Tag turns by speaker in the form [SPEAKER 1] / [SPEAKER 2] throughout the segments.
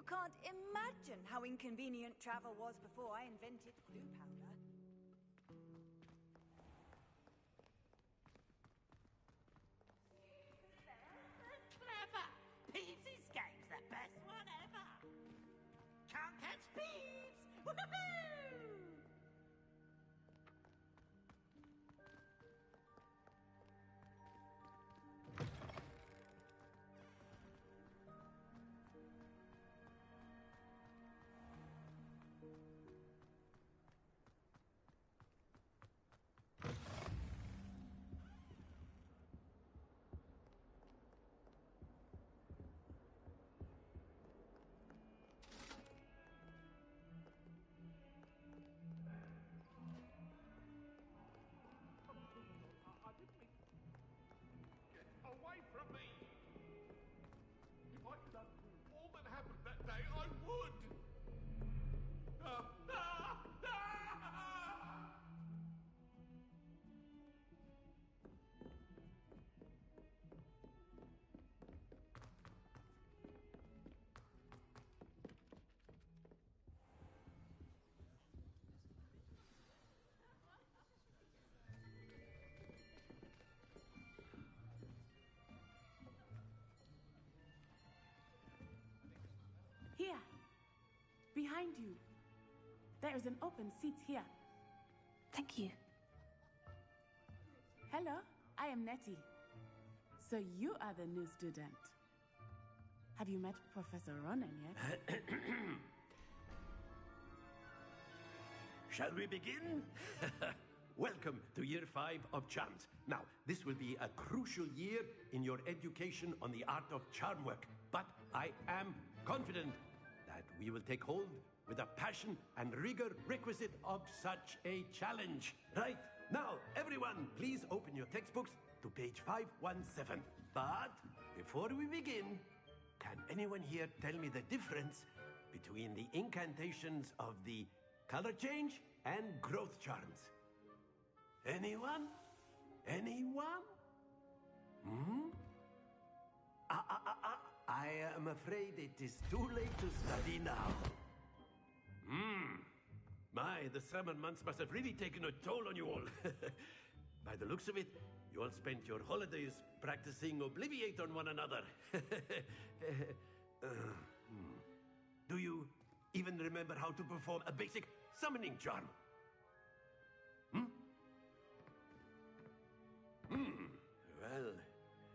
[SPEAKER 1] can't imagine how inconvenient travel was before I invented glue powder.
[SPEAKER 2] Clever! Peeves' escape's the best one ever! Can't catch Peeves! Woohoo!
[SPEAKER 3] Get away from me! If I could undo all that happened that day, I would!
[SPEAKER 4] Here. Behind you. There is an open seat here.
[SPEAKER 5] Thank you.
[SPEAKER 4] Hello, I am Nettie. So you are the new student. Have you met Professor Ronan yet?
[SPEAKER 6] Shall we begin? Welcome to Year 5 of Charms. Now, this will be a crucial year in your education on the art of charm work. But I am confident that we will take hold with the passion and rigor requisite of such a challenge. Right, now, everyone, please open your textbooks to page 517. But before we begin, can anyone here tell me the difference between the incantations of the color change and growth charms? Anyone? Anyone? I am afraid it is too late to study now. My, the summer months must have really taken a toll on you all. By the looks of it, you all spent your holidays practicing Obliviate on one another. Do you even remember how to perform a basic summoning charm? Well,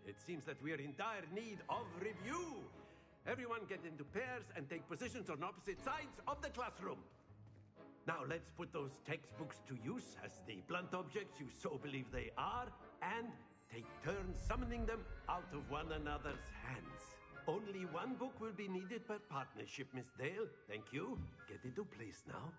[SPEAKER 6] it seems that we are in dire need of review. Everyone get into pairs and take positions on opposite sides of the classroom. Now let's put those textbooks to use as the blunt objects you so believe they are, and take turns summoning them out of one another's hands. Only one book will be needed per partnership, Miss Dale. Thank you. Get into place now.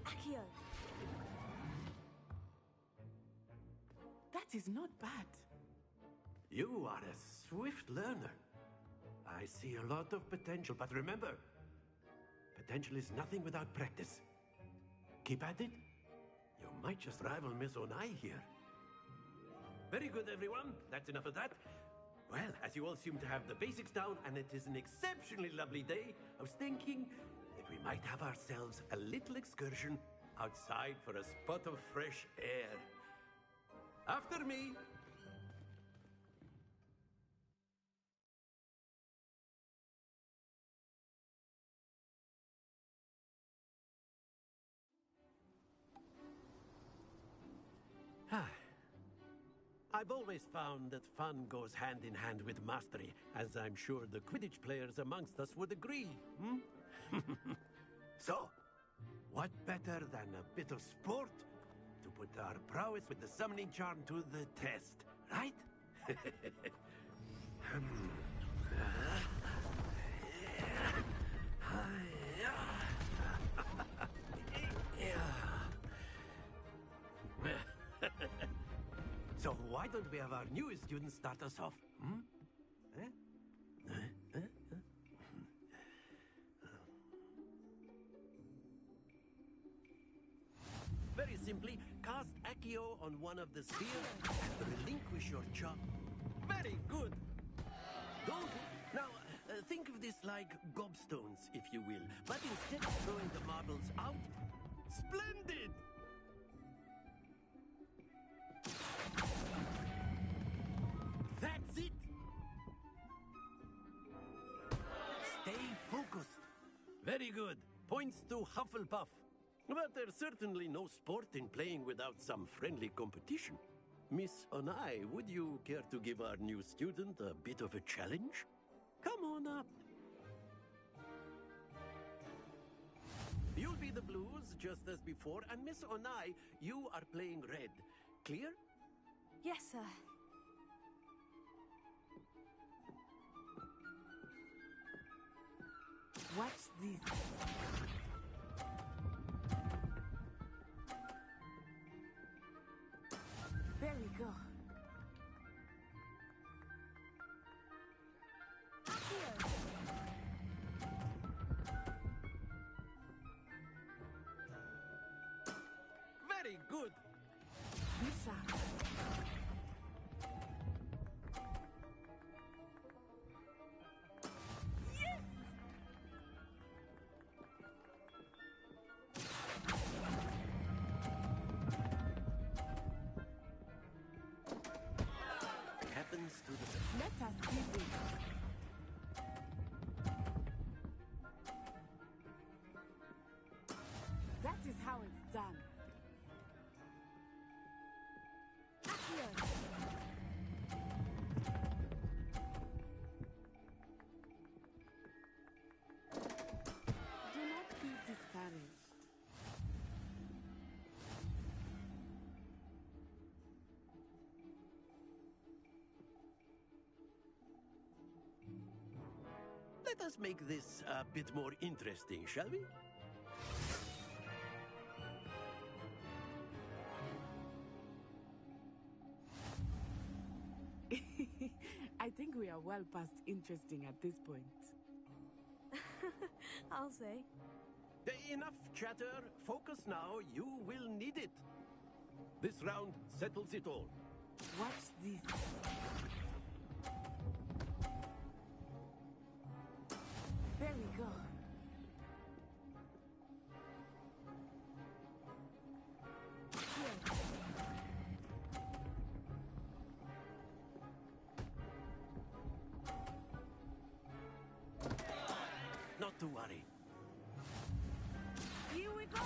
[SPEAKER 1] Accio.
[SPEAKER 4] That is not bad.
[SPEAKER 6] You are a swift learner. I see a lot of potential, but remember, potential is nothing without practice. Keep at it. You might just rival Miss Onai here. Very good, everyone. That's enough of that. Well, as you all seem to have the basics down, and it is an exceptionally lovely day, I was thinking that we might have ourselves a little excursion outside for a spot of fresh air. After me. I've always found that fun goes hand in hand with mastery, as I'm sure the Quidditch players amongst us would agree. So, what better than a bit of sport to put our prowess with the summoning charm to the test, right? So why don't we have our newest student start us off? Eh? Very simply, cast Accio on one of the spheres and relinquish your charm. Very good. Don't. Now, think of this like gobstones, if you will. But instead of throwing the marbles out, splendid! That's it! Stay focused. Very good. Points to Hufflepuff. But there's certainly no sport in playing without some friendly competition. Miss Onai, would you care to give our new student a bit of a challenge? Come on up. You'll be the blues, just as before, and Miss Onai, you are playing red. Clear?
[SPEAKER 5] Yes, sir.
[SPEAKER 4] Watch this. There we go.
[SPEAKER 6] Very good.
[SPEAKER 4] Be sharp.
[SPEAKER 6] Happens to the best.
[SPEAKER 4] Let us see this. That is how it's done. Accio. Do not be discouraged.
[SPEAKER 6] Let us make this a bit more interesting, shall we?
[SPEAKER 4] I think we are well past interesting at this point.
[SPEAKER 5] I'll say.
[SPEAKER 6] Enough chatter. Focus now. You will need it. This round settles it all.
[SPEAKER 4] Watch this. There we go. Here.
[SPEAKER 6] Not to worry.
[SPEAKER 1] Here we go.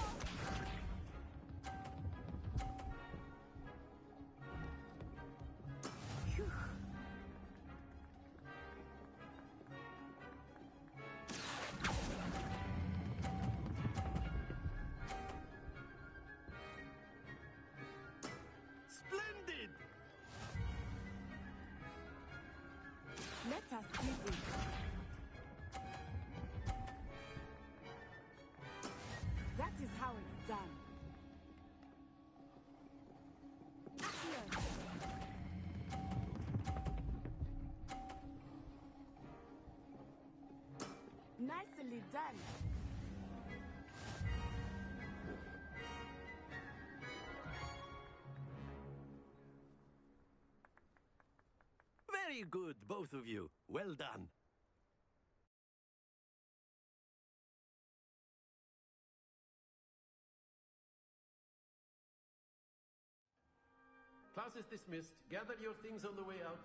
[SPEAKER 4] Phew.
[SPEAKER 6] Splendid!
[SPEAKER 4] Let us see this. That is how it's done. Accio. Nicely done.
[SPEAKER 6] Very good, both of you. Well done. Class is dismissed. Gather your things on the way out.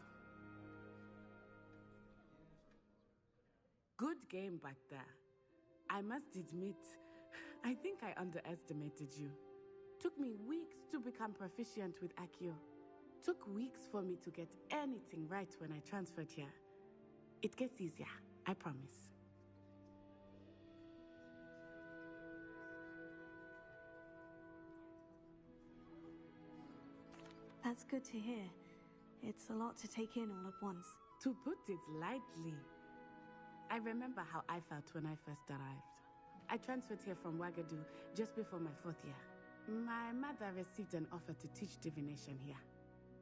[SPEAKER 4] Good game back there. I must admit, I think I underestimated you. Took me weeks to become proficient with Accio. Took weeks for me to get anything right when I transferred here. It gets easier, I promise.
[SPEAKER 5] That's good to hear. It's a lot to take in all at once.
[SPEAKER 4] To put it lightly, I remember how I felt when I first arrived. I transferred here from Wagadu just before my 4th year. My mother received an offer to teach divination here.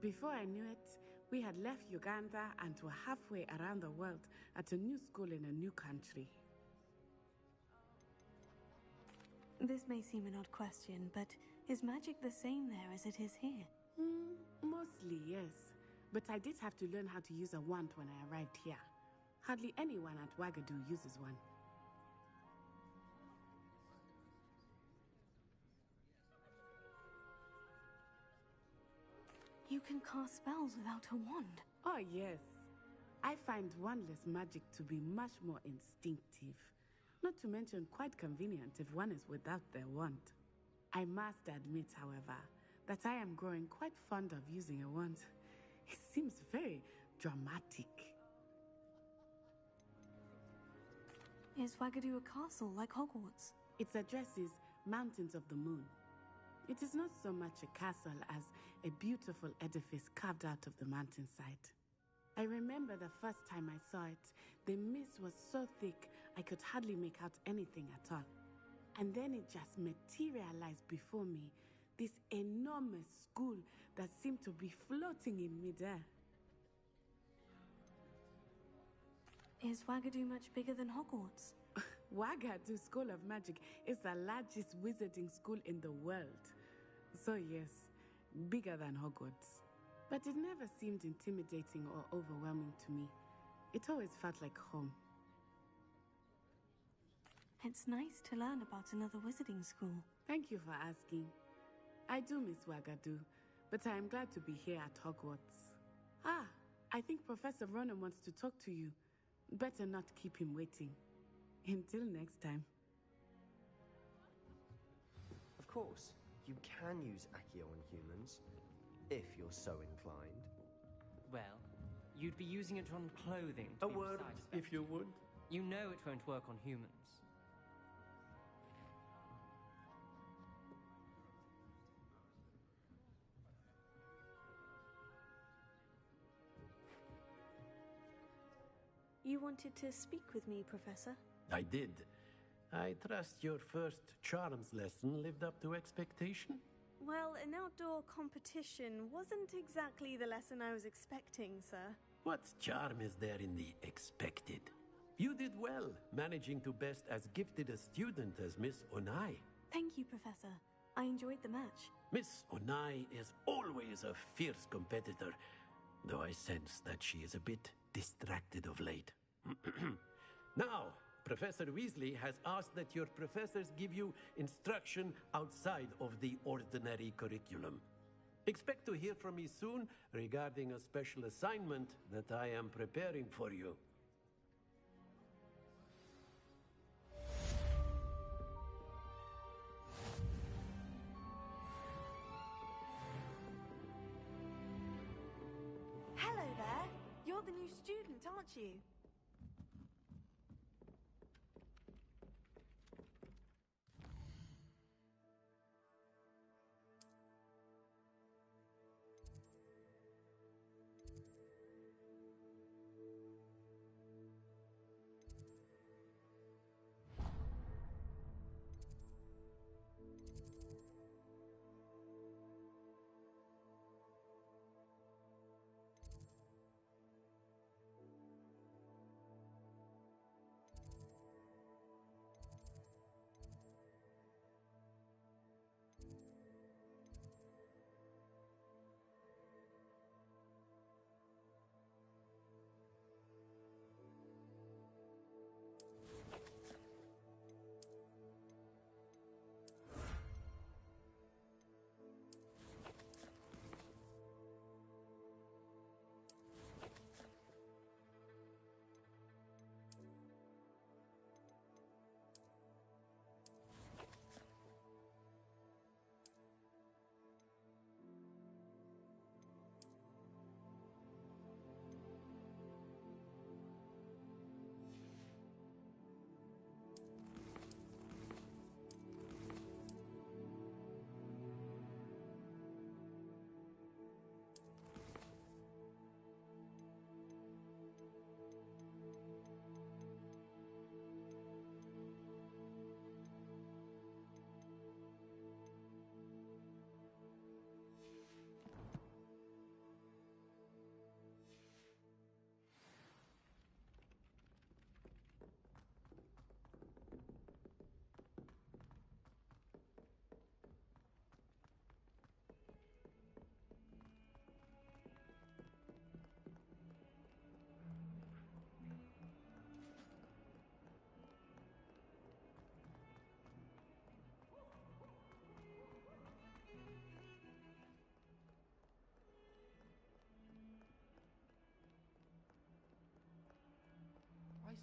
[SPEAKER 4] Before I knew it, we had left Uganda and were halfway around the world at a new school in a new country.
[SPEAKER 5] This may seem an odd question, but Is magic the same there as it is here?
[SPEAKER 4] Mostly, yes. But I did have to learn how to use a wand when I arrived here. Hardly anyone at Wagadu uses one.
[SPEAKER 5] You can cast spells without a wand.
[SPEAKER 4] Oh, yes. I find wandless magic to be much more instinctive. Not to mention quite convenient if one is without their wand. I must admit, however, that I am growing quite fond of using a wand. It seems very dramatic.
[SPEAKER 5] Is Wagadu a castle like Hogwarts?
[SPEAKER 4] Its address is Mountains of the Moon. It is not so much a castle as a beautiful edifice carved out of the mountainside. I remember the first time I saw it, the mist was so thick I could hardly make out anything at all. And then it just materialized before me, this enormous school that seemed to be floating in midair.
[SPEAKER 5] Is Wagadu much bigger than Hogwarts?
[SPEAKER 4] Wagadu School of Magic is the largest wizarding school in the world. So yes, bigger than Hogwarts. But it never seemed intimidating or overwhelming to me. It always felt like home.
[SPEAKER 5] It's nice to learn about another wizarding school.
[SPEAKER 4] Thank you for asking. I do miss Wagadu, but I am glad to be here at Hogwarts. Ah, I think Professor Ronan wants to talk to you. Better not keep him waiting. Until next time.
[SPEAKER 7] Of course, you can use Accio on humans, if you're so inclined.
[SPEAKER 8] Well, you'd be using it on clothing
[SPEAKER 6] A
[SPEAKER 8] to be
[SPEAKER 6] word,
[SPEAKER 8] precise,
[SPEAKER 6] if you would.
[SPEAKER 8] You know it won't work on humans.
[SPEAKER 5] You wanted to speak with me, Professor?
[SPEAKER 6] I did. I trust your first charms lesson lived up to expectation?
[SPEAKER 9] Well, an outdoor competition wasn't exactly the lesson I was expecting, sir.
[SPEAKER 6] What charm is there in the expected? You did well, managing to best as gifted a student as Miss Onai.
[SPEAKER 5] Thank you, Professor. I enjoyed the match.
[SPEAKER 6] Miss Onai is always a fierce competitor, though I sense that she is a bit distracted of late. Now, Professor Weasley has asked that your professors give you instruction outside of the ordinary curriculum. Expect to hear from me soon regarding a special assignment that I am preparing for you.
[SPEAKER 9] Hello there. You're the new student, aren't you?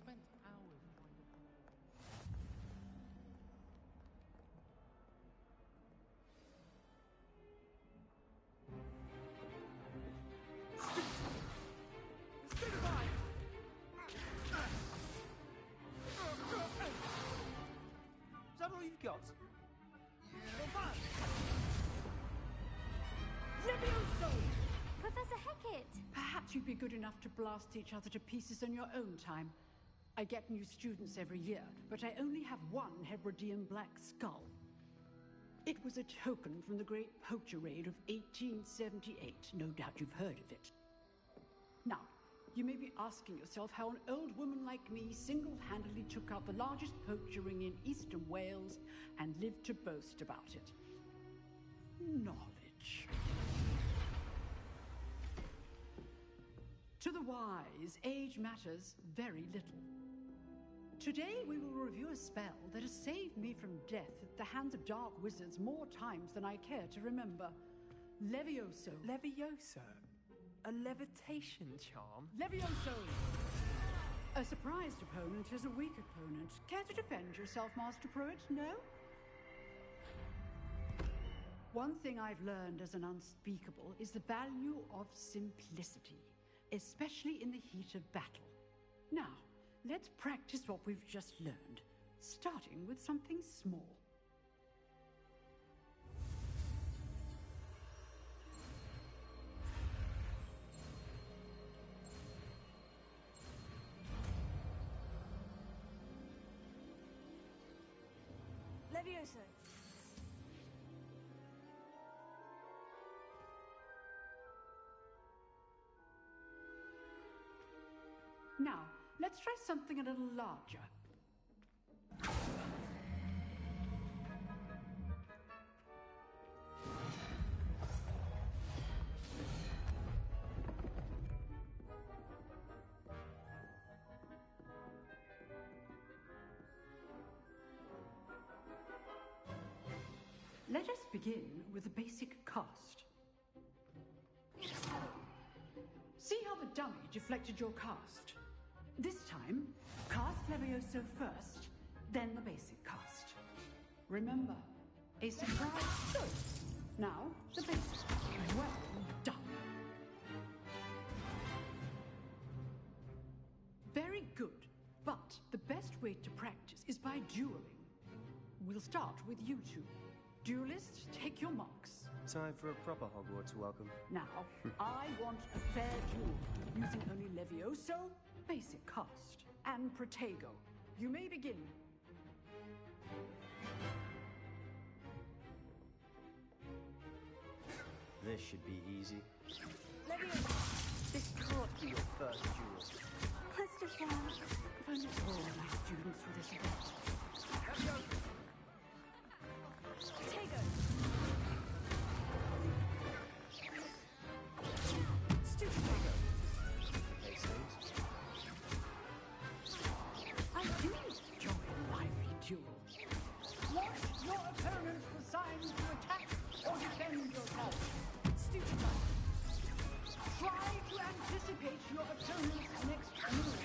[SPEAKER 10] spent hours trying to find a way.
[SPEAKER 7] Is that all you've got?
[SPEAKER 1] Levioso!
[SPEAKER 11] Professor Hecat!
[SPEAKER 12] Perhaps you'd be good enough to blast each other to pieces in your own time. I get new students every year, but I only have one Hebridean black skull. It was a token from the Great Poacher Raid of 1878. No doubt you've heard of it. Now, you may be asking yourself how an old woman like me single-handedly took out the largest poacher ring in eastern Wales and lived to boast about it. Knowledge. To the wise, age matters very little. Today we will review a spell that has saved me from death at the hands of dark wizards more times than I care to remember. Levioso.
[SPEAKER 13] Levioso? A levitation charm?
[SPEAKER 12] Levioso! A surprised opponent is a weak opponent. Care to defend yourself, Master Pruitt? No? One thing I've learned as an unspeakable is the value of simplicity, especially in the heat of battle. Now, let's practice what we've just learned, starting with something small.
[SPEAKER 1] Levioso!
[SPEAKER 12] Now, let's try something a little larger. Let us begin with the basic cast. See how the dummy deflected your cast? This time, cast Levioso first, then the basic cast. Remember, a surprise choice. Now, the basic. Well done. Very good, but the best way to practice is by dueling. We'll start with you two. Duelists, take your marks.
[SPEAKER 7] Time for a proper Hogwarts welcome.
[SPEAKER 12] Now, I want a fair duel, using only Levioso, basic cast, and Protego. You may begin.
[SPEAKER 7] This should be easy.
[SPEAKER 1] Levioso!
[SPEAKER 7] This can't be your first duel.
[SPEAKER 9] Let's just laugh.
[SPEAKER 12] If only all my students were this adept.
[SPEAKER 1] Protego! Stupido!
[SPEAKER 7] Hastings.
[SPEAKER 12] I do enjoy a lively duel. Watch your opponent for signs to attack or defend yourself.
[SPEAKER 1] Stupido!
[SPEAKER 12] Try to anticipate your opponent's next move.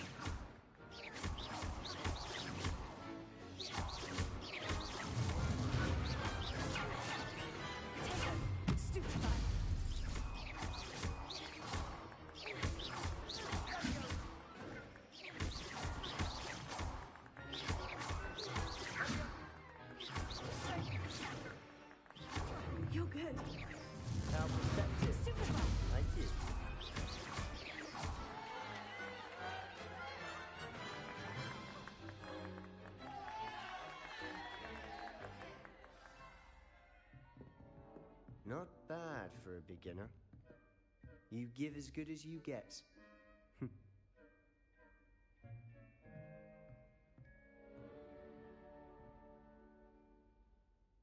[SPEAKER 9] You're good.
[SPEAKER 7] How perceptive. Thank you. Not bad for a beginner. You give as good as you get.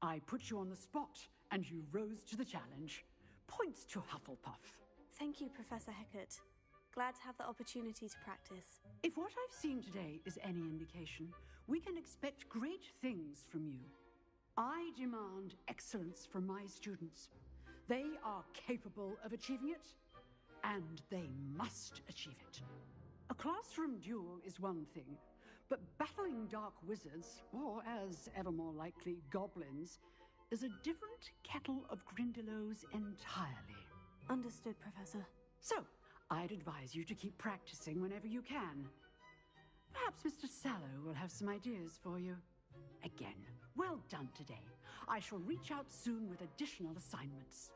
[SPEAKER 12] I put you on the spot, and you rose to the challenge. Points to Hufflepuff.
[SPEAKER 9] Thank you, Professor Hecat. Glad to have the opportunity to practice.
[SPEAKER 12] If what I've seen today is any indication, we can expect great things from you. I demand excellence from my students. They are capable of achieving it, and they must achieve it. A classroom duel is one thing, but battling dark wizards, or as ever more likely, goblins, is a different kettle of Grindylows entirely.
[SPEAKER 5] Understood, Professor.
[SPEAKER 12] So, I'd advise you to keep practicing whenever you can. Perhaps Mr. Sallow will have some ideas for you. Again, well done today. I shall reach out soon with additional assignments.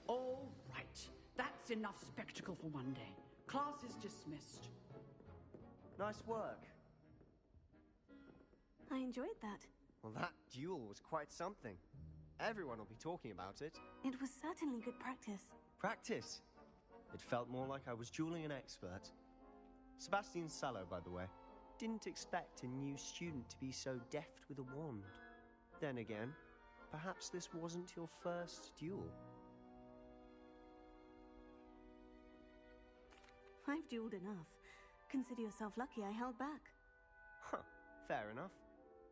[SPEAKER 12] All right, that's enough spectacle for one day. Class is dismissed.
[SPEAKER 7] Nice work.
[SPEAKER 5] I enjoyed that.
[SPEAKER 7] Well, that duel was quite something. Everyone will be talking about it.
[SPEAKER 5] It was certainly good practice.
[SPEAKER 7] Practice? It felt more like I was dueling an expert. Sebastian Sallow, by the way. Didn't expect a new student to be so deft with a wand. Then again, perhaps this wasn't your first duel.
[SPEAKER 5] I've dueled enough. Consider yourself lucky I held back.
[SPEAKER 7] Huh, fair enough.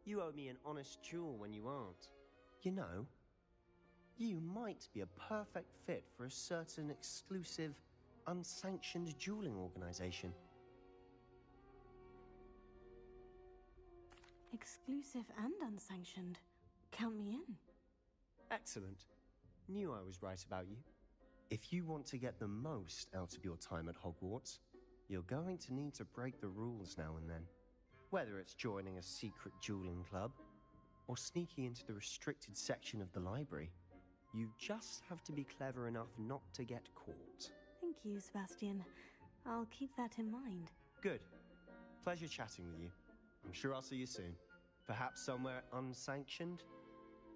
[SPEAKER 7] You owe me an honest duel when you aren't. You know, you might be a perfect fit for a certain exclusive, unsanctioned dueling organization.
[SPEAKER 5] Exclusive and unsanctioned. Count me in.
[SPEAKER 7] Excellent. Knew I was right about you. If you want to get the most out of your time at Hogwarts, you're going to need to break the rules now and then. Whether it's joining a secret dueling club, or sneaking into the restricted section of the library, you just have to be clever enough not to get caught.
[SPEAKER 5] Thank you, Sebastian. I'll keep that in mind.
[SPEAKER 7] Good. Pleasure chatting with you. I'm sure I'll see you soon. Perhaps somewhere unsanctioned?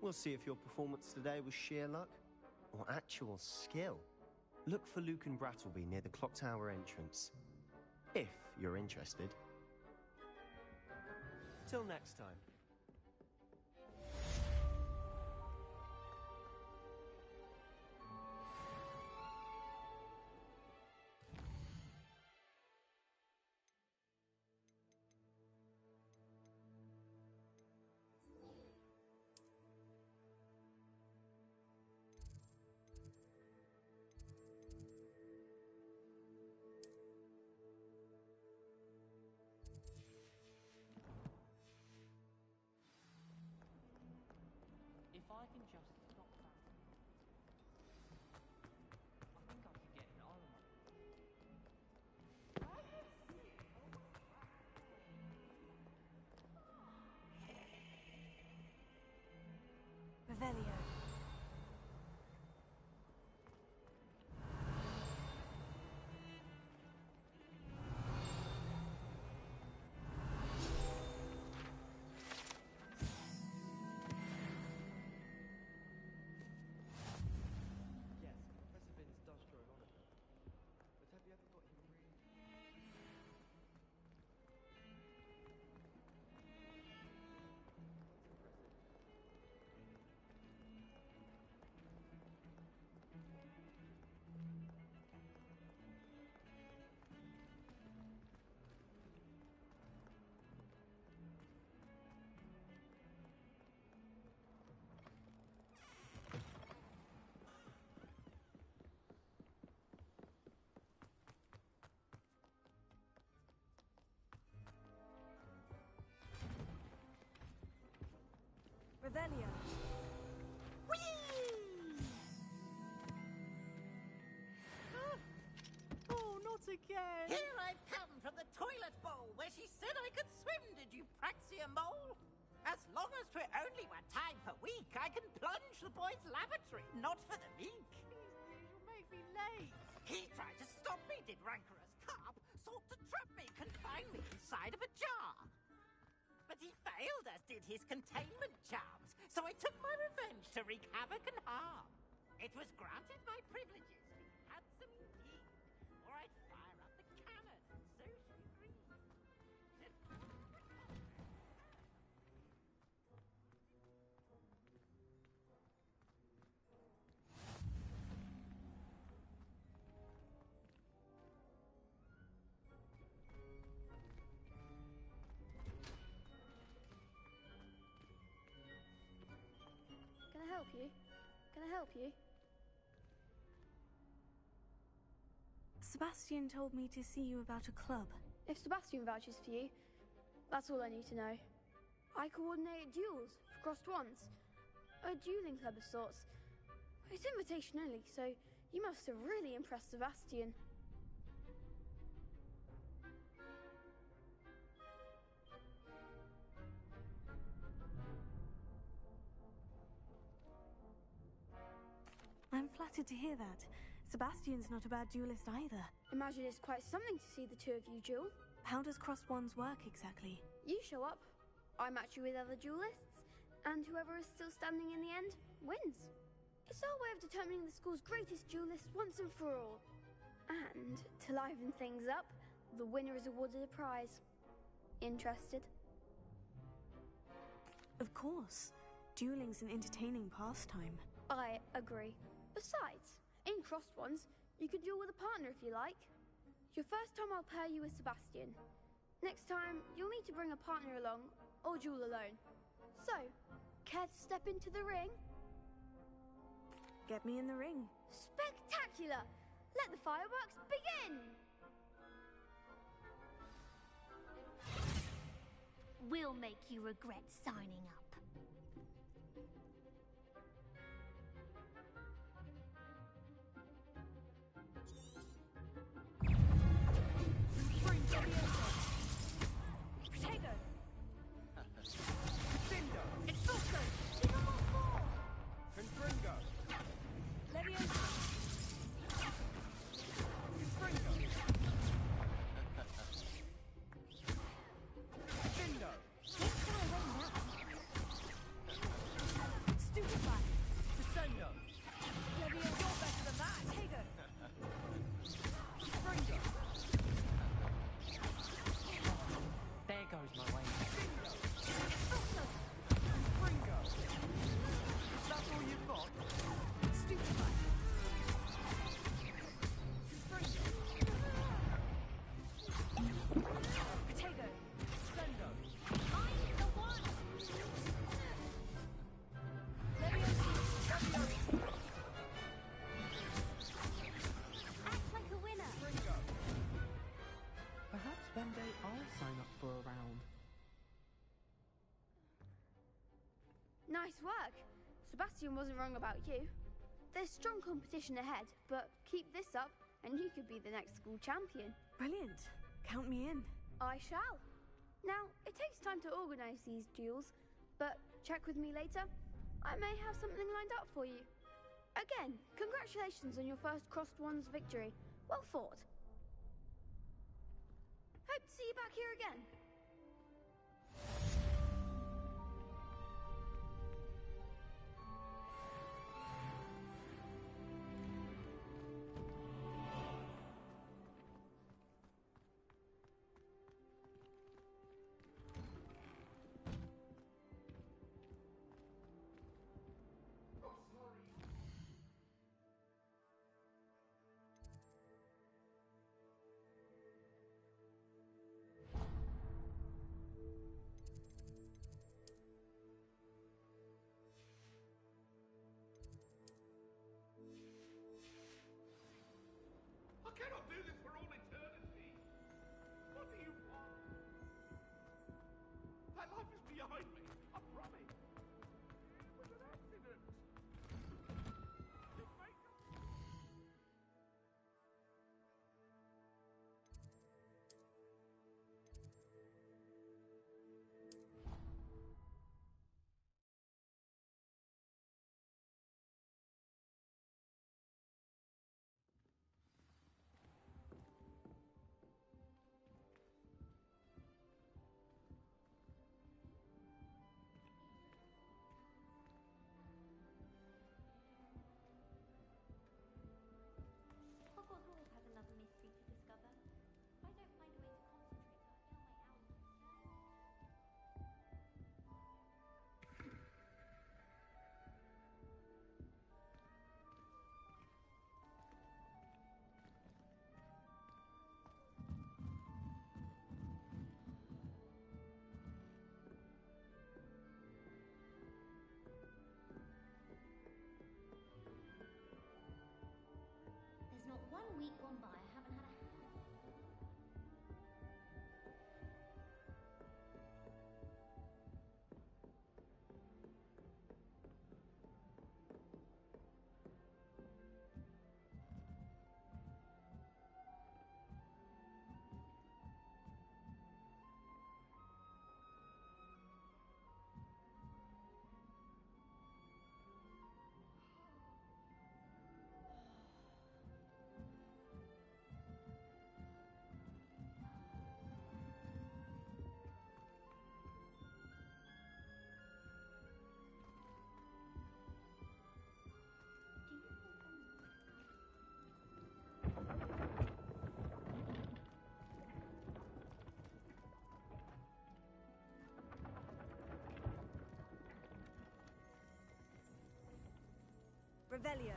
[SPEAKER 7] We'll see if your performance today was sheer luck or actual skill. Look for Luke and Brattleby near the clock tower entrance, if you're interested. Till next time.
[SPEAKER 8] If I can just stop that. I think I could get an armor.
[SPEAKER 5] Revelio. Revelio.
[SPEAKER 2] Oh, not again! Here I've come from the toilet bowl where she said I could swim, did you Praxia mole? As long as 'twere only one time per week, I can plunge the boy's lavatory, not for the meek.
[SPEAKER 10] You'll make me late.
[SPEAKER 2] He tried to stop me, did rancorous carp, sought to trap me, confine me inside of a jar. But he failed, as did his containment charms, so I took my revenge to wreak havoc and harm. It was granted my privileges, be handsome indeed, or I'd fire up the cannon, and so she agreed.
[SPEAKER 11] Can I help you? Can I help you?
[SPEAKER 5] Sebastian told me to see you about a club.
[SPEAKER 11] If Sebastian vouches for you, that's all I need to know. I coordinate duels for crossed wands. A dueling club of sorts. It's invitation only, so you must have really impressed Sebastian.
[SPEAKER 5] I'm flattered to hear that. Sebastian's not a bad duelist either.
[SPEAKER 11] Imagine it's quite something to see the two of you duel.
[SPEAKER 5] How does crossed wands work exactly?
[SPEAKER 11] You show up, I match you with other duelists, and whoever is still standing in the end wins. It's our way of determining the school's greatest duelist once and for all. And to liven things up, the winner is awarded a prize. Interested?
[SPEAKER 5] Of course. Dueling's an entertaining pastime.
[SPEAKER 11] I agree. Besides, in crossed ones, you can duel with a partner if you like. Your first time I'll pair you with Sebastian. Next time, you'll need to bring a partner along, or duel alone. So, care to step into the ring?
[SPEAKER 5] Get me in the ring.
[SPEAKER 11] Spectacular! Let the fireworks begin!
[SPEAKER 14] We'll make you regret signing up.
[SPEAKER 13] One day I'll sign up for a round.
[SPEAKER 11] Nice work. Sebastian wasn't wrong about you. There's strong competition ahead, but keep this up and you could be the next school champion.
[SPEAKER 5] Brilliant. Count me in.
[SPEAKER 11] I shall. Now, it takes time to organise these duels, but check with me later. I may have something lined up for you. Again, congratulations on your first crossed wands victory. Well fought. Hope to see you back here again.
[SPEAKER 1] Revelio.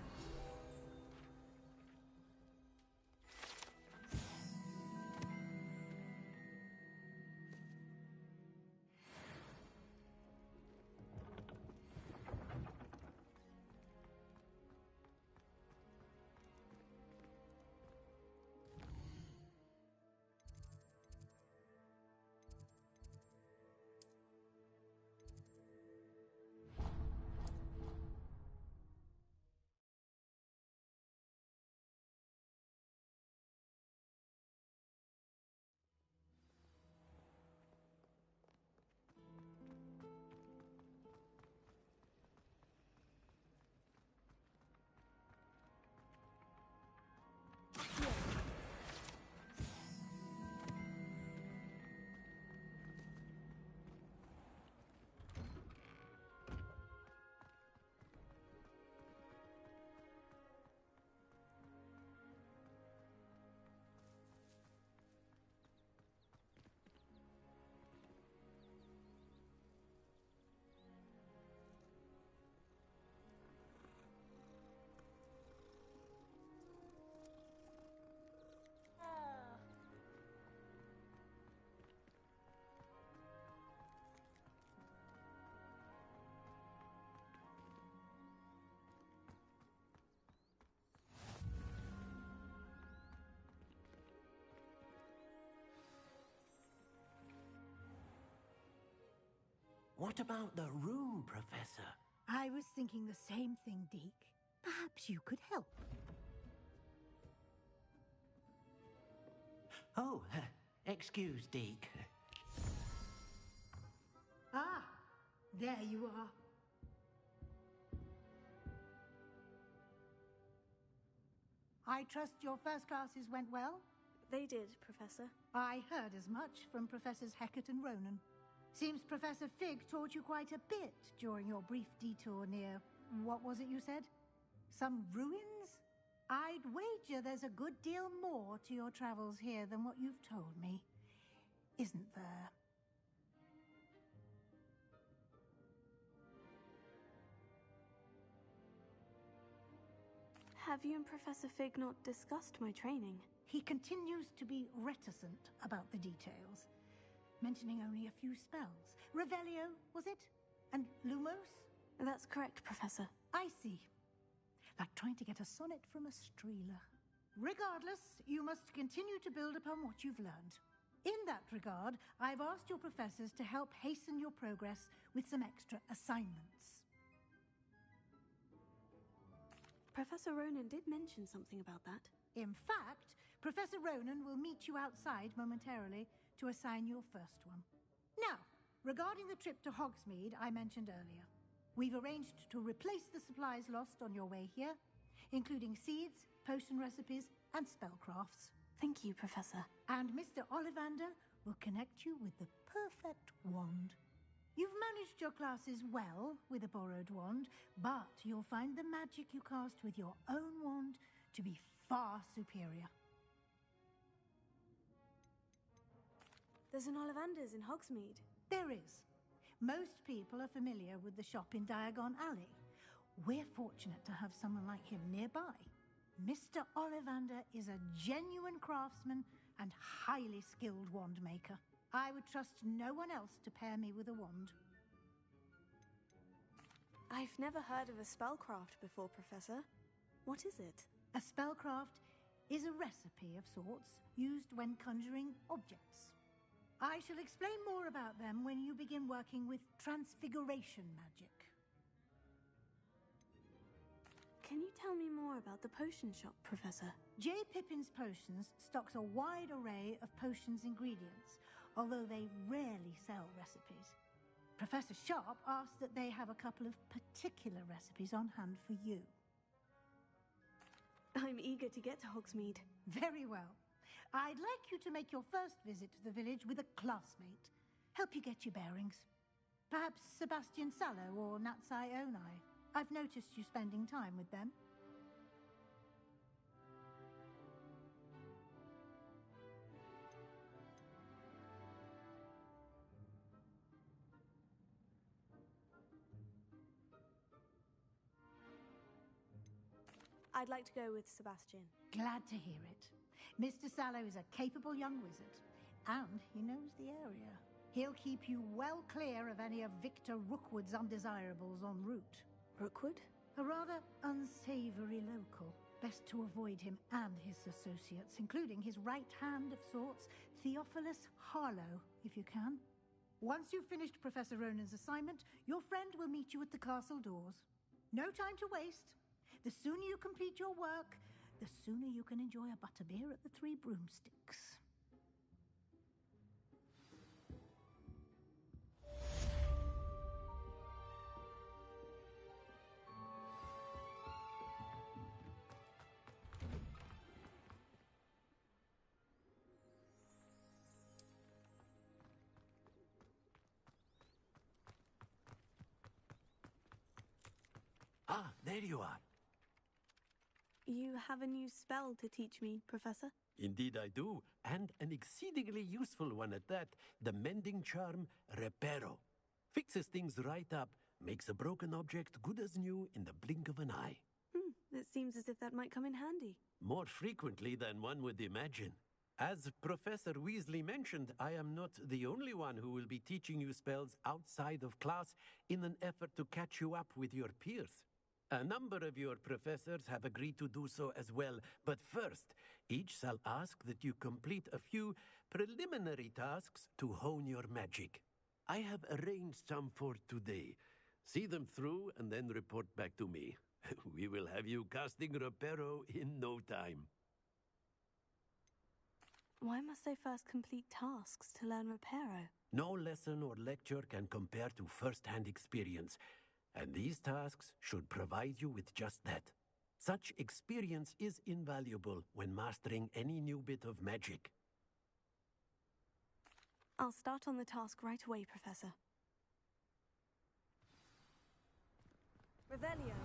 [SPEAKER 6] What about the room, Professor?
[SPEAKER 15] I was thinking the same thing, Deke. Perhaps you could help.
[SPEAKER 6] Oh, excuse, Deke.
[SPEAKER 15] Ah, there you are. I trust your first classes went well?
[SPEAKER 9] They did, Professor.
[SPEAKER 15] I heard as much from Professors Hecat and Ronan. Seems Professor Fig taught you quite a bit during your brief detour near... what was it you said? Some ruins? I'd wager there's a good deal more to your travels here than what you've told me. Isn't there?
[SPEAKER 9] Have you and Professor Fig not discussed my training?
[SPEAKER 15] He continues to be reticent about the details, mentioning only a few spells. Revelio, was it? And Lumos?
[SPEAKER 9] That's correct, Professor.
[SPEAKER 15] I see. Like trying to get a sonnet from a streeler. Regardless, you must continue to build upon what you've learned. In that regard, I've asked your professors to help hasten your progress with some extra assignments.
[SPEAKER 9] Professor Ronan did mention something about that.
[SPEAKER 15] In fact, Professor Ronan will meet you outside momentarily to assign your first one. Now, regarding the trip to Hogsmeade I mentioned earlier, we've arranged to replace the supplies lost on your way here, including seeds, potion recipes, and spellcrafts.
[SPEAKER 9] Thank you, Professor.
[SPEAKER 15] And Mr. Ollivander will connect you with the perfect wand. You've managed your classes well with a borrowed wand, but you'll find the magic you cast with your own wand to be far superior.
[SPEAKER 9] There's an Ollivander's in Hogsmeade.
[SPEAKER 15] There is. Most people are familiar with the shop in Diagon Alley. We're fortunate to have someone like him nearby. Mr. Ollivander is a genuine craftsman and highly skilled wand maker. I would trust no one else to pair me with a wand.
[SPEAKER 9] I've never heard of a spellcraft before, Professor. What is it?
[SPEAKER 15] A spellcraft is a recipe of sorts used when conjuring objects. I shall explain more about them when you begin working with transfiguration magic.
[SPEAKER 9] Can you tell me more about the potion shop, Professor?
[SPEAKER 15] J. Pippin's Potions stocks a wide array of potions ingredients, although they rarely sell recipes. Professor Sharp asked that they have a couple of particular recipes on hand for you.
[SPEAKER 9] I'm eager to get to Hogsmeade.
[SPEAKER 15] Very well. I'd like you to make your first visit to the village with a classmate. Help you get your bearings. Perhaps Sebastian Sallow or Natsai Onai. I've noticed you spending time with them.
[SPEAKER 9] I'd like to go with Sebastian.
[SPEAKER 15] Glad to hear it. Mr. Sallow is a capable young wizard, and he knows the area. He'll keep you well clear of any of Victor Rookwood's undesirables en route.
[SPEAKER 9] Rookwood?
[SPEAKER 15] A rather unsavory local. Best to avoid him and his associates, including his right hand of sorts, Theophilus Harlow, if you can. Once you've finished Professor Ronan's assignment, your friend will meet you at the castle doors. No time to waste. The sooner you complete your work, the sooner you can enjoy a butterbeer at the Three Broomsticks.
[SPEAKER 6] Ah, there you are.
[SPEAKER 9] You have a new spell to teach me, Professor?
[SPEAKER 6] Indeed I do, and an exceedingly useful one at that. The mending charm, Reparo. Fixes things right up, makes a broken object good as new in the blink of an eye.
[SPEAKER 9] It seems as if that might come in handy.
[SPEAKER 6] More frequently than one would imagine. As Professor Weasley mentioned, I am not the only one who will be teaching you spells outside of class in an effort to catch you up with your peers. A number of your professors have agreed to do so as well, but first, each shall ask that you complete a few preliminary tasks to hone your magic. I have arranged some for today. See them through and then report back to me. We will have you casting Reparo in no time.
[SPEAKER 9] Why must I first complete tasks to learn Reparo?
[SPEAKER 6] No lesson or lecture can compare to first-hand experience, and these tasks should provide you with just that. Such experience is invaluable when mastering any new bit of magic.
[SPEAKER 9] I'll start on the task right away, Professor. Revelio.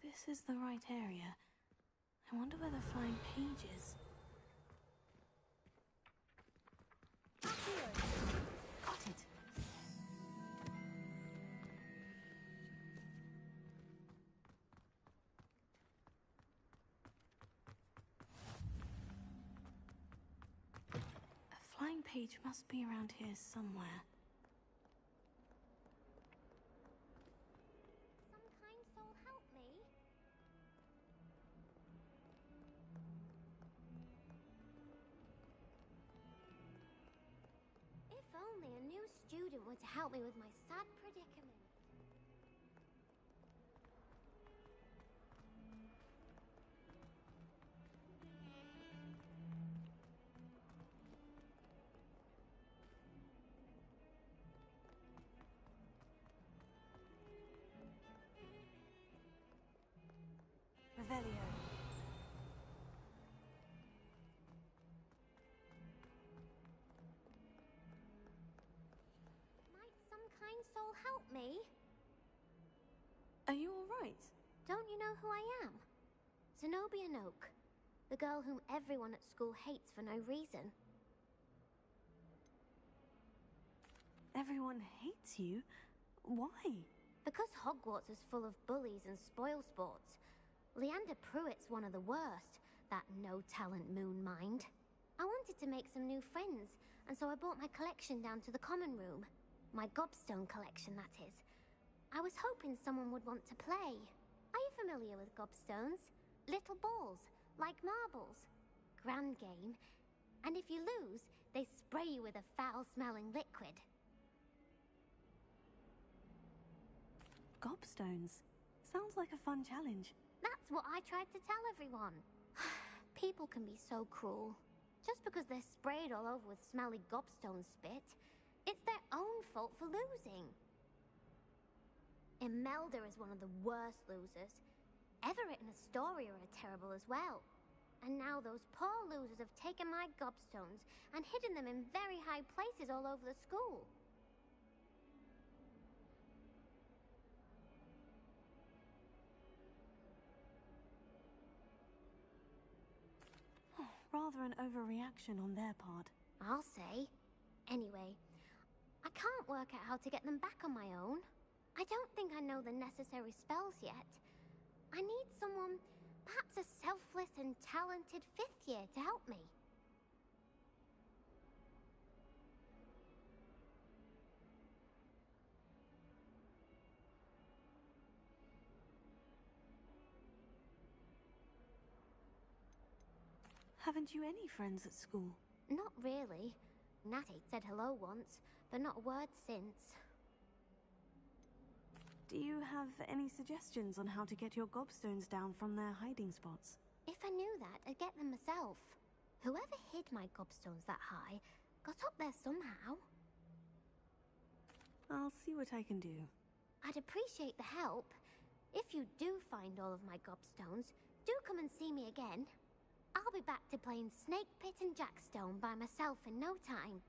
[SPEAKER 9] This is the right area. I wonder where the flying page is. Got it. A flying page must be around here somewhere.
[SPEAKER 11] Some kind soul help me. If only a new student were to help me with my sad predicament.
[SPEAKER 9] Revelio.
[SPEAKER 11] Might some kind soul help me?
[SPEAKER 9] Are you all right?
[SPEAKER 11] Don't you know who I am? Zenobia Noak, the girl whom everyone at school hates for no reason.
[SPEAKER 9] Everyone hates you? Why?
[SPEAKER 11] Because Hogwarts is full of bullies and spoilsports. Leander Pruitt's one of the worst, that no-talent moon mind. I wanted to make some new friends, and so I brought my collection down to the common room. My gobstone collection, that is. I was hoping someone would want to play. Are you familiar with gobstones? Little balls, like marbles. Grand game. And if you lose, they spray you with a foul-smelling liquid.
[SPEAKER 9] Gobstones. Sounds like a fun challenge.
[SPEAKER 11] That's what I tried to tell everyone. People can be so cruel. Just because they're sprayed all over with smelly gobstone spit, it's their own fault for losing. Imelda is one of the worst losers. Everett and Astoria are terrible as well. And now those poor losers have taken my gobstones and hidden them in very high places all over the school.
[SPEAKER 9] Rather an overreaction on their part.
[SPEAKER 11] I'll say.
[SPEAKER 14] Anyway, I can't work out how to get them back on my own. I don't think I know the necessary spells yet. I need someone, perhaps a selfless and talented 5th year to help me.
[SPEAKER 5] Haven't you any friends at school?
[SPEAKER 14] Not really. Natty said hello once, but not a word since.
[SPEAKER 5] Do you have any suggestions on how to get your gobstones down from their hiding spots?
[SPEAKER 14] If I knew that, I'd get them myself. Whoever hid my gobstones that high got up there somehow.
[SPEAKER 5] I'll see what I can do.
[SPEAKER 14] I'd appreciate the help. If you do find all of my gobstones, do come and see me again. I'll be back to playing Snake Pit and Jackstone by myself in no time.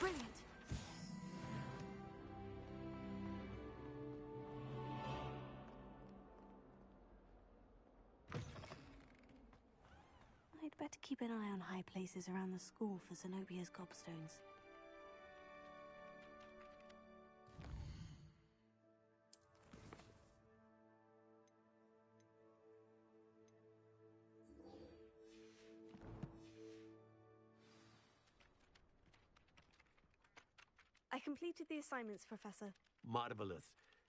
[SPEAKER 5] Brilliant! I'd better keep an eye on high places around the school for Zenobia's gobstones.
[SPEAKER 9] I completed the assignments, Professor.
[SPEAKER 6] Marvelous.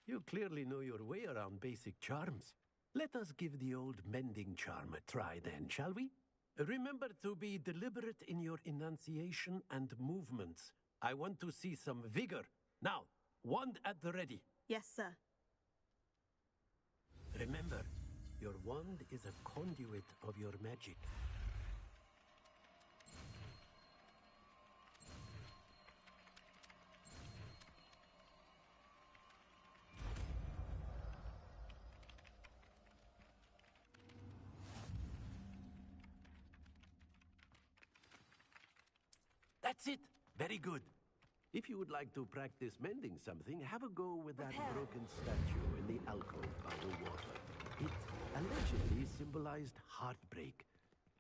[SPEAKER 6] You clearly know your way around basic charms. Let us give the old mending charm a try then, shall we? Remember to be deliberate in your enunciation and movements. I want to see some vigor. Now, wand at the ready.
[SPEAKER 9] Yes, sir.
[SPEAKER 6] Remember, your wand is a conduit of your magic. That's it. Very good. If you would like to practice mending something, have a go with that broken statue in the alcove by the water. It allegedly symbolized heartbreak.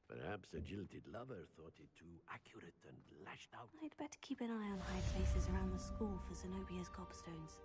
[SPEAKER 6] Perhaps a jilted lover thought it too accurate and lashed out.
[SPEAKER 5] I'd better keep an eye on high places around the school for Zenobia's gobstones.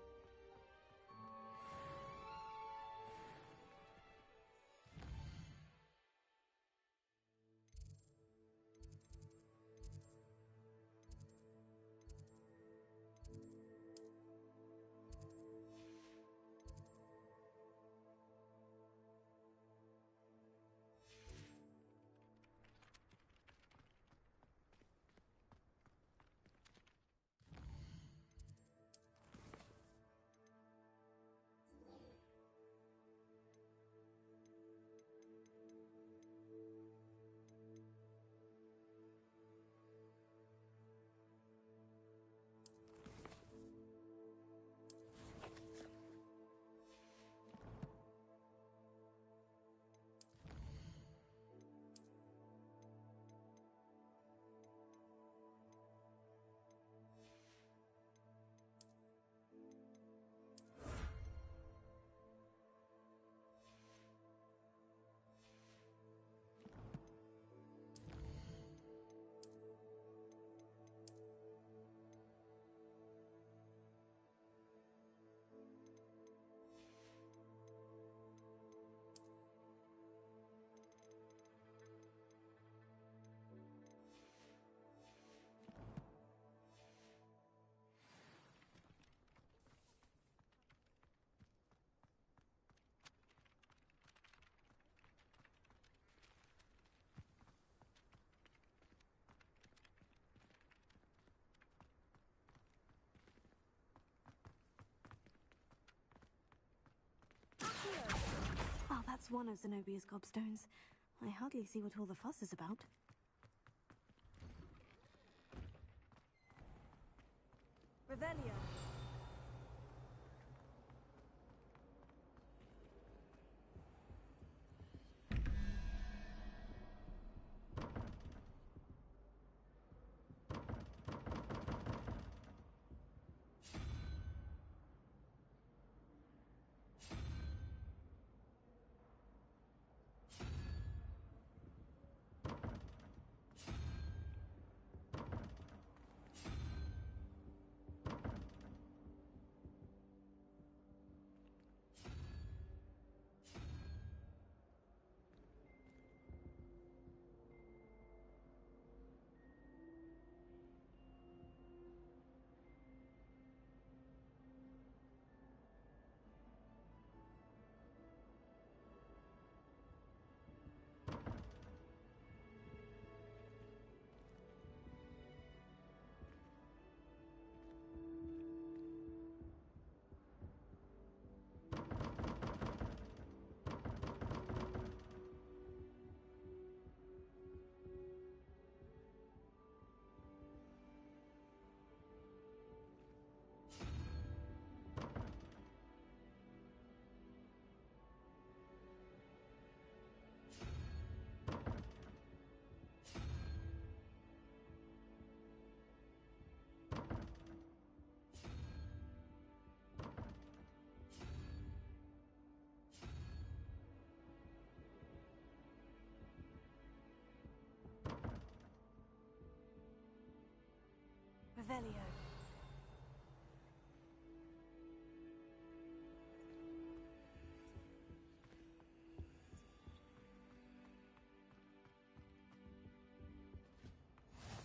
[SPEAKER 5] Oh, that's one of Zenobia's gobstones. I hardly see what all the fuss is about.
[SPEAKER 9] Revelio.
[SPEAKER 1] Revelio.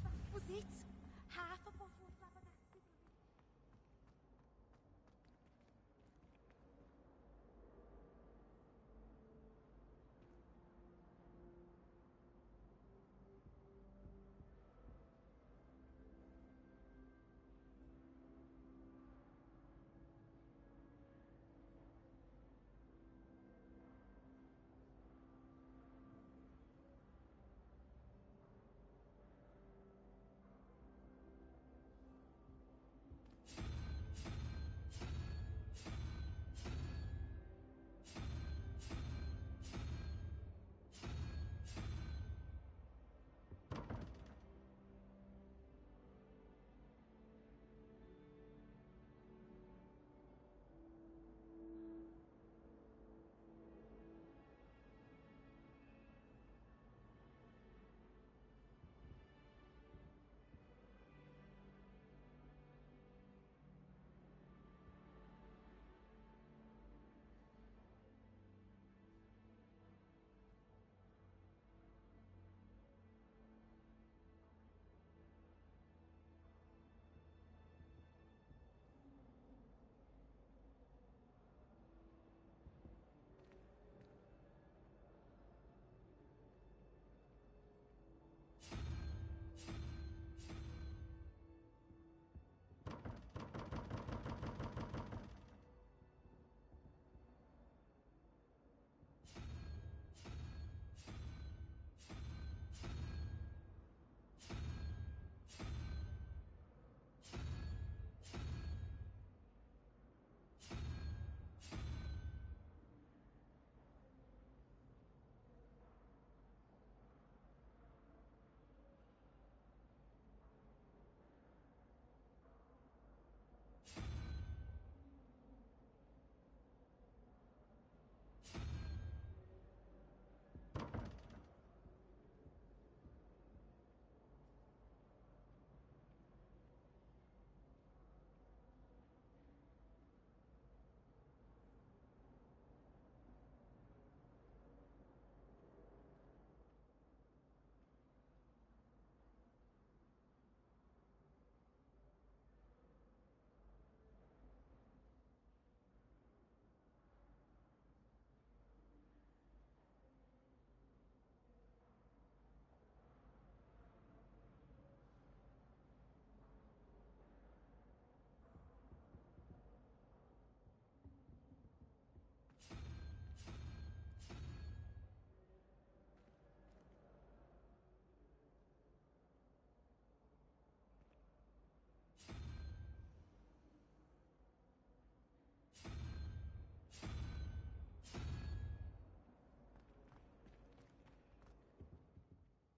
[SPEAKER 10] That was it. Half a bottle of flabbergasted.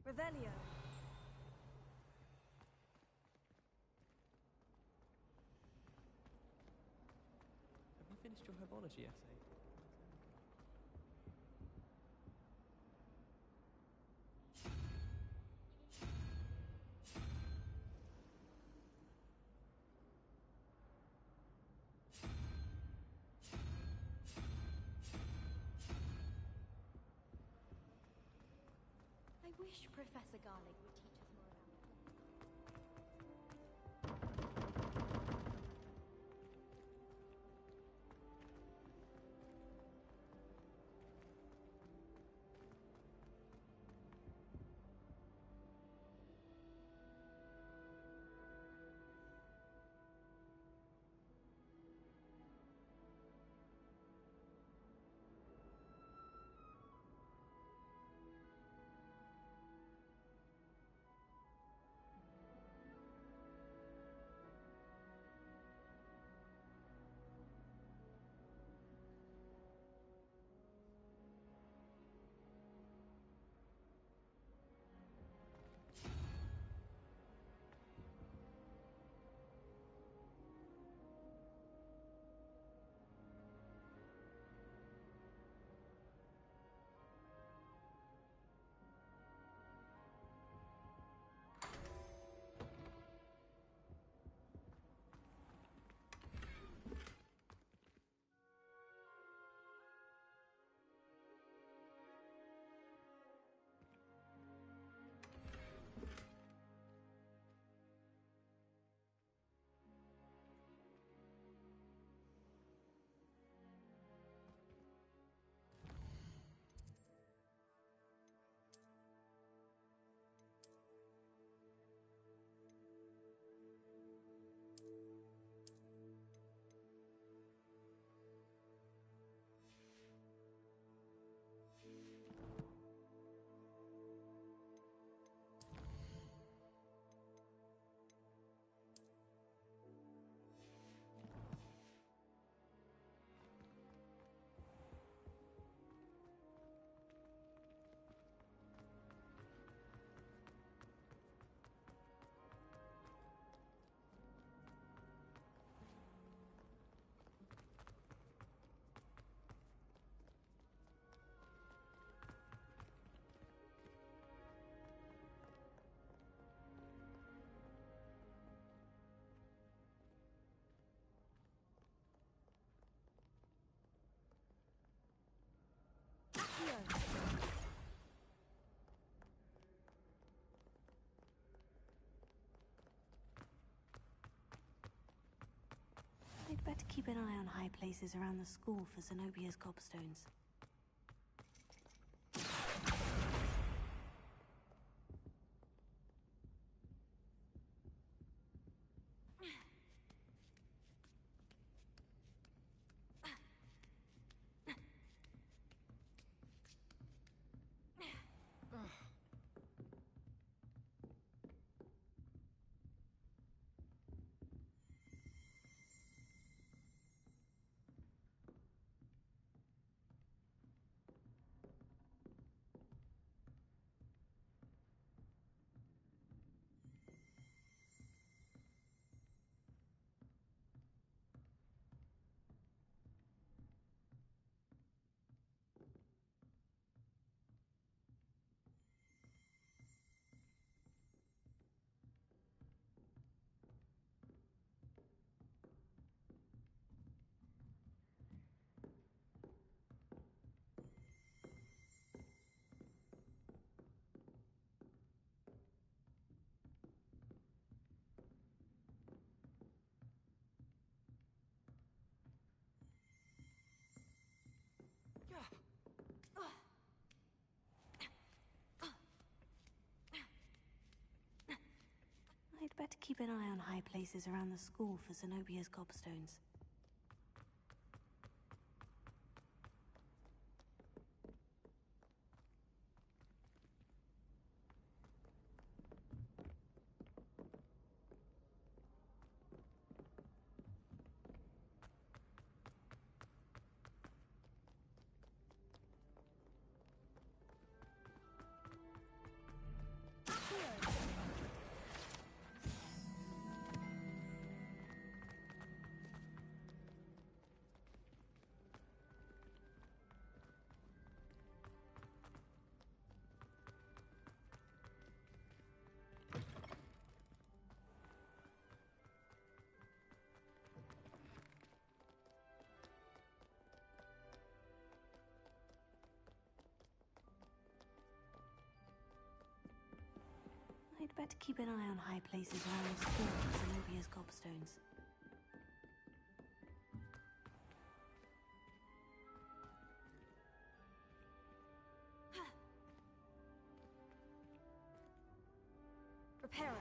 [SPEAKER 1] Revelio.
[SPEAKER 8] Have you finished your herbology essay?
[SPEAKER 10] I wish Professor Garlick would teach us more about plants.
[SPEAKER 5] better keep an eye on high places around the school for Zenobia's gobstones. I'd better keep an eye on high places around the school for Zenobia's gobstones. I'd better keep an eye on high places around the school for Zenobia's gobstones.
[SPEAKER 1] Repairer.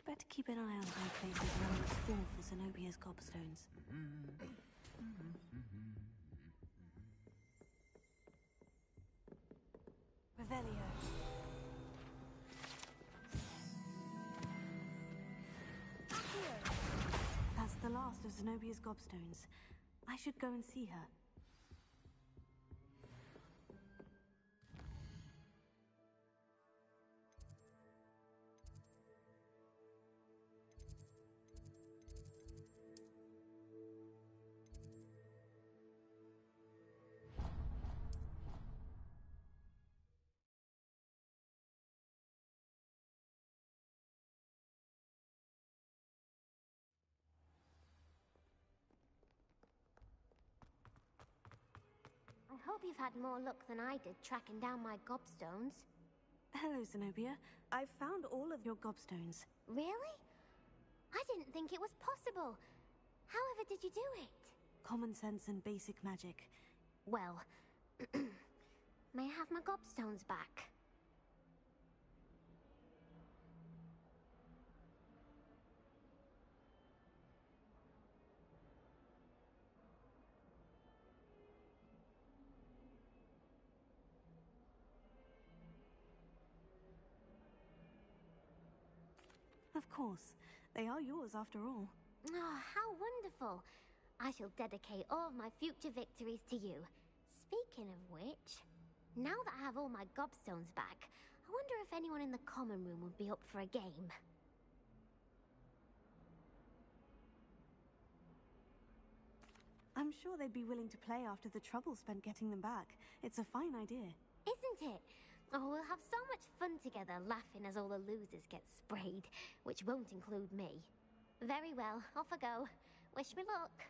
[SPEAKER 5] I'd better keep an eye on high places around the school for Zenobia's gobstones.
[SPEAKER 1] Revelio.
[SPEAKER 5] That's the last of Zenobia's gobstones. I should go and see her.
[SPEAKER 14] I hope you've had more luck than I did tracking down my gobstones.
[SPEAKER 5] Hello, Zenobia. I've found all of your gobstones.
[SPEAKER 14] Really? I didn't think it was possible. However did you do it?
[SPEAKER 5] Common sense and basic magic.
[SPEAKER 14] Well, may I have my gobstones back?
[SPEAKER 5] Of course. They are yours after all.
[SPEAKER 14] Oh, how wonderful. I shall dedicate all of my future victories to you. Speaking of which, now that I have all my gobstones back, I wonder if anyone in the common room would be up for a game.
[SPEAKER 5] I'm sure they'd be willing to play after the trouble spent getting them back. It's a fine idea.
[SPEAKER 14] Isn't it? Oh, we'll have so much fun together, laughing as all the losers get sprayed, which won't include me. Very well, off I go. Wish me luck.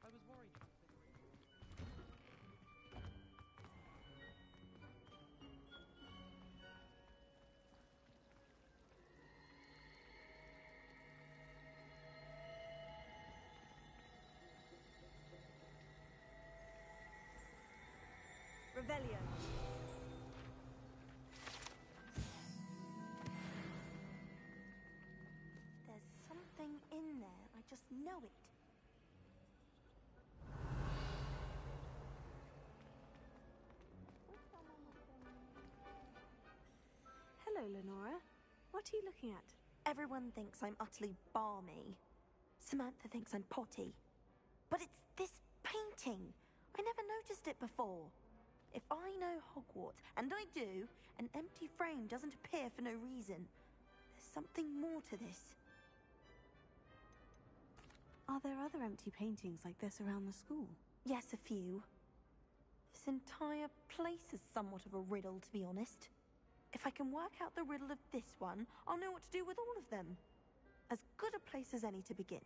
[SPEAKER 8] I was worried.
[SPEAKER 1] Revelio.
[SPEAKER 16] There's something in there. I just know it.
[SPEAKER 5] Hello, Lenora. What are you looking at?
[SPEAKER 16] Everyone thinks I'm utterly balmy. Samantha thinks I'm potty. But it's this painting. I never noticed it before. If I know Hogwarts, and I do, an empty frame doesn't appear for no reason. There's something more to this.
[SPEAKER 5] Are there other empty paintings like this around the school?
[SPEAKER 16] Yes, a few. This entire place is somewhat of a riddle, to be honest. If I can work out the riddle of this one, I'll know what to do with all of them. As good a place as any to begin.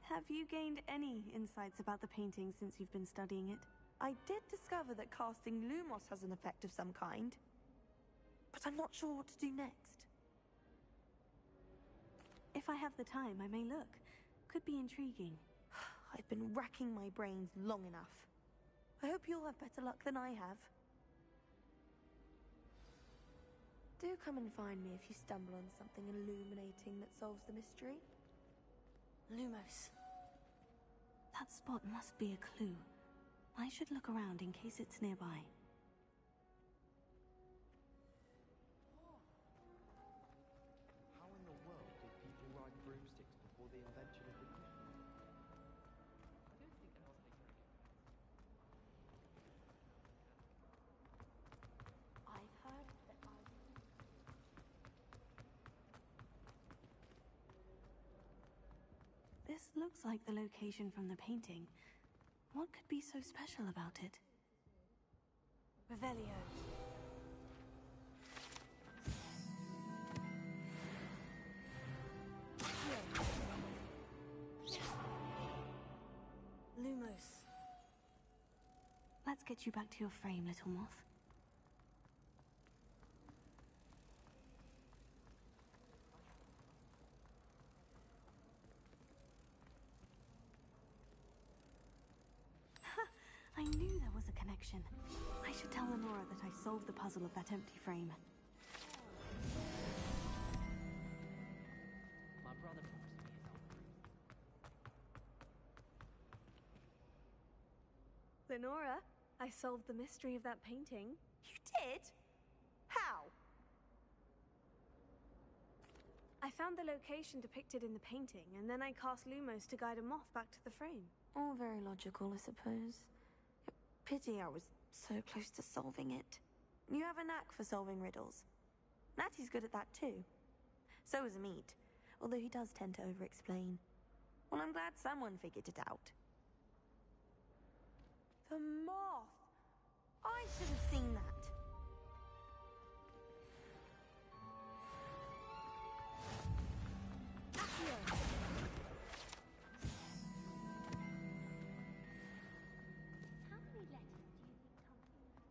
[SPEAKER 5] Have you gained any insights about the painting since you've been studying it?
[SPEAKER 16] I did discover that casting Lumos has an effect of some kind. But I'm not sure what to do next.
[SPEAKER 9] If I have the time, I may look. Could be intriguing.
[SPEAKER 16] I've been racking my brains long enough. I hope you'll have better luck than I have. Do come and find me if you stumble on something illuminating that solves the mystery.
[SPEAKER 9] Lumos. That spot must be a clue. I should look around in case it's nearby.
[SPEAKER 13] How in the world did people ride broomsticks before the invention of the wheel?
[SPEAKER 16] I've heard that
[SPEAKER 9] This looks like the location from the painting. What could be so special about it?
[SPEAKER 1] Revelio. Lumos.
[SPEAKER 9] Let's get you back to your frame, little moth. I knew there was a connection. I should tell Lenora that I solved the puzzle of that empty frame.
[SPEAKER 8] My brother promised me his old room.
[SPEAKER 9] Lenora, I solved the mystery of that painting.
[SPEAKER 16] You did? How?
[SPEAKER 9] I found the location depicted in the painting, and then I cast Lumos to guide a moth back to the frame.
[SPEAKER 16] All very logical, I suppose. Pity I was so close to solving it. You have a knack for solving riddles. Natty's good at that too. So is Amit, although he does tend to over-explain. Well, I'm glad someone figured it out. The moth! I should have seen that. Accio.
[SPEAKER 14] How many letters do you think come from that?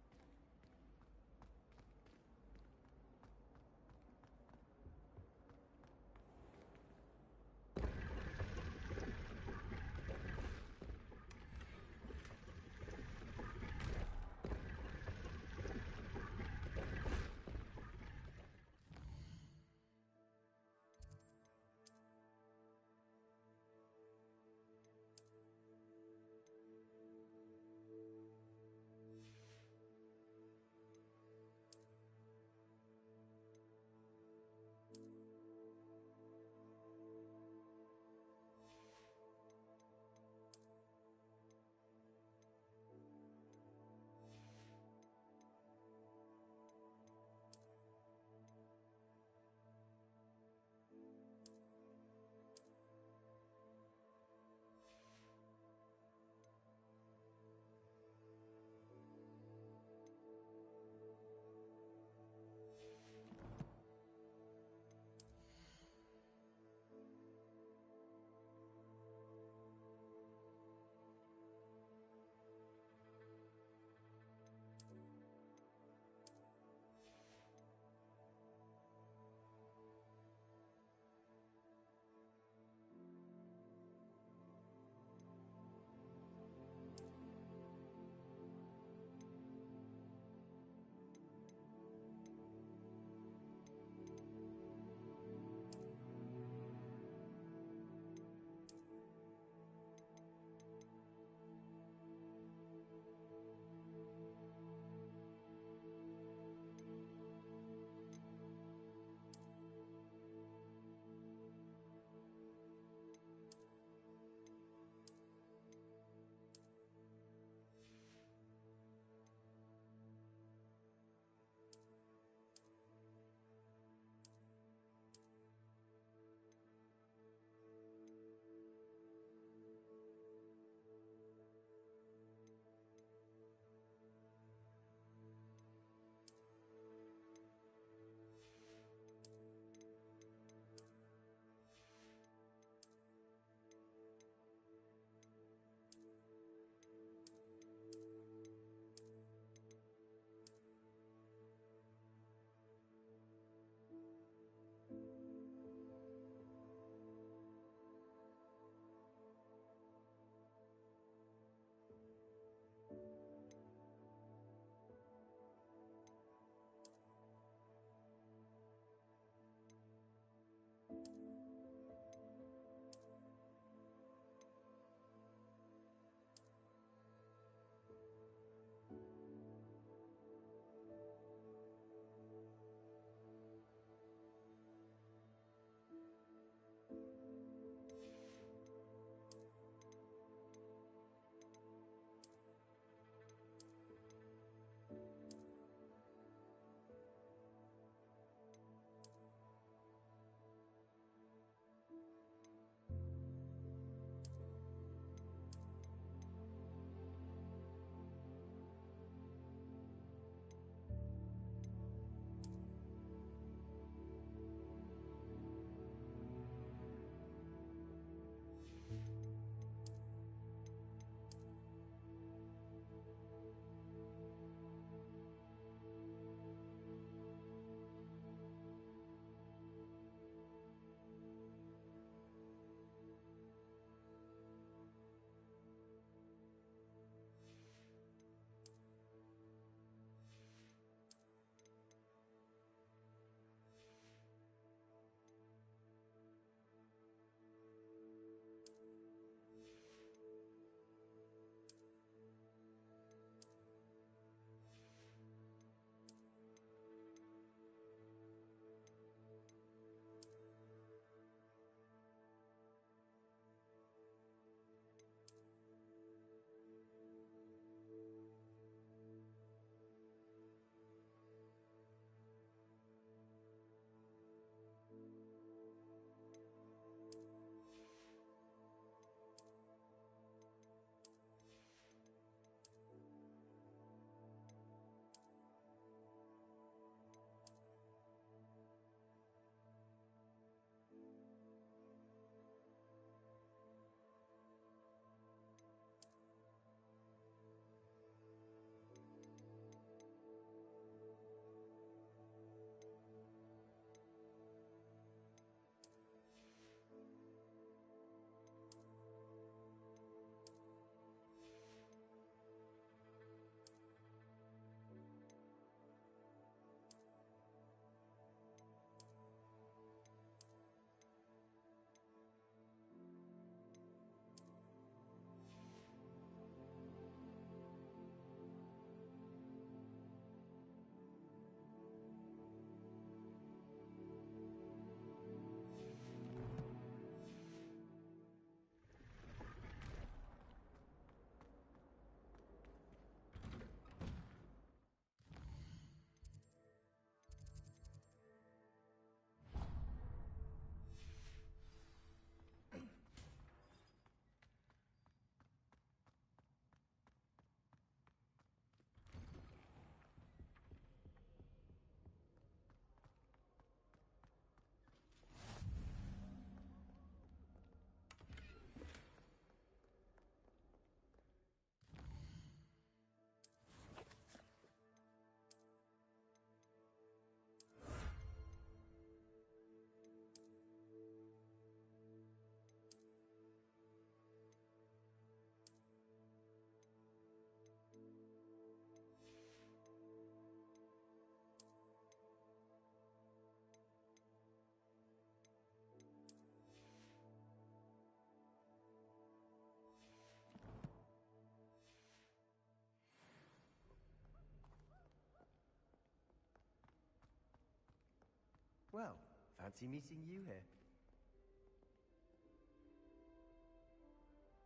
[SPEAKER 7] Well, fancy meeting you here.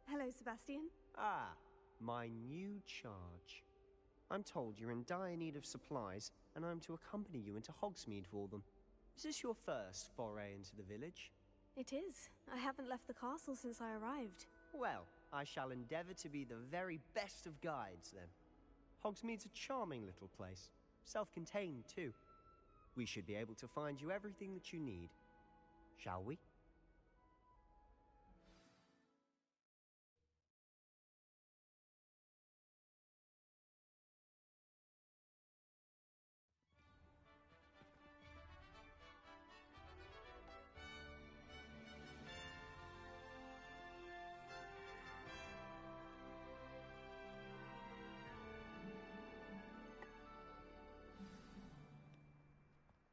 [SPEAKER 5] Hello, Sebastian.
[SPEAKER 7] Ah, my new charge. I'm told you're in dire need of supplies, and I'm to accompany you into Hogsmeade for them. Is this your first foray into the village?
[SPEAKER 5] It is. I haven't left the castle since I arrived.
[SPEAKER 7] Well, I shall endeavour to be the very best of guides, then. Hogsmeade's a charming little place. Self-contained, too. We should be able to find you everything that you need. Shall we?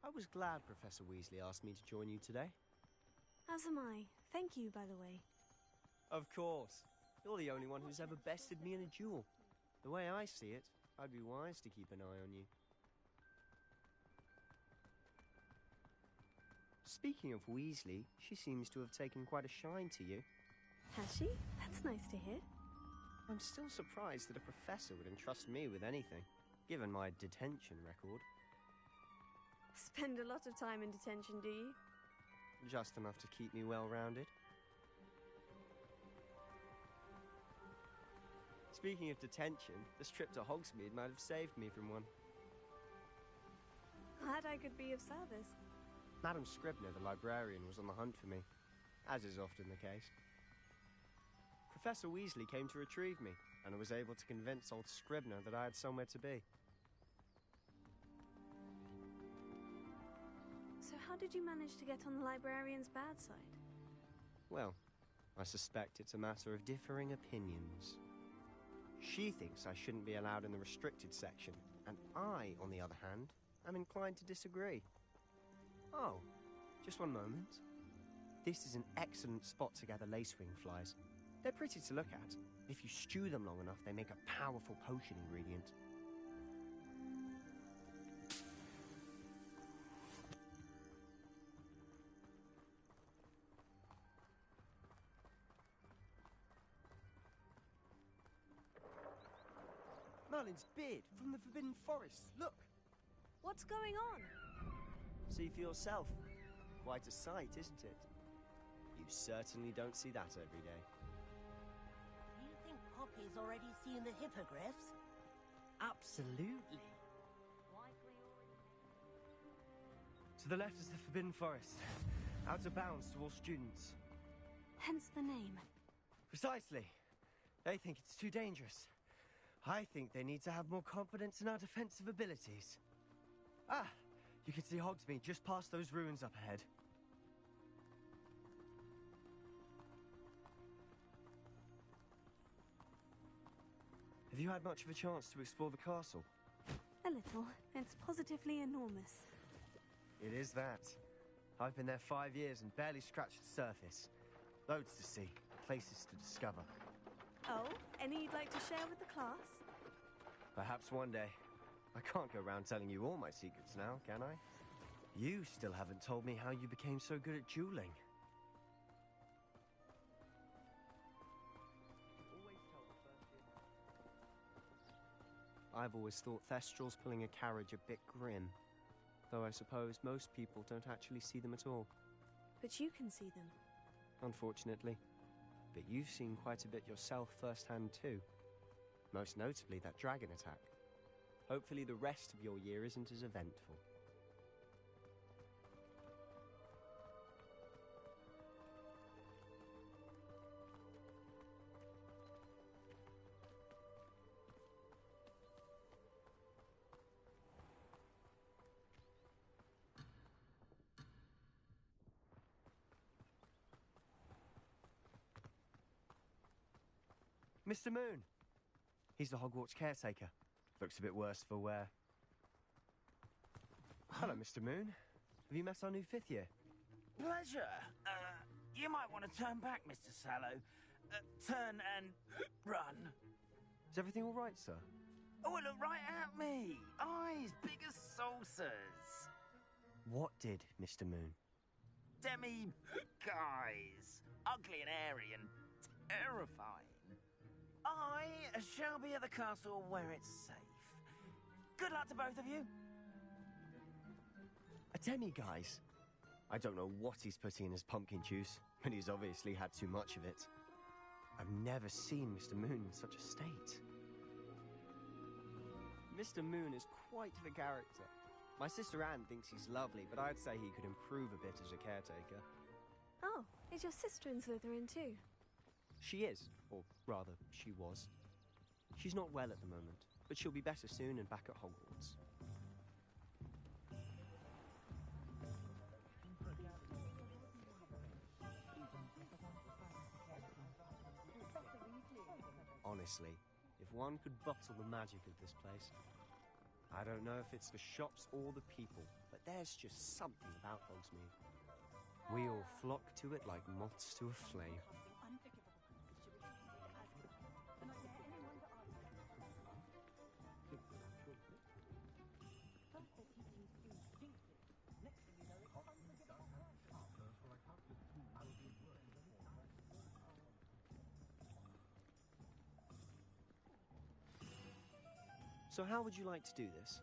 [SPEAKER 7] I was glad Professor Weasley asked me to join you today.
[SPEAKER 5] As am I. Thank you, by the way.
[SPEAKER 7] Of course. You're the only one who's ever bested me in a duel. The way I see it, I'd be wise to keep an eye on you. Speaking of Weasley, she seems to have taken quite a shine to you.
[SPEAKER 5] Has she? That's nice to hear.
[SPEAKER 7] I'm still surprised that a professor would entrust me with anything, given my detention record.
[SPEAKER 5] Spend a lot of time in detention, do you?
[SPEAKER 7] Just enough to keep me well-rounded. Speaking of detention, this trip to Hogsmeade might have saved me from one.
[SPEAKER 5] Glad I could be of service.
[SPEAKER 7] Madam Scribner, the librarian, was on the hunt for me, as is often the case. Professor Weasley came to retrieve me, and I was able to convince old Scribner that I had somewhere to be.
[SPEAKER 5] So how did you manage to get on the librarian's bad side?
[SPEAKER 7] Well, I suspect it's a matter of differing opinions. She thinks I shouldn't be allowed in the restricted section, and I, on the other hand, am inclined to disagree. Oh, just one moment. This is an excellent spot to gather lacewing flies. They're pretty to look at. If you stew them long enough, they make a powerful potion ingredient. Merlin's beard from the Forbidden Forest. Look!
[SPEAKER 5] What's going on?
[SPEAKER 7] See for yourself. Quite a sight, isn't it? You certainly don't see that every day.
[SPEAKER 2] Do you think Poppy's already seen the hippogriffs? Absolutely.
[SPEAKER 7] To the left is the Forbidden Forest. Out of bounds to all students.
[SPEAKER 5] Hence the name.
[SPEAKER 7] Precisely. They think it's too dangerous. I think they need to have more confidence in our defensive abilities. Ah! You can see Hogsmeade just past those ruins up ahead. Have you had much of a chance to explore the castle?
[SPEAKER 5] A little. It's positively enormous.
[SPEAKER 7] It is that. I've been there 5 years and barely scratched the surface. Loads to see, places to discover.
[SPEAKER 5] Oh, any you'd like to share with the class?
[SPEAKER 7] Perhaps one day. I can't go around telling you all my secrets now, can I? You still haven't told me how you became so good at dueling. I've always thought Thestrals pulling a carriage a bit grim. Though I suppose most people don't actually see them at all.
[SPEAKER 5] But you can see them.
[SPEAKER 7] Unfortunately. But you've seen quite a bit yourself firsthand too. Most notably that dragon attack. Hopefully the rest of your year isn't as eventful. Mr. Moon! He's the Hogwarts caretaker. Looks a bit worse for wear. Hello, Mr. Moon. Have you met our new 5th year?
[SPEAKER 17] Pleasure. You might want to turn back, Mr. Sallow. Turn and run.
[SPEAKER 7] Is everything all right, sir?
[SPEAKER 17] Oh, look right at me. Eyes big as saucers.
[SPEAKER 7] What did, Mr. Moon?
[SPEAKER 17] Demi guys. Ugly and airy and terrifying. I shall be at the castle where it's safe. Good luck to both of you.
[SPEAKER 7] A demi-guise? I don't know what he's putting in his pumpkin juice, but he's obviously had too much of it. I've never seen Mr. Moon in such a state. Mr. Moon is quite the character. My sister Anne thinks he's lovely, but I'd say he could improve a bit as a caretaker.
[SPEAKER 5] Oh, is your sister in Slytherin too?
[SPEAKER 7] She is, or rather, she was. She's not well at the moment, but she'll be better soon and back at Hogwarts. Honestly, if one could bottle the magic of this place. I don't know if it's the shops or the people, but there's just something about Hogsmeade. We all flock to it like moths to a flame. So how would you like to do this?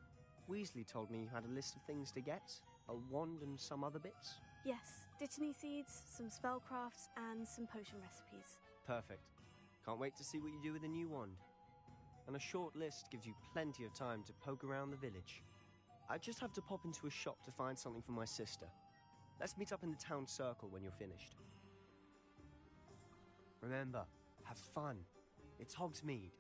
[SPEAKER 7] Weasley told me you had a list of things to get, a wand and some other bits.
[SPEAKER 5] Yes, Dittany seeds, some spellcrafts, and some potion recipes.
[SPEAKER 7] Perfect. Can't wait to see what you do with the new wand. And a short list gives you plenty of time to poke around the village. I just have to pop into a shop to find something for my sister. Let's meet up in the town circle when you're finished. Remember, have fun. It's Hogsmeade.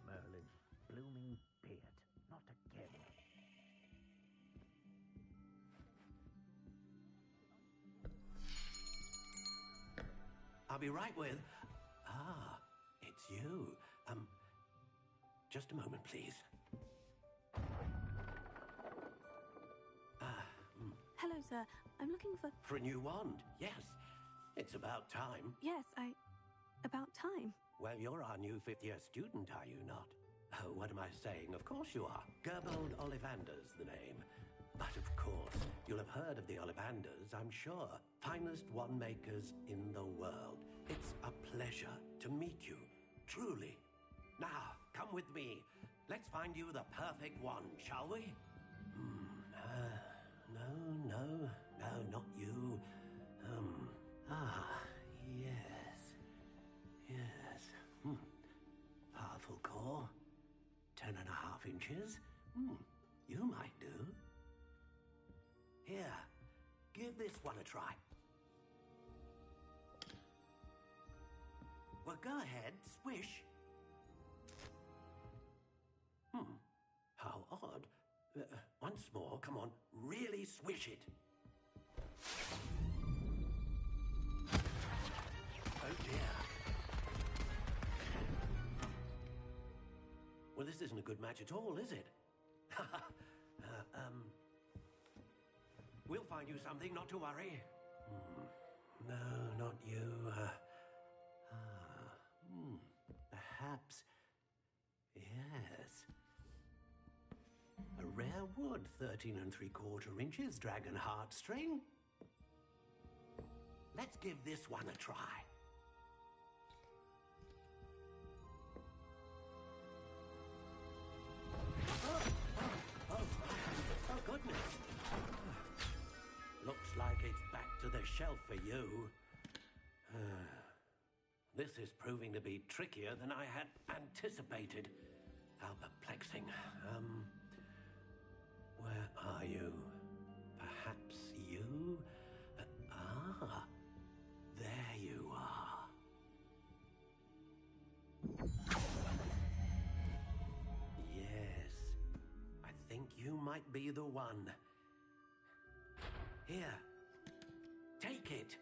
[SPEAKER 6] Merlin's blooming beard. Not again. I'll be right with... Ah, it's you. Just a moment, please.
[SPEAKER 5] Hello, sir. I'm looking for...
[SPEAKER 6] For a new wand, yes. It's about time.
[SPEAKER 5] Yes, about time.
[SPEAKER 6] Well, you're our new fifth-year student, are you not? Oh, what am I saying? Of course you are. Gerbold Ollivander's the name. But of course, you'll have heard of the Ollivanders, I'm sure. Finest wand makers in the world. It's a pleasure to meet you, truly. Now, come with me. Let's find you the perfect wand, shall we? No, not you. Yes. Powerful core. 10.5 inches. You might do. Here, give this one a try. Well, go ahead, swish. How odd. Once more, come on, really swish it. Oh dear. Well, this isn't a good match at all, is it? We'll find you something, not to worry. No, not you. Perhaps. Yes. A rare wood, 13 3/4 inches, dragon heartstring. Let's give this one a try. Oh, shelf for you. This is proving to be trickier than I had anticipated. How perplexing. Where are you? Perhaps you? There you are. Yes, I think you might be the one. Here, take it.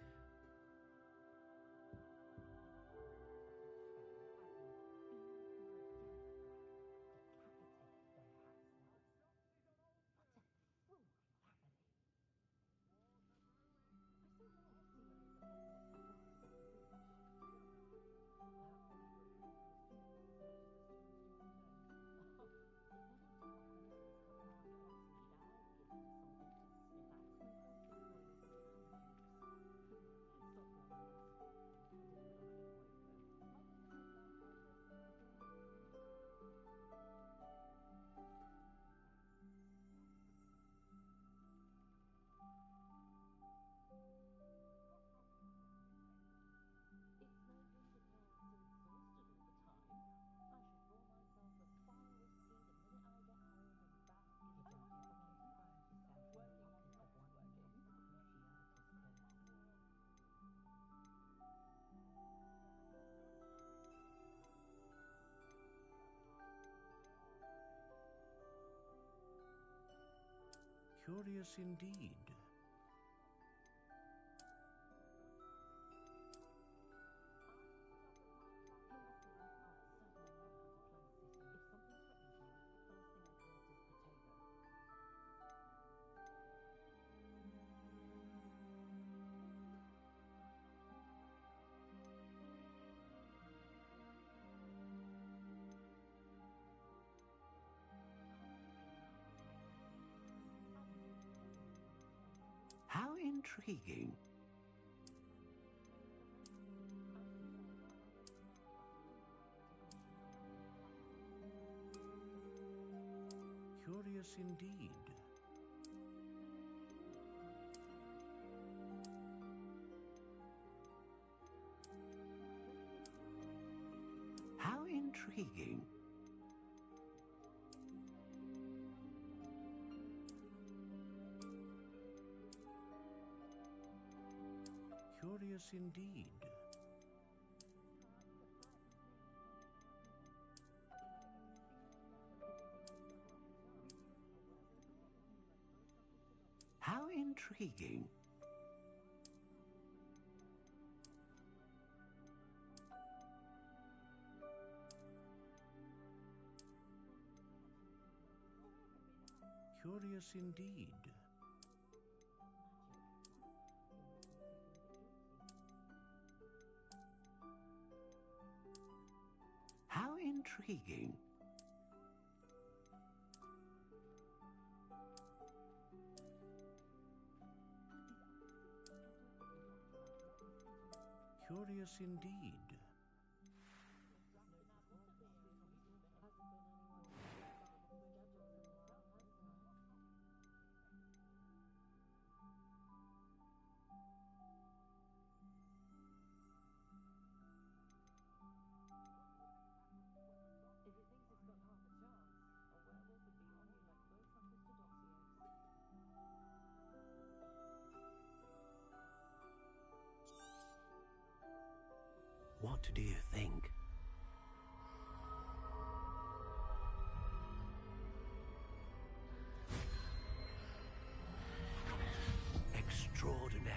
[SPEAKER 18] Curious indeed.
[SPEAKER 6] How intriguing.
[SPEAKER 18] Curious indeed.
[SPEAKER 6] How intriguing.
[SPEAKER 18] Curious indeed.
[SPEAKER 6] How intriguing.
[SPEAKER 18] Curious indeed.
[SPEAKER 6] How intriguing.
[SPEAKER 18] Curious indeed.
[SPEAKER 6] What do you think? Extraordinary.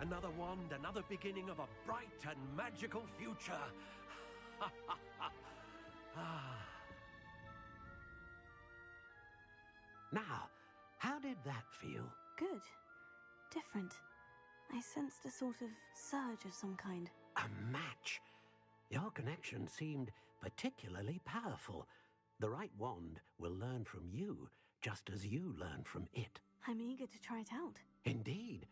[SPEAKER 6] Another wand, another beginning of a bright and magical future. Now, how did that feel?
[SPEAKER 9] Good. Different. I sensed a sort of surge of some kind.
[SPEAKER 6] A match. Your connection seemed particularly powerful. The right wand will learn from you, just as you learn from it.
[SPEAKER 9] I'm eager to try it out.
[SPEAKER 6] Indeed.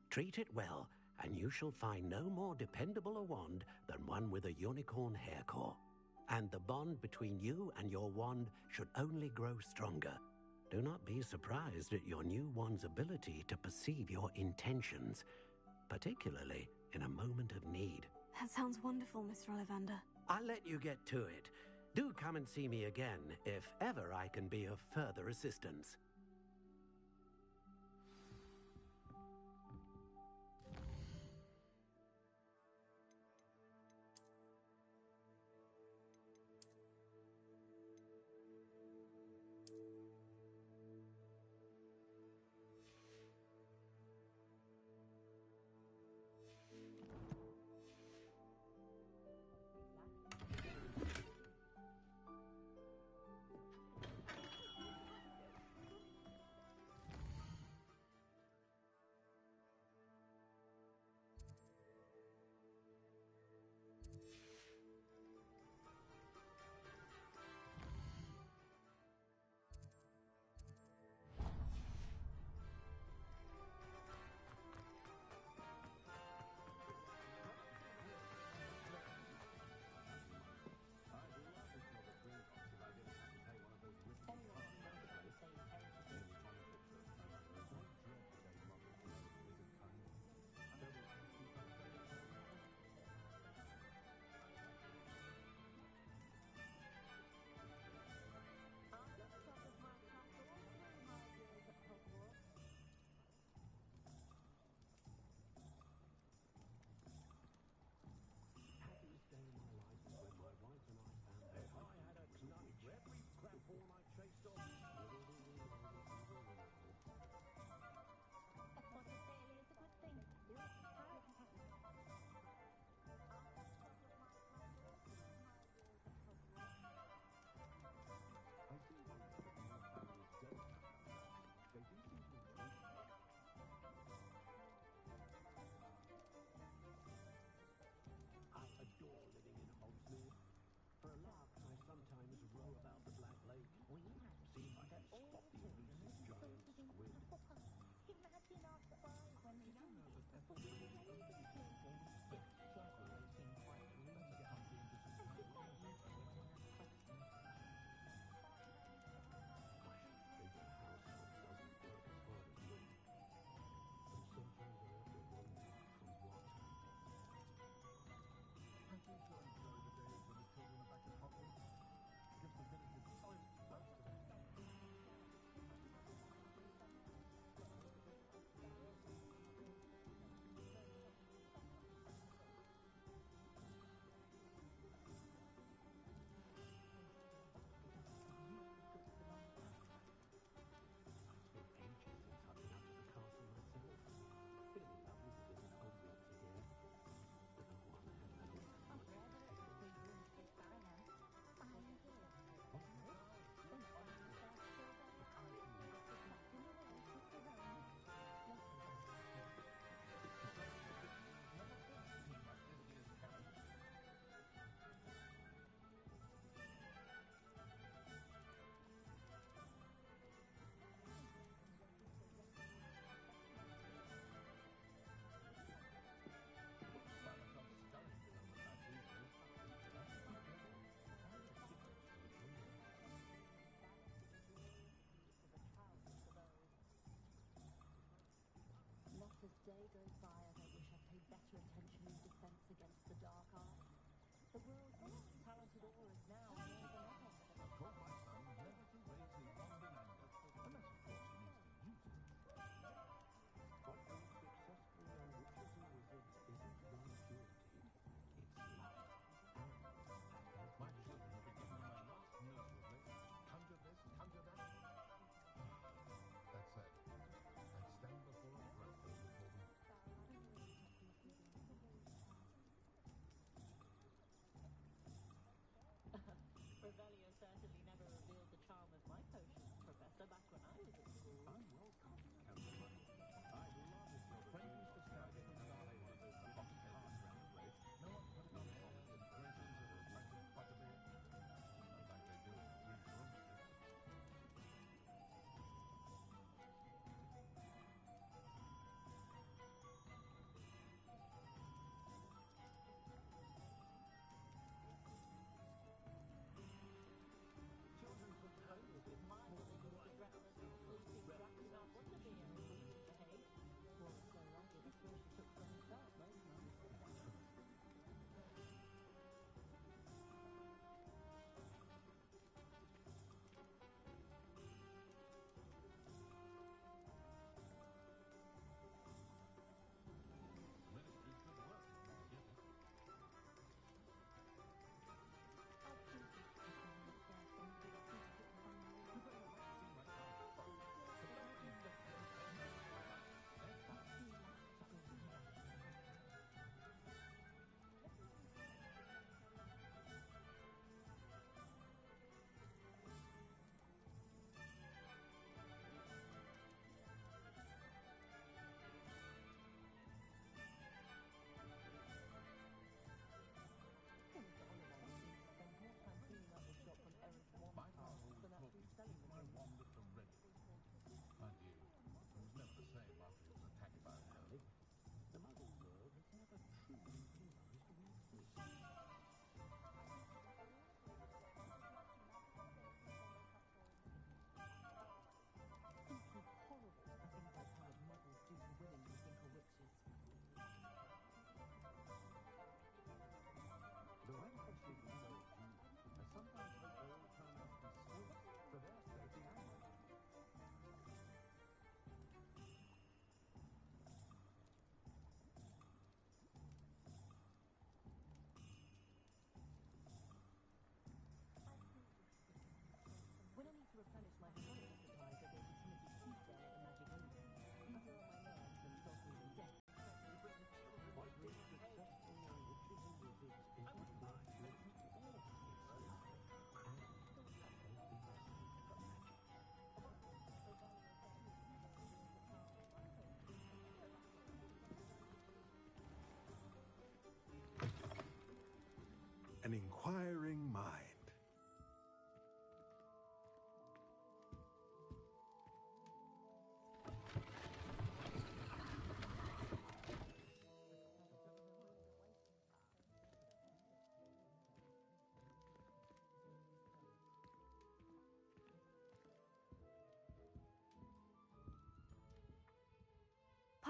[SPEAKER 6] Treat it well, and you shall find no more dependable a wand than one with a unicorn hair core. And the bond between you and your wand should only grow stronger. Do not be surprised at your new one's ability to perceive your intentions, particularly in a moment of need.
[SPEAKER 9] That sounds wonderful, Mr. Ollivander.
[SPEAKER 6] I'll let you get to it. Do come and see me again if ever I can be of further assistance.
[SPEAKER 10] Day goes by and I wish I paid better attention in defense against the dark arts. The world's most talented aurors now more than ever.
[SPEAKER 3] I taught my son never to raise his wand in anger, unless of course he needs to use it.
[SPEAKER 6] What being successful young witches and wizards isn't blind purity, it's light.
[SPEAKER 3] My children have been given my last nursery lesson. Conjure this, conjure that. That's it. I'd stand before a grapple before them.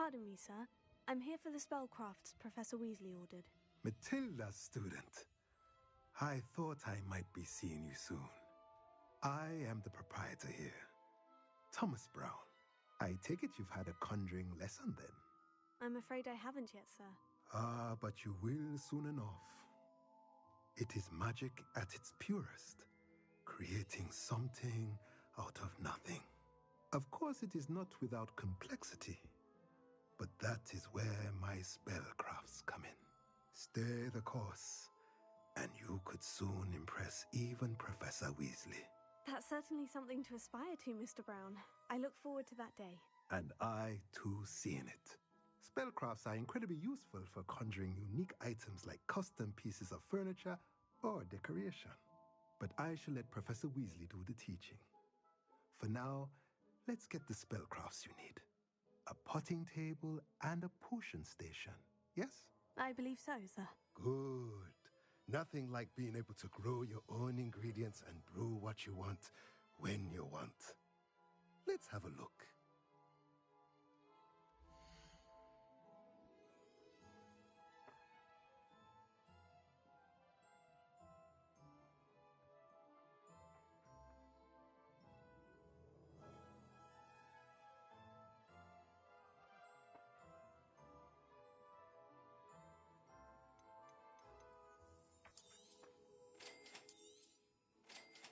[SPEAKER 5] Pardon me, sir. I'm here for the spellcrafts Professor Weasley ordered.
[SPEAKER 19] Matilda's student. I thought I might be seeing you soon. I am the proprietor here, Thomas Brown. I take it you've had a conjuring lesson then?
[SPEAKER 5] I'm afraid I haven't yet, sir.
[SPEAKER 19] Ah, but you will soon enough. It is magic at its purest, creating something out of nothing. Of course, it is not without complexity, but that is where my spellcrafts come in. Stay the course, and you could soon impress even Professor Weasley.
[SPEAKER 5] That's certainly something to aspire to, Mr. Brown. I look forward to that day.
[SPEAKER 19] And I, too, seeing it. Spellcrafts are incredibly useful for conjuring unique items like custom pieces of furniture or decoration. But I shall let Professor Weasley do the teaching. For now, let's get the spellcrafts you need. A potting table and a potion station, yes?
[SPEAKER 5] I believe so, sir.
[SPEAKER 19] Good. Nothing like being able to grow your own ingredients and brew what you want when you want. Let's have a look.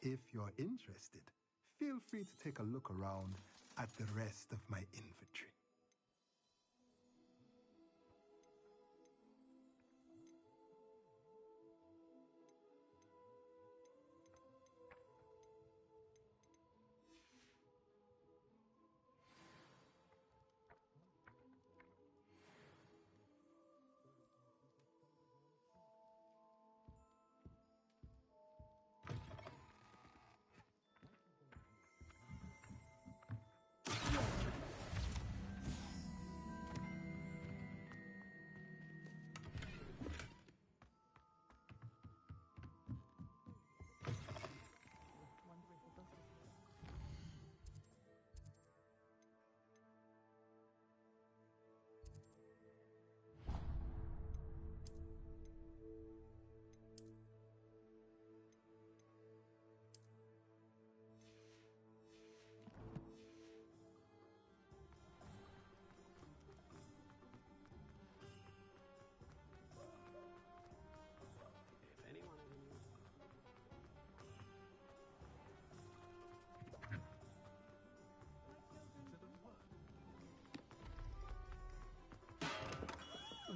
[SPEAKER 19] If you're interested, feel free to take a look around at the rest of my inventory.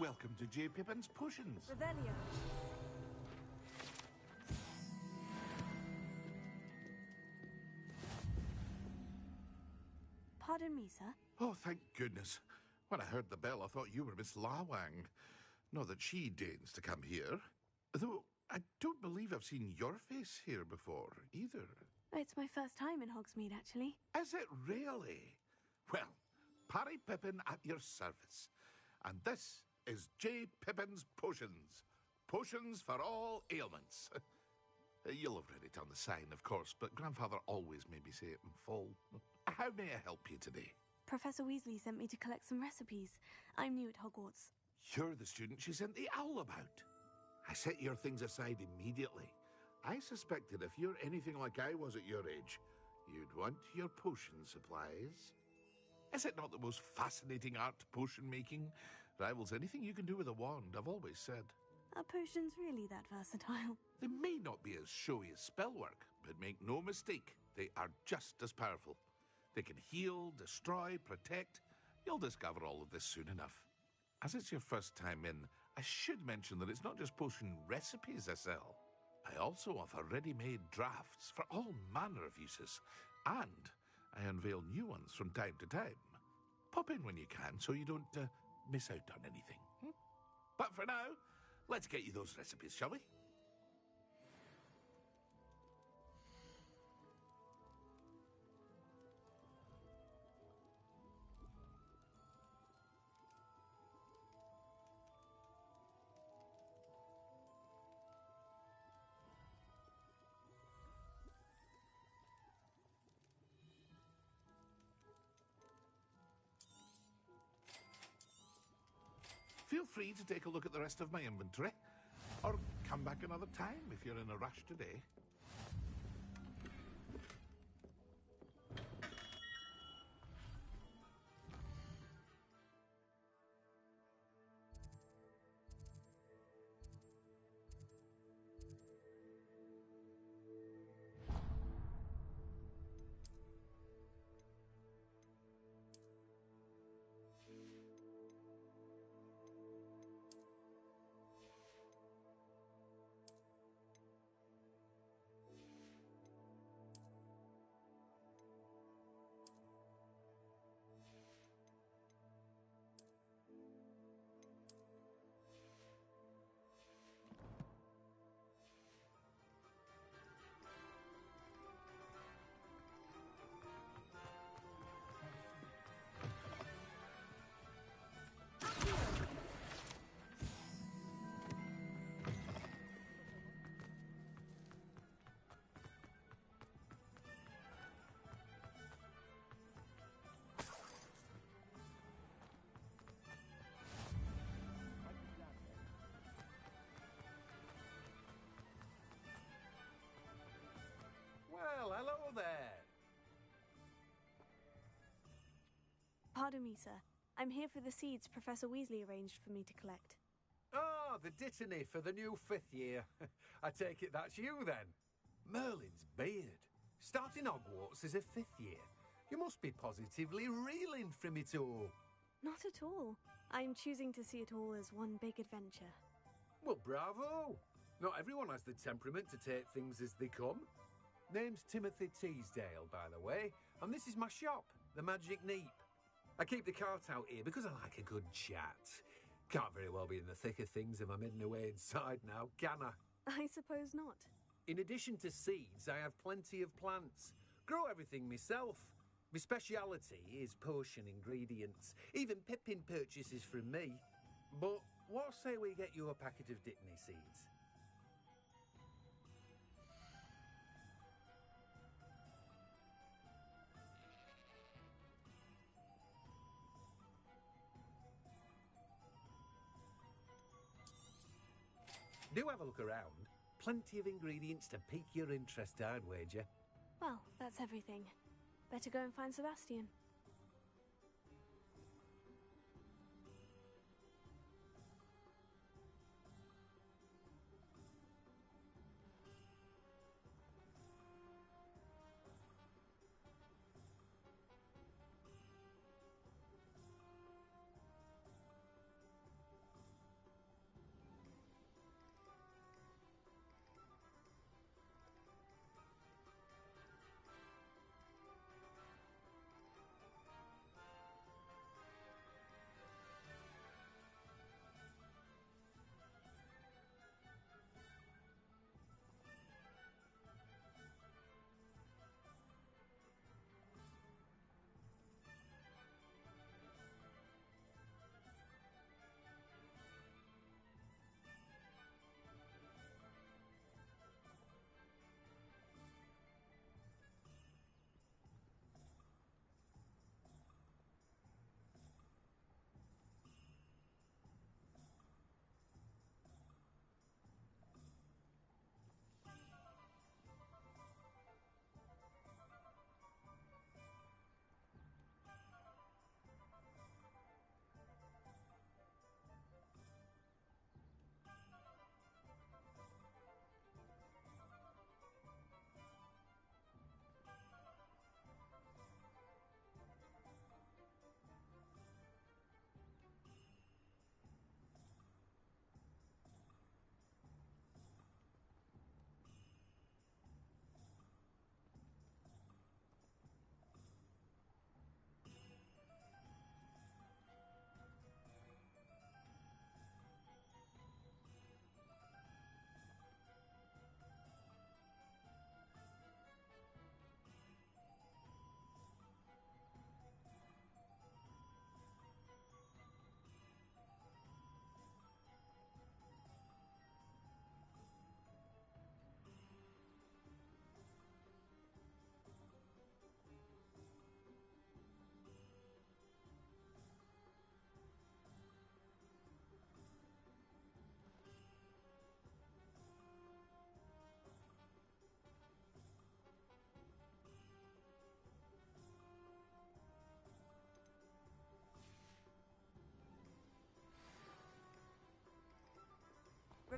[SPEAKER 3] Welcome to J. Pippin's Potions.
[SPEAKER 5] Revelio. Pardon me, sir.
[SPEAKER 3] Oh, thank goodness. When I heard the bell, I thought you were Miss Lawang. Not that she deigns to come here. Though I don't believe I've seen your face here before, either.
[SPEAKER 5] It's my first time in Hogsmeade, actually.
[SPEAKER 3] Is it really? Well, Parry Pippin at your service. And this is J. Pippin's Potions. Potions for all ailments. You'll have read it on the sign, of course, but Grandfather always made me say it in full. How may I help you today?
[SPEAKER 5] Professor Weasley sent me to collect some recipes. I'm new at Hogwarts.
[SPEAKER 3] You're the student she sent the owl about. I set your things aside immediately. I suspected if you're anything like I was at your age, you'd want your potion supplies. Is it not the most fascinating art, potion making? Rivals anything you can do with a wand, I've always said.
[SPEAKER 5] Are potions really that versatile?
[SPEAKER 3] They may not be as showy as spellwork, but make no mistake, they are just as powerful. They can heal, destroy, protect. You'll discover all of this soon enough. As it's your first time in, I should mention that it's not just potion recipes I sell. I also offer ready-made drafts for all manner of uses, and I unveil new ones from time to time. Pop in when you can so you don't miss out on anything. But for now, let's get you those recipes, shall we? feel free to take a look at the rest of my inventory, or come back another time if you're in a rush today.
[SPEAKER 6] Well, hello there.
[SPEAKER 5] Pardon me, sir. I'm here for the seeds Professor Weasley arranged for me to collect.
[SPEAKER 6] Ah, the dittany for the new 5th year. I take it that's you, then. Merlin's beard. Starting Hogwarts as a 5th year. You must be positively reeling from it all.
[SPEAKER 5] Not at all. I'm choosing to see it all as one big adventure.
[SPEAKER 6] Well, bravo. Not everyone has the temperament to take things as they come. Name's Timothy Teasdale, by the way, and this is my shop, the Magic Neep. I keep the cart out here because I like a good chat. Can't very well be in the thick of things if I'm hidden away inside now, can I?
[SPEAKER 5] I suppose not.
[SPEAKER 6] In addition to seeds, I have plenty of plants. Grow everything myself. My speciality is potion ingredients. Even Pippin purchases from me. But what say we get you a packet of dittany seeds? Do have a look around. Plenty of ingredients to pique your interest, I'd wager.
[SPEAKER 5] Well, that's everything. Better go and find Sebastian.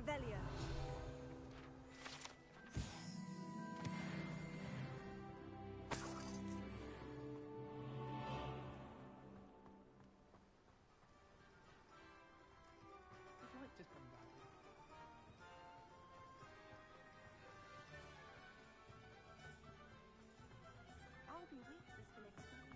[SPEAKER 1] Revelio.
[SPEAKER 16] Albie Weeks has been experimenting.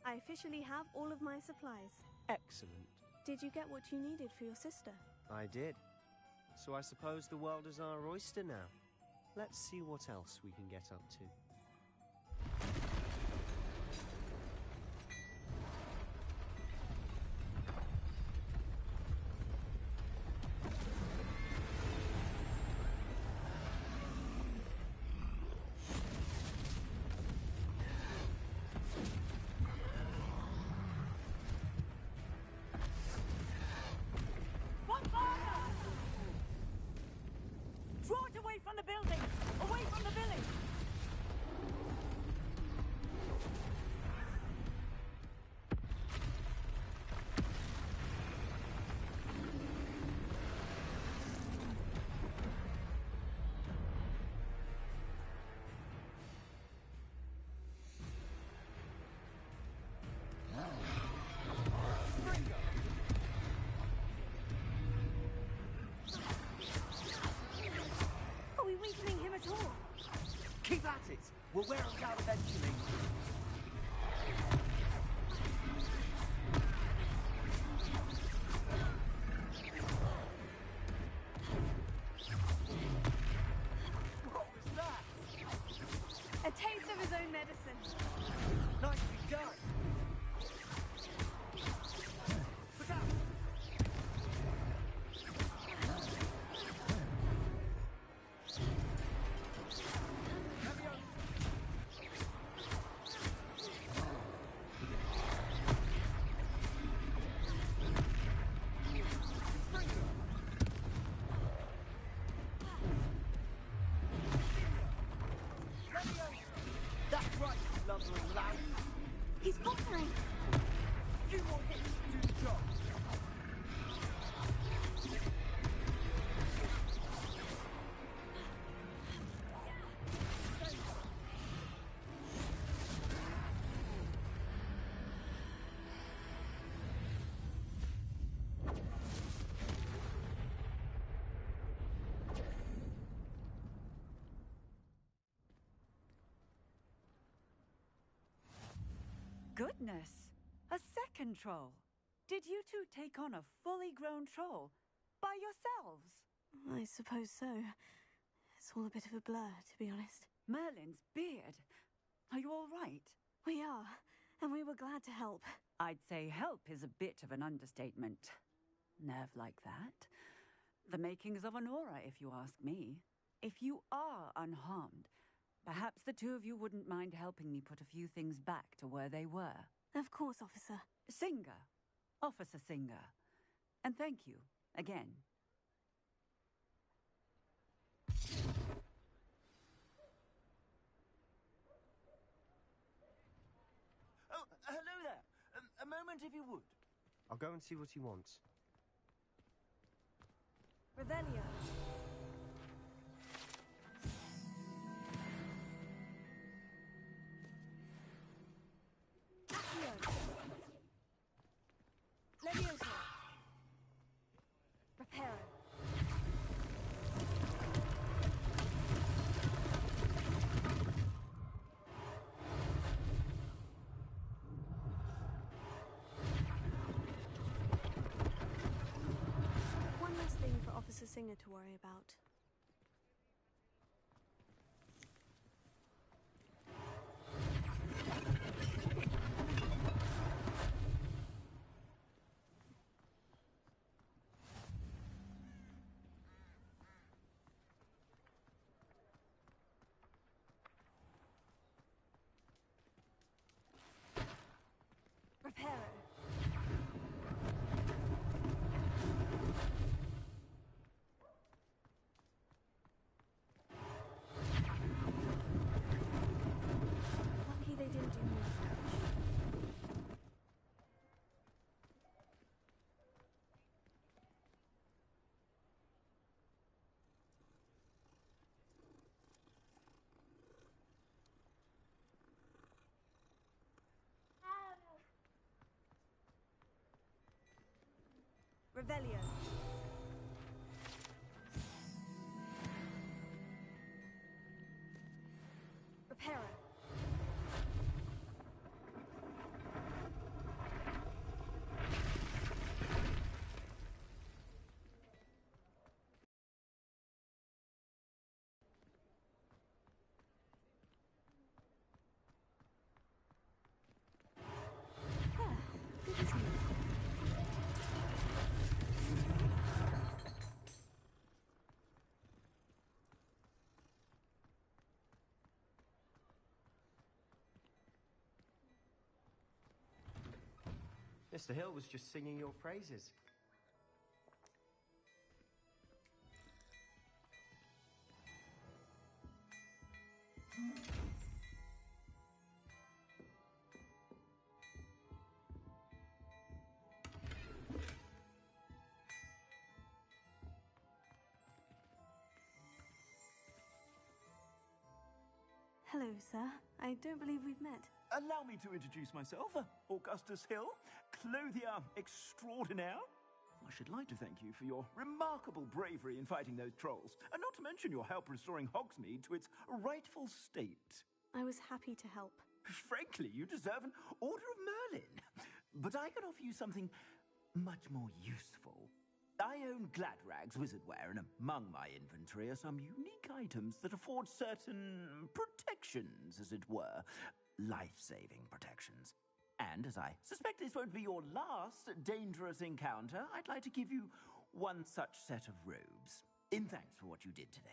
[SPEAKER 5] I officially have all of my supplies.
[SPEAKER 7] Excellent.
[SPEAKER 5] Did you get what you needed for your sister?
[SPEAKER 7] I did. So I suppose the world is our oyster now. Let's see what else we can get up to.
[SPEAKER 1] Draw it away from the building! Away from the village! Are we weakening him at all?
[SPEAKER 13] Keep at it! We'll wear him down eventually. What was that?
[SPEAKER 5] A taste of his own medicine.
[SPEAKER 13] Nicely done! Put out! That's right, you lumbering lout!
[SPEAKER 5] He's bottling!
[SPEAKER 13] You want him to do the job!
[SPEAKER 1] Goodness! A second troll! Did you two take on a fully grown troll? By yourselves?
[SPEAKER 5] I suppose so. It's all a bit of a blur, to be honest.
[SPEAKER 1] Merlin's beard! Are you all right?
[SPEAKER 5] We are, and we were glad to help.
[SPEAKER 1] I'd say help is a bit of an understatement. Nerve like that. The makings of an aura, if you ask me. If you are unharmed, perhaps the two of you wouldn't mind helping me put a few things back to where they were.
[SPEAKER 5] Of course, officer.
[SPEAKER 1] Singer. Officer Singer. And thank you, again.
[SPEAKER 17] Oh, hello there. A moment, if you would.
[SPEAKER 7] I'll go and see what he wants.
[SPEAKER 5] Revelio. singer to worry about. Reparo. Lucky they didn't do more damage. Revelio. Reparo. Good to see you.
[SPEAKER 7] Mr. Hill was just singing your praises.
[SPEAKER 5] Hello, sir. I don't believe we've met.
[SPEAKER 20] Allow me to introduce myself, Augustus Hill, clothier extraordinaire. I should like to thank you for your remarkable bravery in fighting those trolls, and not to mention your help restoring Hogsmeade to its rightful state.
[SPEAKER 5] I was happy to help.
[SPEAKER 20] Frankly, you deserve an Order of Merlin. But I can offer you something much more useful. I own Gladrag's wizardware, and among my inventory are some unique items that afford certain protections, as it were. Life-saving protections. And as I suspect this won't be your last dangerous encounter, I'd like to give you one such set of robes, in thanks for what you did today.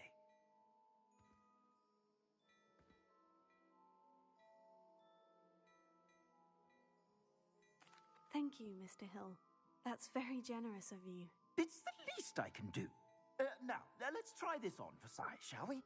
[SPEAKER 5] Thank you, Mr. Hill. That's very generous of you.
[SPEAKER 20] It's the least I can do. Now, let's try this on for size, shall we?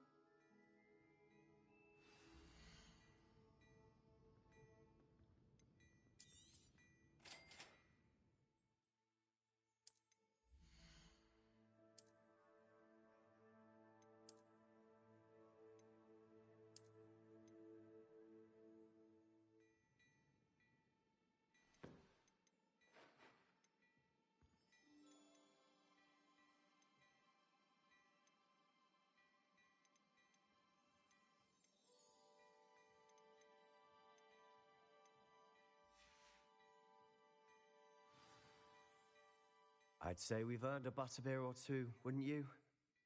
[SPEAKER 7] I'd say we've earned a butterbeer or two, wouldn't you?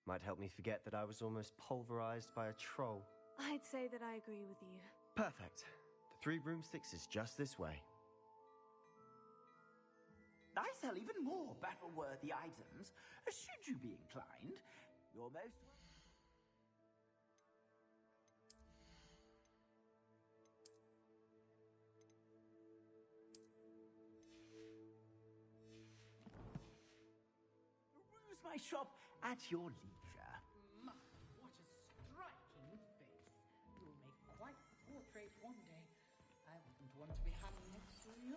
[SPEAKER 7] Might help me forget that I was almost pulverized by a troll.
[SPEAKER 5] I'd say that I agree with you.
[SPEAKER 7] Perfect. The 3 broomsticks is just this way.
[SPEAKER 20] I sell even more battle-worthy items, should you be inclined. You're most... Peruse my shop at your leisure.
[SPEAKER 12] My, what a striking face. You'll make quite the portrait one day. I wouldn't want to be hung next to you.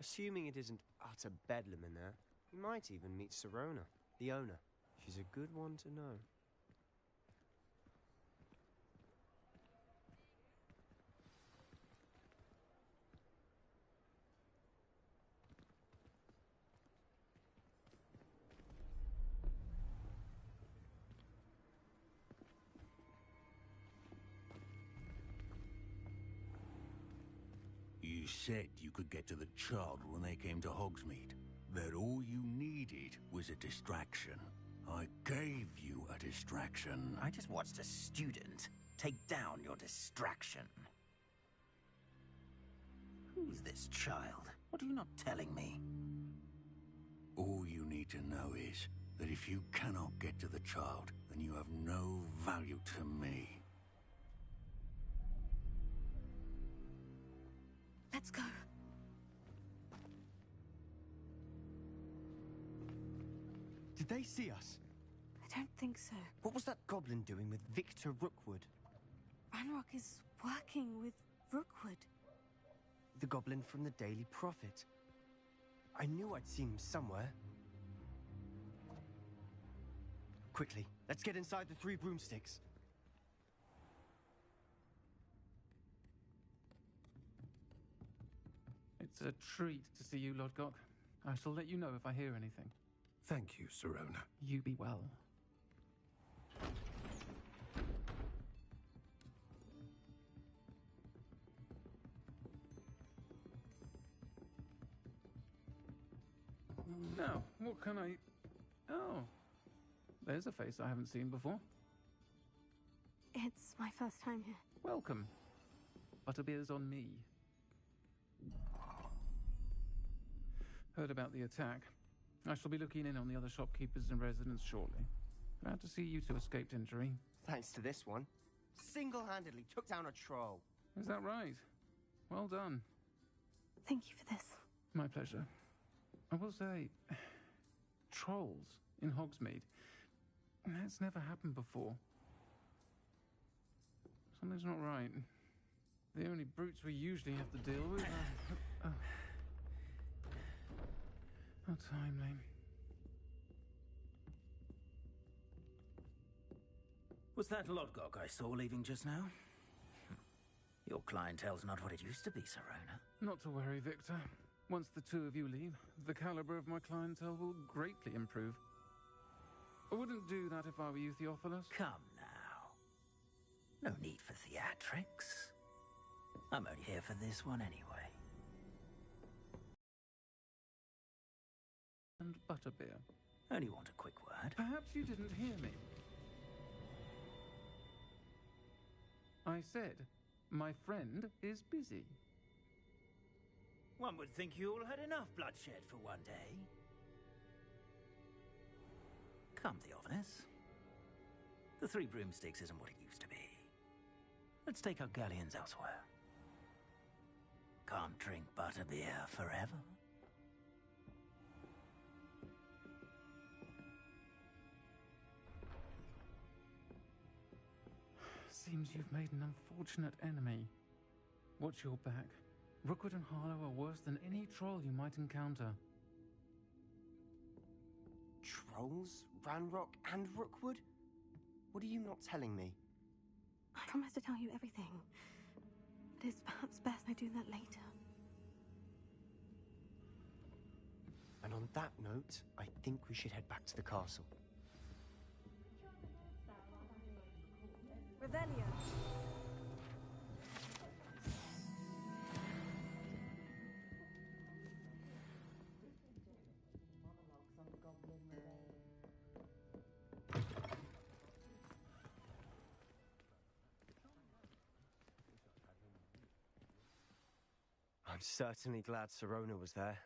[SPEAKER 7] Assuming it isn't utter bedlam in there, you might even meet Sirona, the owner. She's a good one to know.
[SPEAKER 18] You said you could get to the child when they came to Hogsmeade. That all you needed was a distraction. I gave you a distraction.
[SPEAKER 17] I just watched a student take down your distraction. Who's this child? What are you not telling me?
[SPEAKER 18] All you need to know is that if you cannot get to the child, then you have no value to me.
[SPEAKER 9] Let's go.
[SPEAKER 7] Did they see us?
[SPEAKER 9] I don't think so.
[SPEAKER 7] What was that goblin doing with Victor Rookwood?
[SPEAKER 9] Ranrock is working with Rookwood.
[SPEAKER 7] The goblin from the Daily Prophet. I knew I'd seen him somewhere. Quickly, let's get inside the 3 broomsticks.
[SPEAKER 21] It's a treat to see you, Lodgok. I shall let you know if I hear anything.
[SPEAKER 19] Thank you, Sirona.
[SPEAKER 21] You be well. Now, what can I... Oh, there's a face I haven't seen before.
[SPEAKER 9] It's my first time here.
[SPEAKER 21] Welcome. Butterbeer's on me. Heard about the attack. I shall be looking in on the other shopkeepers and residents shortly. Glad to see you two escaped injury.
[SPEAKER 7] Thanks to this one. Single-handedly took down a troll.
[SPEAKER 21] Is that right? Well done.
[SPEAKER 9] Thank you for this.
[SPEAKER 21] My pleasure. I will say, trolls in Hogsmeade. That's never happened before. Something's not right. The only brutes we usually have to deal with are... How timely.
[SPEAKER 17] Was that Lodgok I saw leaving just now? Your clientele's not what it used to be, Sirona.
[SPEAKER 21] Not to worry, Victor. Once the two of you leave, the caliber of my clientele will greatly improve. I wouldn't do that if I were you, Theophilus.
[SPEAKER 17] Come now. No need for theatrics. I'm only here for this one anyway.
[SPEAKER 21] And Butterbeer.
[SPEAKER 17] Only want a quick word.
[SPEAKER 21] Perhaps you didn't hear me. I said, my friend is busy.
[SPEAKER 17] One would think you all had enough bloodshed for one day. Come, Theophilus. The 3 broomsticks isn't what it used to be. Let's take our galleons elsewhere. Can't drink butterbeer forever.
[SPEAKER 21] Seems you've made an unfortunate enemy. Watch your back. Rookwood and Harlow are worse than any troll you might encounter.
[SPEAKER 7] Trolls? Ranrock and Rookwood? What are you not telling me?
[SPEAKER 9] I promised to tell you everything. But it's perhaps best I do that later.
[SPEAKER 7] And on that note, I think we should head back to the castle.
[SPEAKER 5] Revelio.
[SPEAKER 7] I'm certainly glad Sirona was there.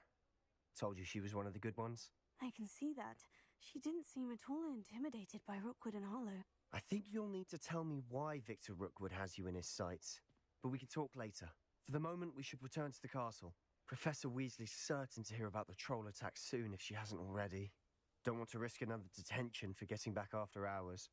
[SPEAKER 7] Told you she was one of the good ones.
[SPEAKER 9] I can see that. She didn't seem at all intimidated by Rookwood and Harlow.
[SPEAKER 7] I think you'll need to tell me why Victor Rookwood has you in his sights. But we can talk later. For the moment, we should return to the castle. Professor Weasley's certain to hear about the troll attack soon if she hasn't already. Don't want to risk another detention for getting back after hours.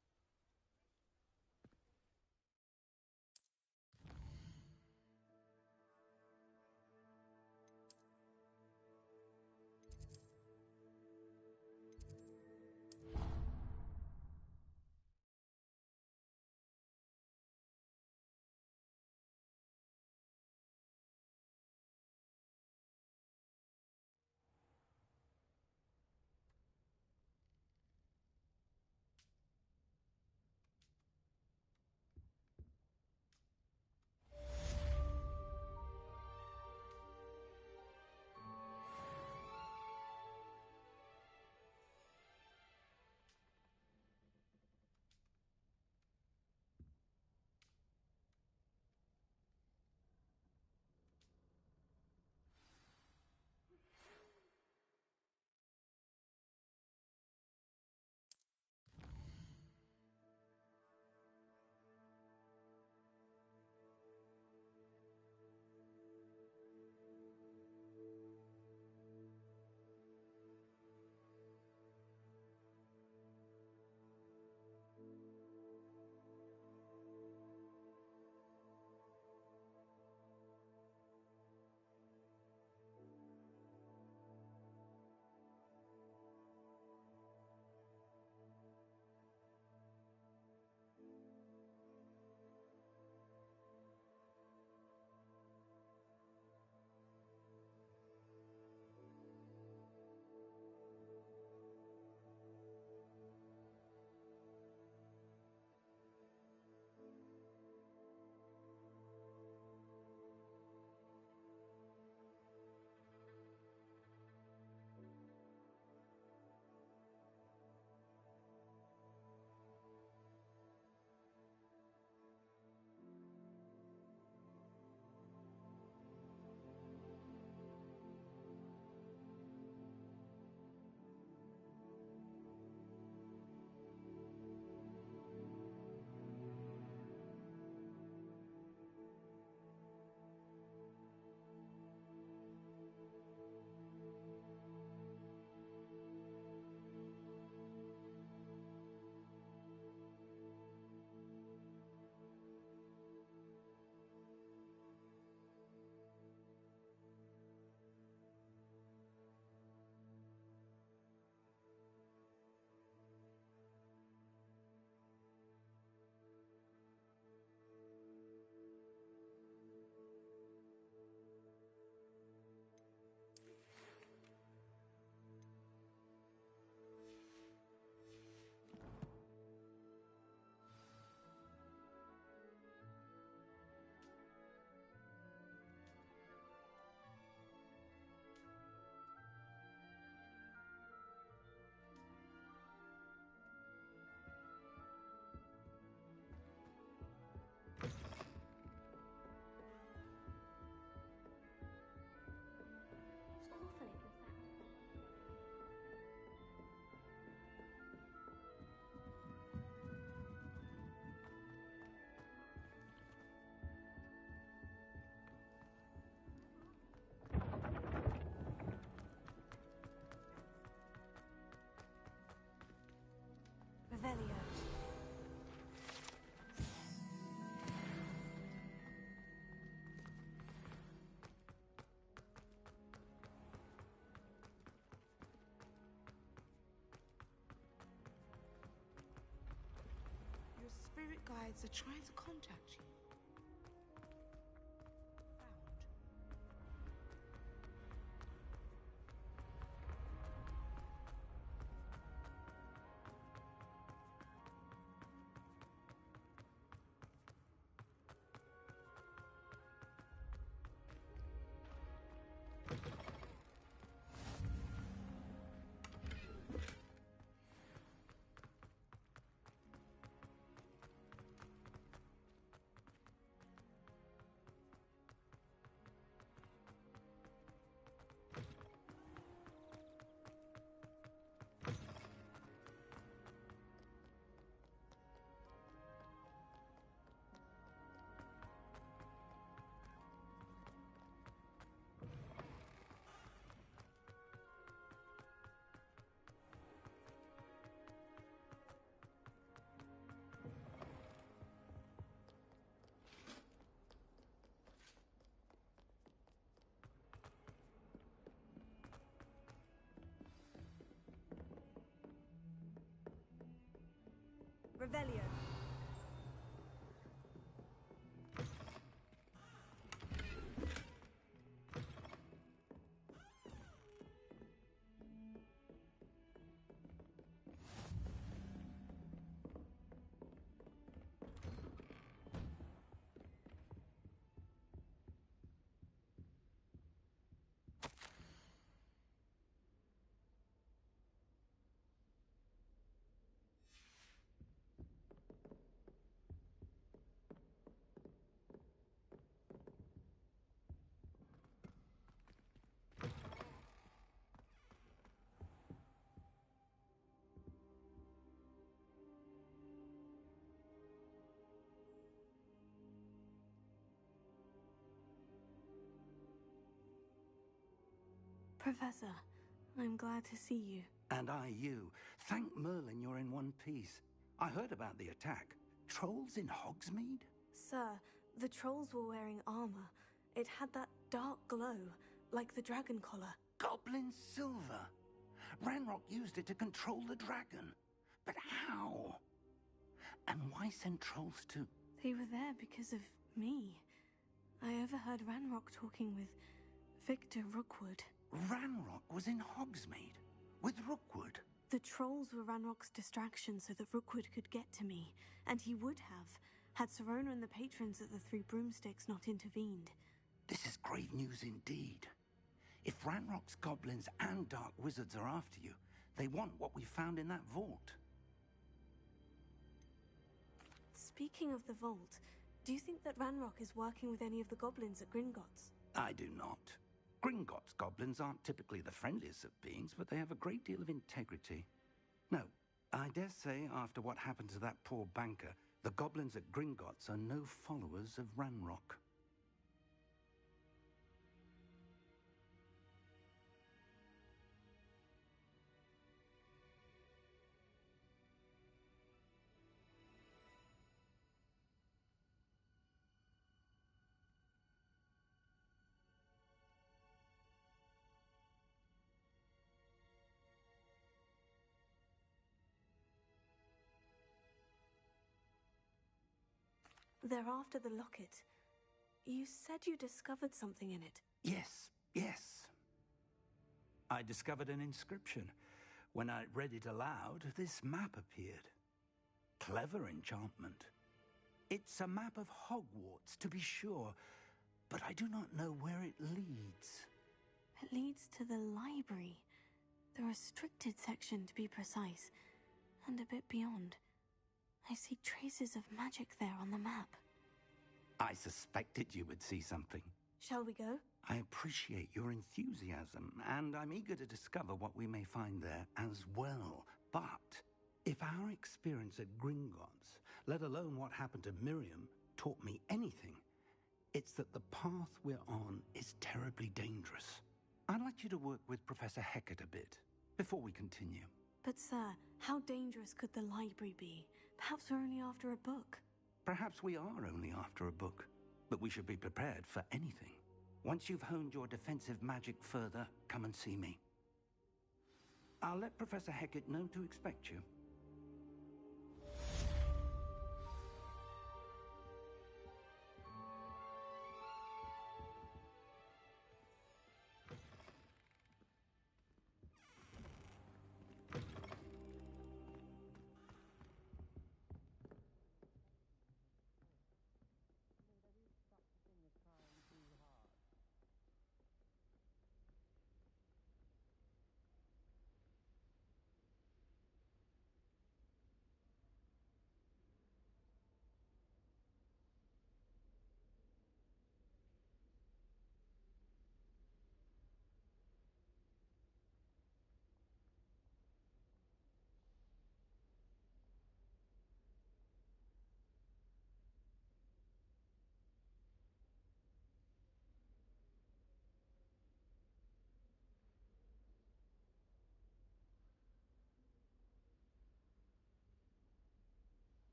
[SPEAKER 4] spirit guides are trying to contact you.
[SPEAKER 5] Revelio.
[SPEAKER 9] Professor, I'm glad to see you.
[SPEAKER 17] And I you. Thank Merlin you're in one piece. I heard about the attack. Trolls in Hogsmeade?
[SPEAKER 9] Sir, the trolls were wearing armor. It had that dark glow, like the dragon collar.
[SPEAKER 17] Goblin silver. Ranrock used it to control the dragon. But how? And why send trolls to...
[SPEAKER 9] They were there because of me. I overheard Ranrock talking with Victor Rookwood.
[SPEAKER 17] Ranrock was in Hogsmeade with Rookwood.
[SPEAKER 9] The trolls were Ranrock's distraction so that Rookwood could get to me, and he would have, had Serona and the patrons at the Three Broomsticks not intervened.
[SPEAKER 17] This is grave news indeed. If Ranrock's goblins and dark wizards are after you, they want what we found in that vault.
[SPEAKER 9] Speaking of the vault, do you think that Ranrock is working with any of the goblins at Gringotts?
[SPEAKER 17] I do not. Gringotts goblins aren't typically the friendliest of beings, but they have a great deal of integrity. No, I dare say after what happened to that poor banker, the goblins at Gringotts are no followers of Ranrock.
[SPEAKER 9] They're after the locket. You said you discovered something in it.
[SPEAKER 17] Yes. I discovered an inscription. When I read it aloud, this map appeared. Clever enchantment. It's a map of Hogwarts, to be sure, but I do not know where it leads.
[SPEAKER 9] It leads to the library. The restricted section, to be precise, and a bit beyond. I see traces of magic there on the map.
[SPEAKER 17] I suspected you would see something.
[SPEAKER 9] Shall we go?
[SPEAKER 17] I appreciate your enthusiasm, and I'm eager to discover what we may find there as well. But if our experience at Gringotts, let alone what happened to Miriam, taught me anything, it's that the path we're on is terribly dangerous. I'd like you to work with Professor Hecat a bit before we continue.
[SPEAKER 9] But sir, how dangerous could the library be? Perhaps we're only after a book.
[SPEAKER 17] Perhaps we are only after a book, but we should be prepared for anything. Once you've honed your defensive magic further, come and see me. I'll let Professor Hecat know to expect you.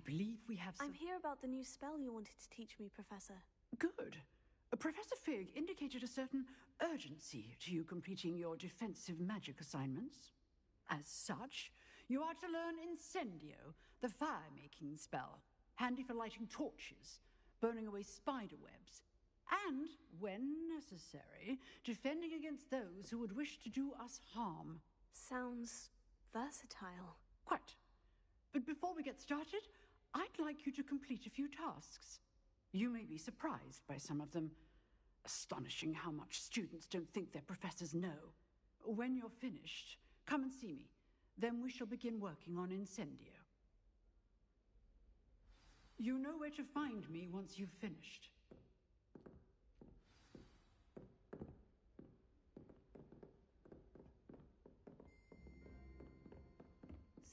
[SPEAKER 12] believe we have some...
[SPEAKER 5] I'm here about the new spell you wanted to teach me, Professor.
[SPEAKER 12] Good. Professor Fig indicated a certain urgency to you completing your defensive magic assignments. As such, you are to learn Incendio, the fire-making spell, handy for lighting torches, burning away spider webs, and, when necessary, defending against those who would wish to do us harm.
[SPEAKER 5] Sounds versatile.
[SPEAKER 12] Quite. But before we get started, I'd like you to complete a few tasks. You may be surprised by some of them. Astonishing how much students don't think their professors know. When you're finished, come and see me. Then we shall begin working on Incendio. You know where to find me once you've finished.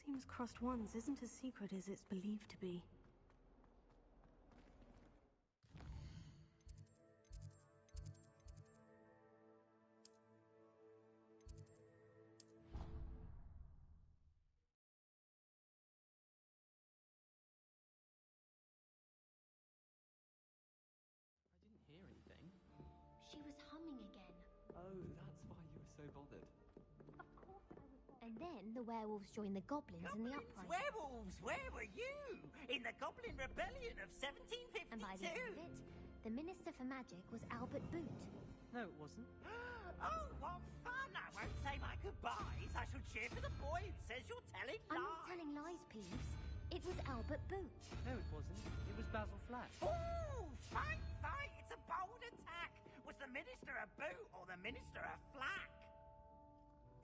[SPEAKER 5] Seems crossed ones isn't as secret as it's believed to be.
[SPEAKER 14] She was humming again.
[SPEAKER 13] Oh, that's why you were so bothered.
[SPEAKER 14] And then the werewolves joined the goblins in the uprising.
[SPEAKER 2] Werewolves, where were you? In the Goblin Rebellion of 1752.
[SPEAKER 14] And by the end of it, the Minister for Magic was Albert Boot.
[SPEAKER 8] No, it wasn't.
[SPEAKER 2] Oh, what fun! I won't say my goodbyes. I shall cheer for the boy who says you're telling lies.
[SPEAKER 14] I'm not telling lies, Peeves. It was Albert Boot.
[SPEAKER 8] No, it wasn't. It was Basil Flack.
[SPEAKER 2] Ooh, fight, fight! It's a bold attack. Was the Minister a boot or the Minister a flack?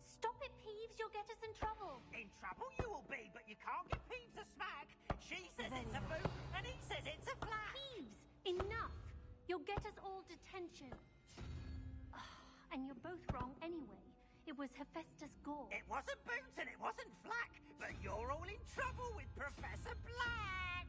[SPEAKER 14] Stop it, Peeves. You'll get us in trouble.
[SPEAKER 2] In trouble you will be, but you can't give Peeves a smack. She says it's a boot, and he says it's a flack.
[SPEAKER 14] Peeves, enough. You'll get us all detention. And you're both wrong anyway. It was Hephaestus Gore.
[SPEAKER 2] It wasn't boot and it wasn't flack, but you're all in trouble with Professor Black.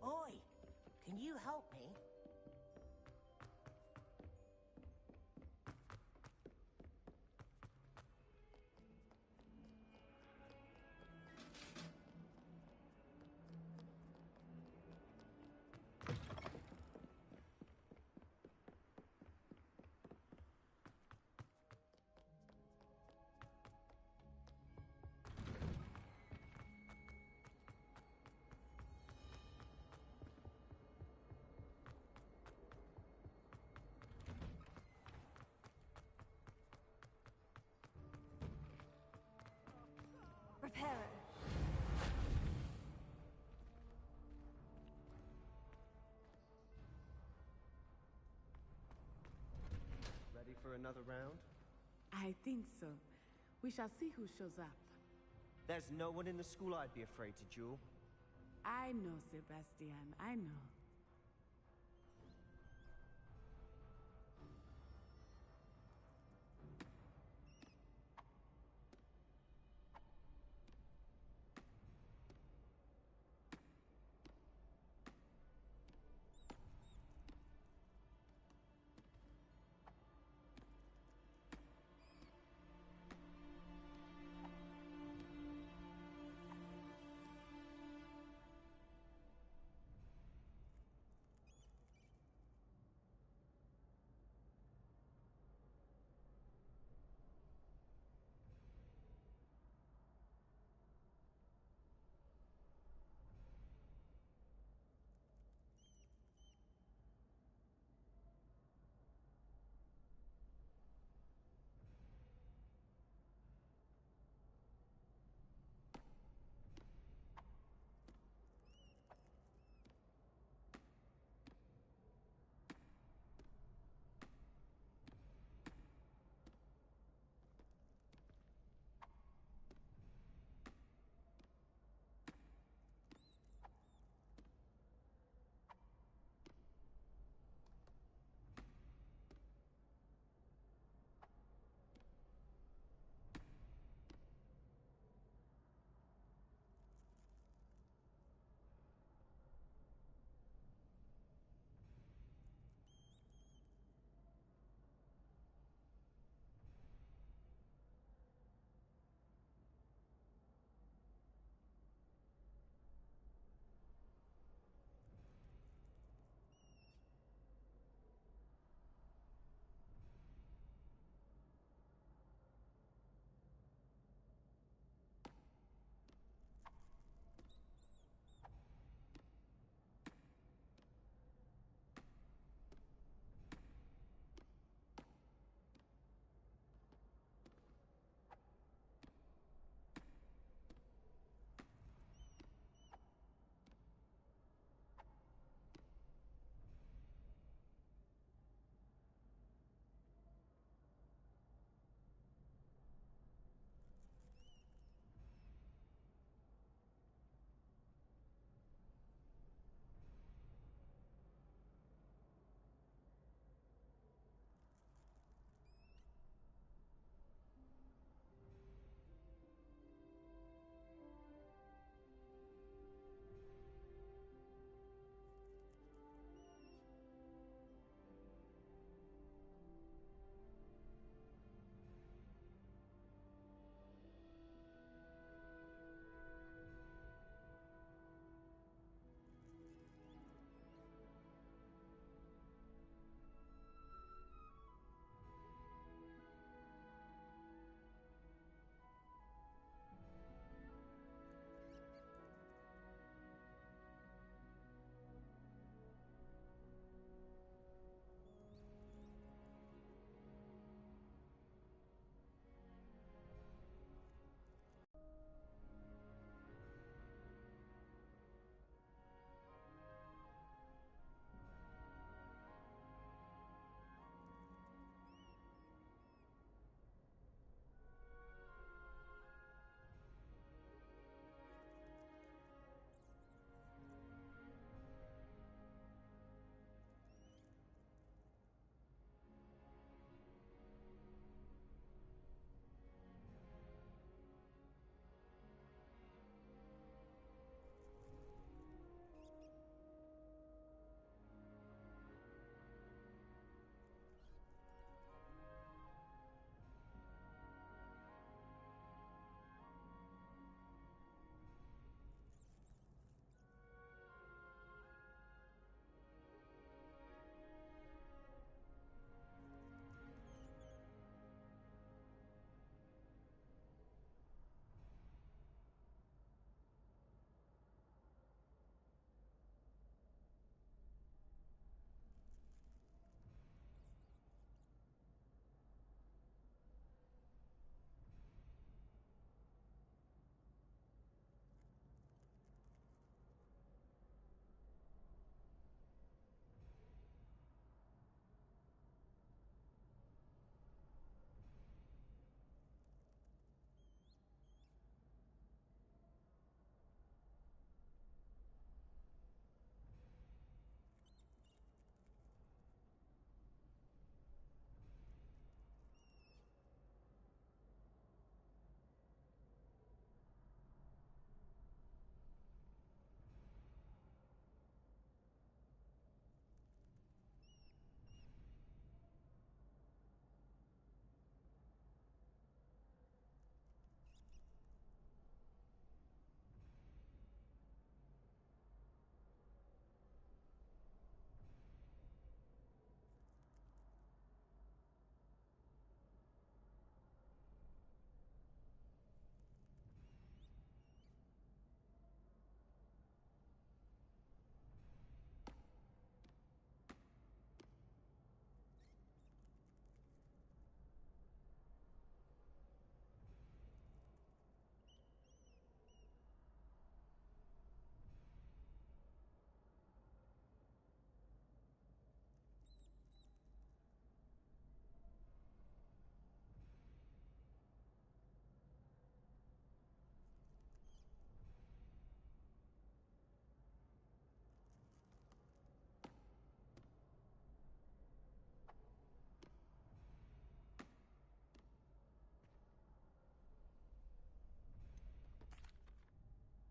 [SPEAKER 2] Oi, can you help me?
[SPEAKER 5] Reparo.
[SPEAKER 7] Ready for another round?
[SPEAKER 4] I think so. We shall see who shows up.
[SPEAKER 7] There's no one in the school I'd be afraid to duel.
[SPEAKER 4] I know, Sebastian. I know.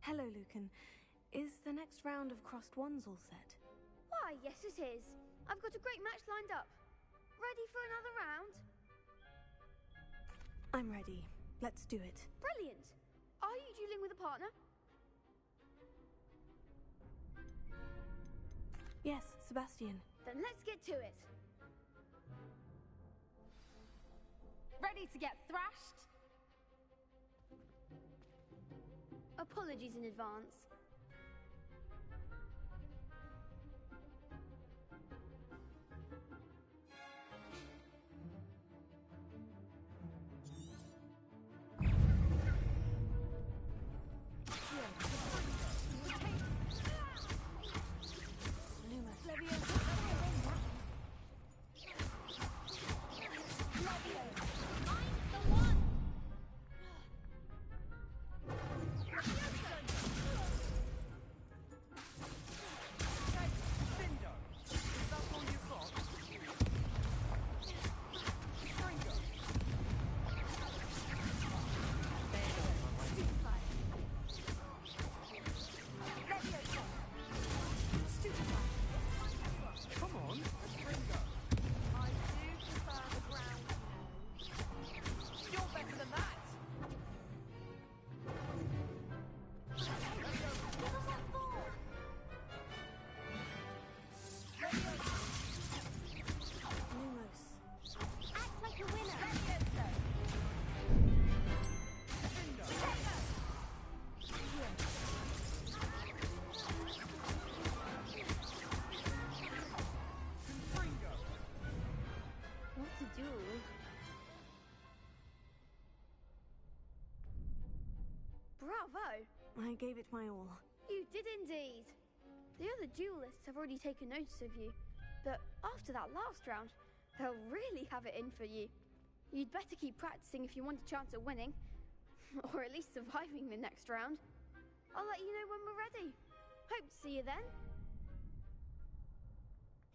[SPEAKER 5] Hello, Lucan. Is the next round of crossed wands all set?
[SPEAKER 11] Why, yes it is. I've got a great match lined up. Ready for another round?
[SPEAKER 5] I'm ready. Let's do it.
[SPEAKER 11] Brilliant. Are you dueling with a partner?
[SPEAKER 5] Yes, Sebastian.
[SPEAKER 11] Then let's get to it.
[SPEAKER 15] Ready to get thrashed?
[SPEAKER 11] Apologies in advance. Bravo!
[SPEAKER 5] I gave it my all.
[SPEAKER 11] You did indeed. The other duelists have already taken notice of you, but after that last round, they'll really have it in for you. You'd better keep practicing if you want a chance at winning, or at least surviving the next round. I'll let you know when we're ready. Hope to see you then.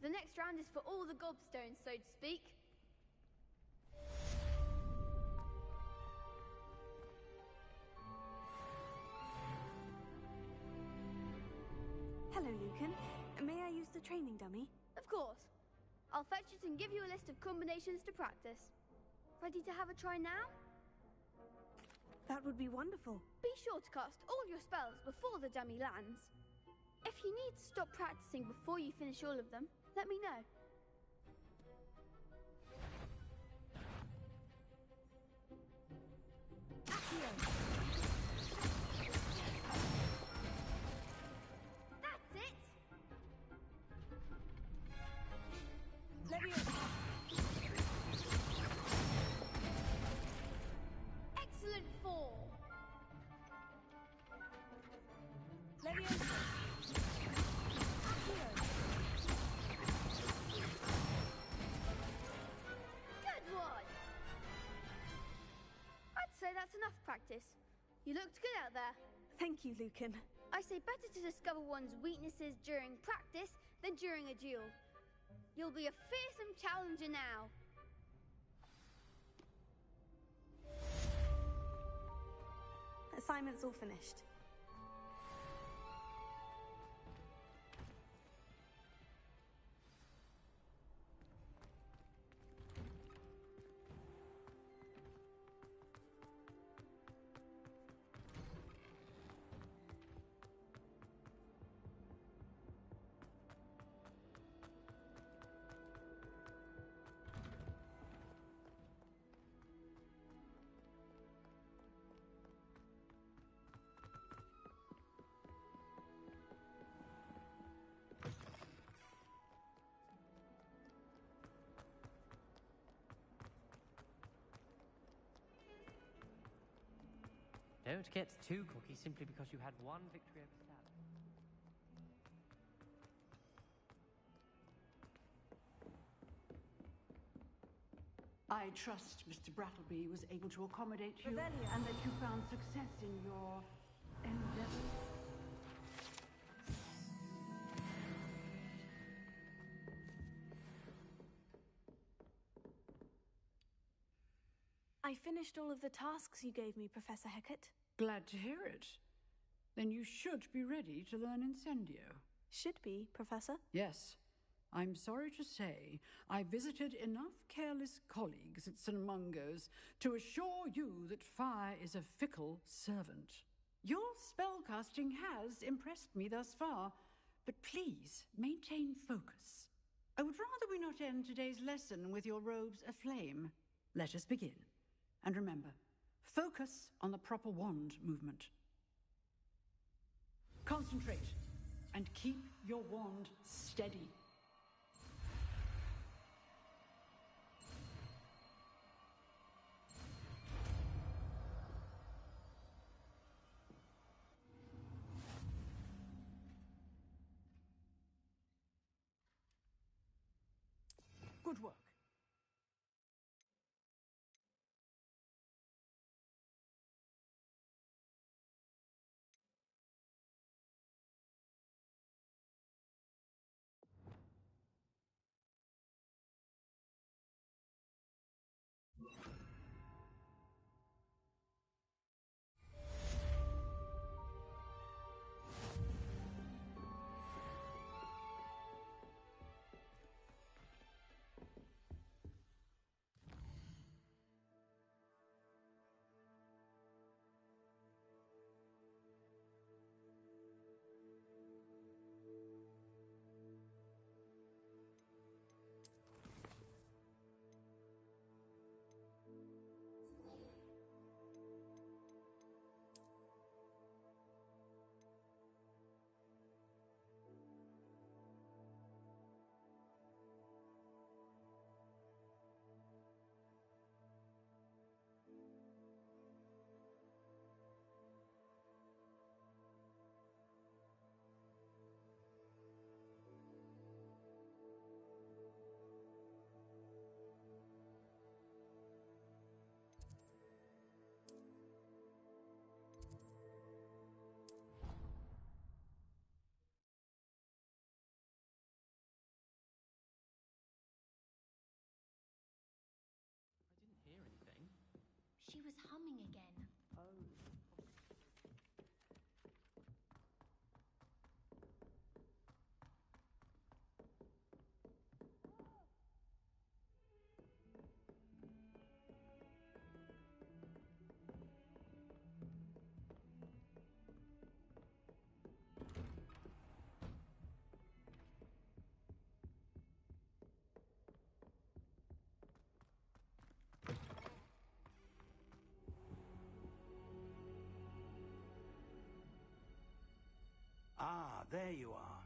[SPEAKER 11] The next round is for all the gobstones, so to speak.
[SPEAKER 5] Hello, Lucan. May I use the training dummy?
[SPEAKER 11] Of course. I'll fetch it and give you a list of combinations to practice. Ready to have a try now?
[SPEAKER 5] That would be wonderful.
[SPEAKER 11] Be sure to cast all your spells before the dummy lands. If you need to stop practicing before you finish all of them, let me know. That's it! Excellent fall! Good one! I'd say that's enough practice. You looked good out there.
[SPEAKER 5] Thank you, Lucan.
[SPEAKER 11] I say better to discover one's weaknesses during practice than during a duel. You'll be a fearsome challenger now.
[SPEAKER 5] Assignment's all finished.
[SPEAKER 8] Don't get too cocky simply because you had one victory over Stab.
[SPEAKER 12] I trust Mr. Brattleby was able to accommodate you
[SPEAKER 5] Revelio.
[SPEAKER 12] and that you found success in your endeavor.
[SPEAKER 5] I finished all of the tasks you gave me, Professor Hecat.
[SPEAKER 12] Glad to hear it. Then you should be ready to learn Incendio.
[SPEAKER 5] Should be, Professor.
[SPEAKER 12] Yes. I'm sorry to say, I visited enough careless colleagues at St. Mungo's to assure you that fire is a fickle servant. Your spellcasting has impressed me thus far, but please maintain focus. I would rather we not end today's lesson with your robes aflame. Let us begin. And remember, focus on the proper wand movement. Concentrate and keep your wand steady. Good work.
[SPEAKER 14] She was humming again.
[SPEAKER 20] Ah, there you are.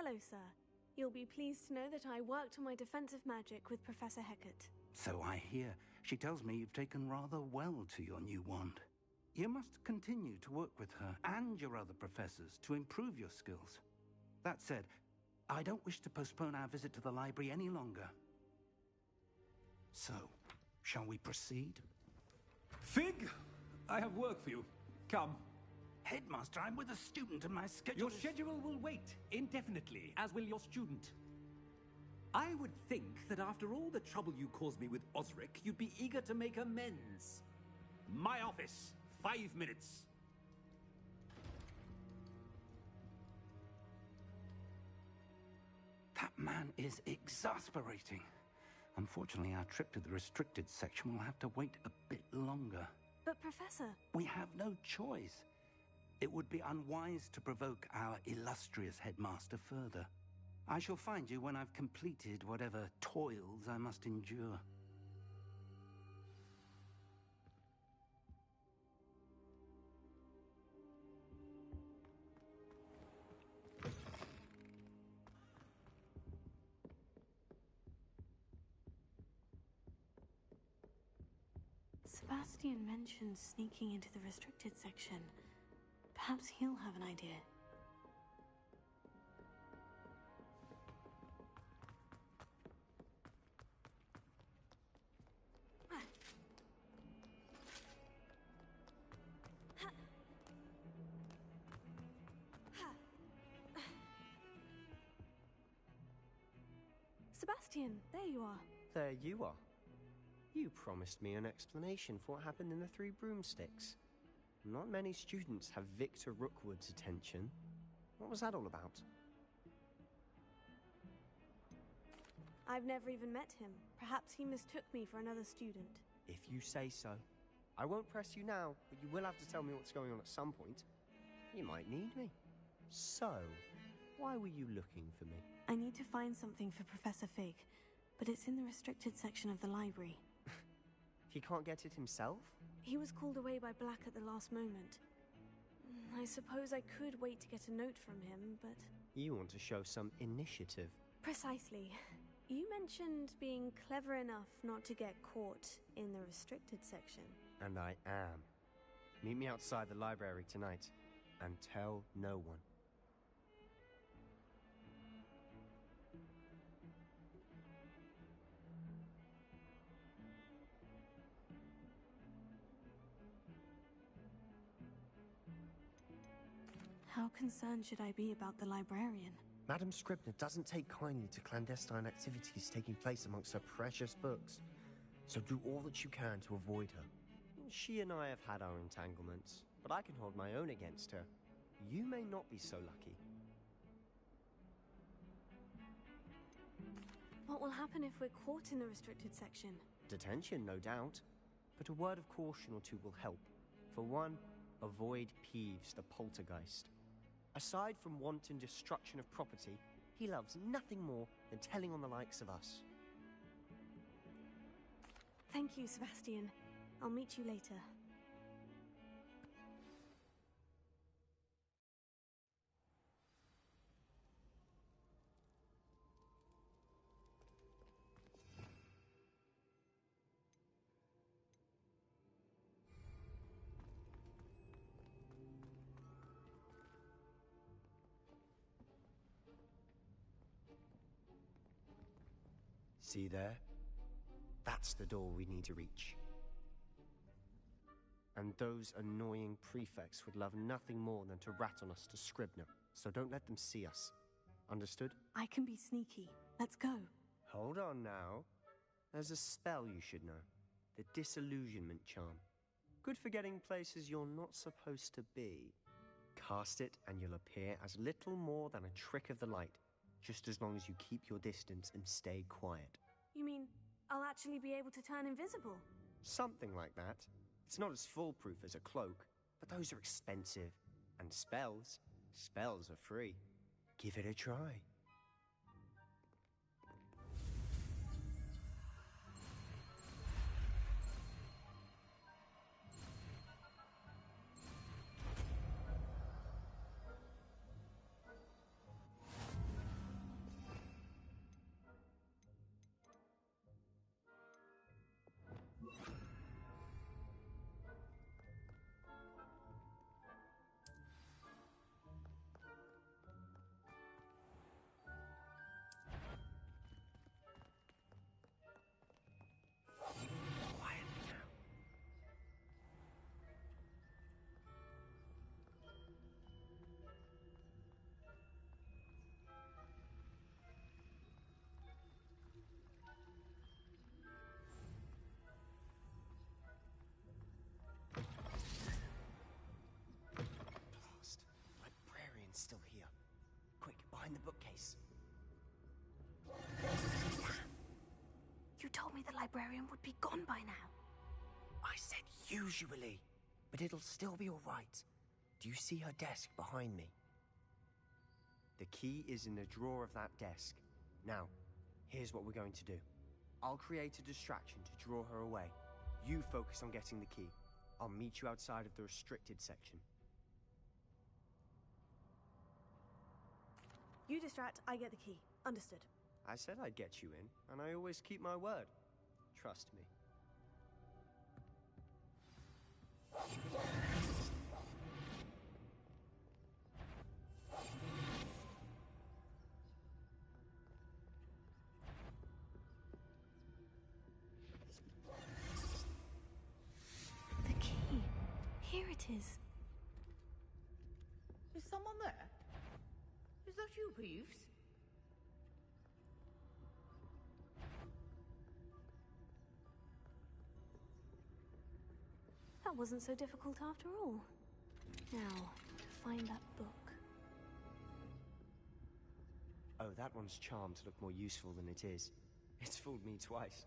[SPEAKER 5] Hello, sir. You'll be pleased to know that I worked on my defensive magic with Professor Hecat.
[SPEAKER 10] So I hear. She tells me you've taken rather well to your new wand. You must continue to work with her and your other professors to improve your skills. That said, I don't wish to postpone our visit to the library any longer. So, shall we proceed?
[SPEAKER 22] Fig! I have work for you. Come.
[SPEAKER 10] Headmaster, I'm with a student and my schedule
[SPEAKER 22] Your schedule will wait indefinitely, as will your student. I would think that after all the trouble you caused me with Osric, you'd be eager to make amends. My office. 5 minutes.
[SPEAKER 10] That man is exasperating. Unfortunately, our trip to the restricted section will have to wait a bit longer.
[SPEAKER 5] But, Professor...
[SPEAKER 10] We have no choice. It would be unwise to provoke our illustrious headmaster further. I shall find you when I've completed whatever toils I must endure.
[SPEAKER 9] Sebastian mentioned sneaking into the restricted section. Perhaps he'll have an idea.
[SPEAKER 5] Sebastian, there you are.
[SPEAKER 7] There you are. You promised me an explanation for what happened in the Three Broomsticks. Not many students have Victor Rookwood's attention. What was that all about?
[SPEAKER 5] I've never even met him. Perhaps he mistook me for another student.
[SPEAKER 7] If you say so. I won't press you now, but you will have to tell me what's going on at some point. You might need me. So, why were you looking for me?
[SPEAKER 9] I need to find something for Professor Fig, but it's in the restricted section of the library.
[SPEAKER 7] He can't get it himself?
[SPEAKER 5] He was called away by Black at the last moment. I suppose I could wait to get a note from him, but...
[SPEAKER 7] You want to show some initiative.
[SPEAKER 5] Precisely. You mentioned being clever enough not to get caught in the restricted section.
[SPEAKER 7] And I am. Meet me outside the library tonight, and tell no one.
[SPEAKER 9] How concerned should I be about the librarian?
[SPEAKER 7] Madam Scribner doesn't take kindly to clandestine activities taking place amongst her precious books. So do all that you can to avoid her. She and I have had our entanglements, but I can hold my own against her. You may not be so lucky.
[SPEAKER 5] What will happen if we're caught in the restricted section?
[SPEAKER 7] Detention, no doubt. But a word of caution or two will help. For one, avoid Peeves, the poltergeist. Aside from wanton destruction of property, he loves nothing more than telling on the likes of us.
[SPEAKER 5] Thank you, Sebastian. I'll meet you later.
[SPEAKER 7] See there? That's the door we need to reach. And those annoying prefects would love nothing more than to rat on us to Scribner, so don't let them see us. Understood?
[SPEAKER 9] I can be sneaky. Let's go.
[SPEAKER 7] Hold on now. There's a spell you should know. The Disillusionment Charm. Good for getting places you're not supposed to be. Cast it and you'll appear as little more than a trick of the light, just as long as you keep your distance and stay quiet.
[SPEAKER 5] You mean I'll actually be able to turn invisible?
[SPEAKER 7] Something like that. It's not as foolproof as a cloak, but those are expensive. And spells are free. Give it a try.
[SPEAKER 17] bookcase.
[SPEAKER 9] You told me the librarian would be gone by now.
[SPEAKER 7] I said usually, but it'll still be all right. Do you see her desk behind me? The key is in the drawer of that desk. Now, here's what we're going to do. I'll create a distraction to draw her away. You focus on getting the key. I'll meet you outside of the restricted section.
[SPEAKER 5] You distract, I get the key. Understood.
[SPEAKER 7] I said I'd get you in, and I always keep my word. Trust me.
[SPEAKER 9] The key. Here it is.
[SPEAKER 15] Is someone there? Is that you, Peeves?
[SPEAKER 9] That wasn't so difficult after all. Now, to find that book.
[SPEAKER 7] Oh, that one's charmed to look more useful than it is. It's fooled me twice.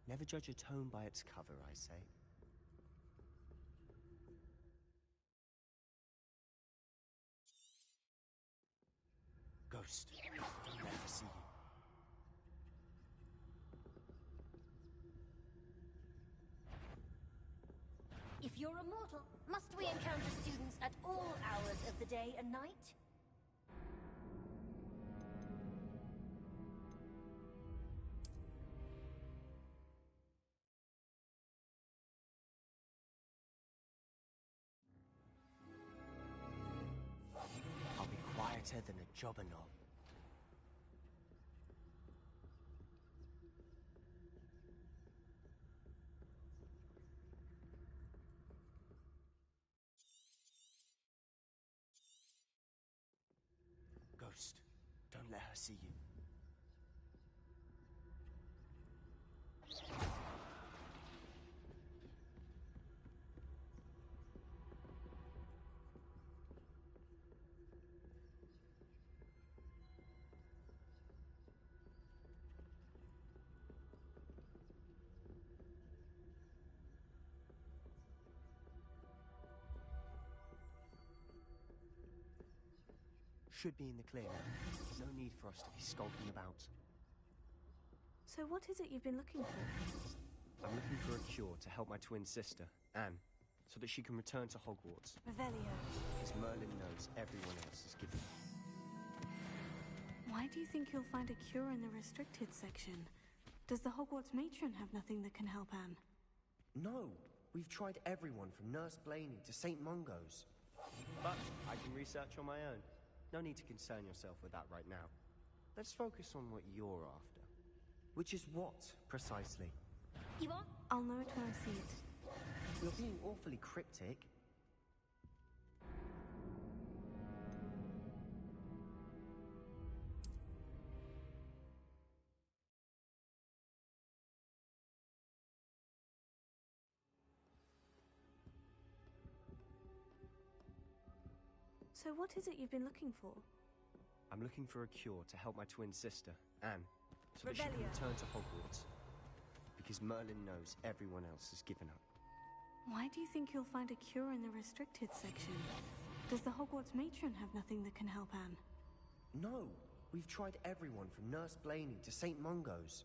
[SPEAKER 7] Never judge a tome by its cover, I say. Ghost, don't let her see you.
[SPEAKER 3] If you're a mortal, must we encounter students at all hours of the day and night?
[SPEAKER 7] I'll be quieter than a jobberknoll. Ghost, don't let her see you. Should be in the clear now. No need for us to be skulking about.
[SPEAKER 5] So what is it you've been looking for?
[SPEAKER 7] I'm looking for a cure to help my twin sister, Anne, so that she can return to Hogwarts.
[SPEAKER 5] Revelio.
[SPEAKER 7] Because Merlin knows everyone else is given.
[SPEAKER 9] Why do you think you'll find a cure in the restricted section? Does the Hogwarts matron have nothing that can help Anne?
[SPEAKER 7] No, we've tried everyone from Nurse Blaney to St. Mungo's. But I can research on my own. No need to concern yourself with that right now. Let's focus on what you're after. Which is what, precisely?
[SPEAKER 3] You want?
[SPEAKER 9] I'll know it when I see it.
[SPEAKER 7] You're being awfully cryptic.
[SPEAKER 5] So what is it you've been looking for?
[SPEAKER 7] I'm looking for a cure to help my twin sister, Anne, so that she can
[SPEAKER 5] Revelio.
[SPEAKER 7] return to Hogwarts. Because Merlin knows everyone else has given up.
[SPEAKER 9] Why do you think you'll find a cure in the restricted section? Does the Hogwarts matron have nothing that can help Anne?
[SPEAKER 7] No, we've tried everyone from Nurse Blaney to St. Mungo's.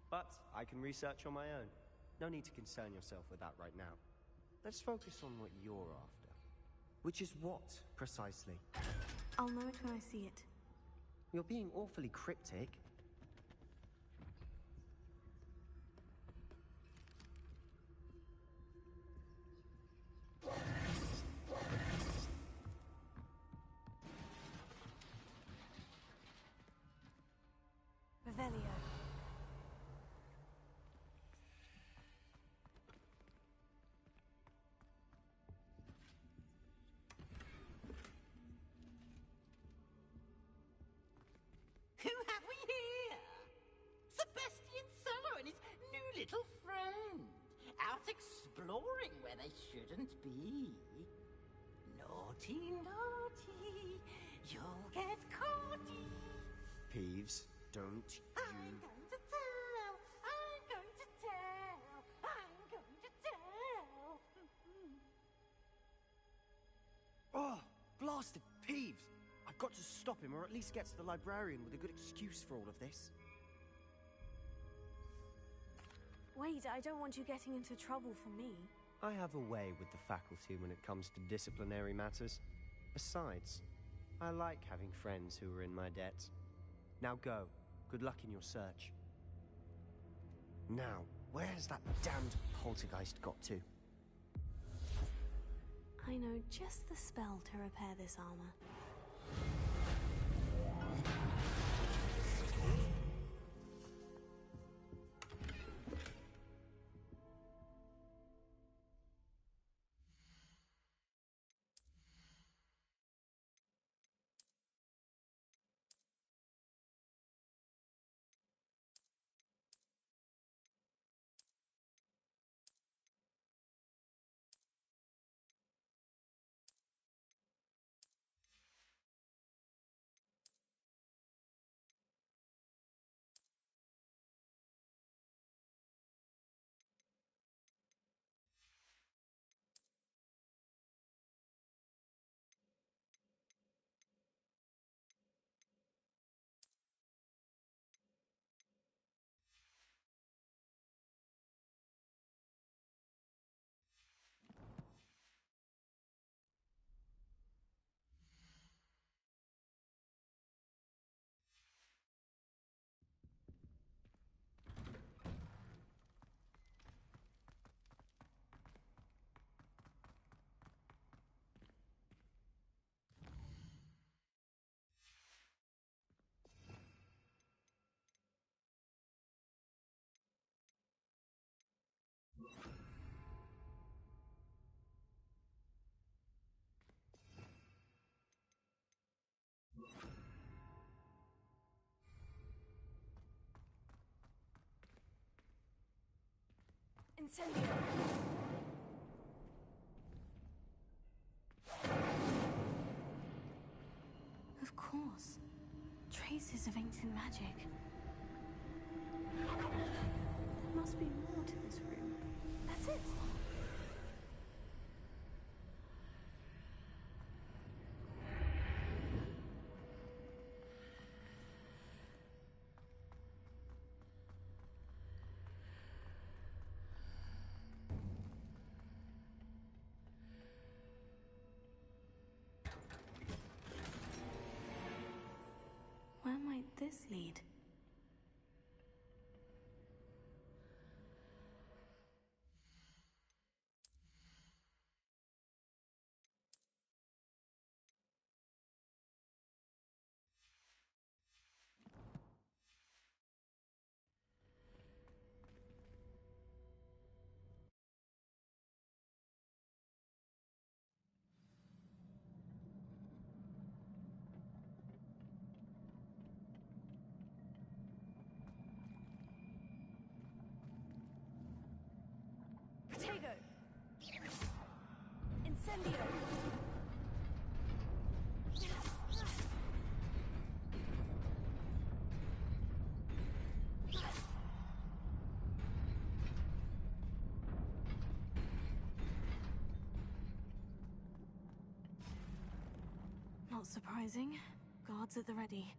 [SPEAKER 7] But I can research on my own. No need to concern yourself with that right now. Let's focus on what you're after. Which is what, precisely?
[SPEAKER 9] I'll know it when I see it.
[SPEAKER 7] You're being awfully cryptic.
[SPEAKER 5] Revelio.
[SPEAKER 2] Who have we here? Sebastian Sallow and his new little friend. Out exploring where they shouldn't be. Naughty, naughty. You'll get caughty.
[SPEAKER 7] Peeves, don't
[SPEAKER 2] I'm going to tell. I'm going to tell. I'm going to tell.
[SPEAKER 6] Oh, blasted Peeves! I've got to stop him, or at least get to the librarian with a good excuse for all of this.
[SPEAKER 5] Wait, I don't want you getting into trouble for me.
[SPEAKER 7] I have a way with the faculty when it comes to disciplinary matters. Besides, I like having friends who are in my debt. Now go. Good luck in your search. Now, where has that damned poltergeist got to?
[SPEAKER 5] I know just the spell to repair this armor. Incendio!
[SPEAKER 9] Of course. Traces of ancient magic.
[SPEAKER 5] There must be more to this room. That's it!
[SPEAKER 9] Where might this lead?
[SPEAKER 5] Protego! Incendio!
[SPEAKER 9] Not surprising. Guards at the ready.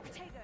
[SPEAKER 5] Protego!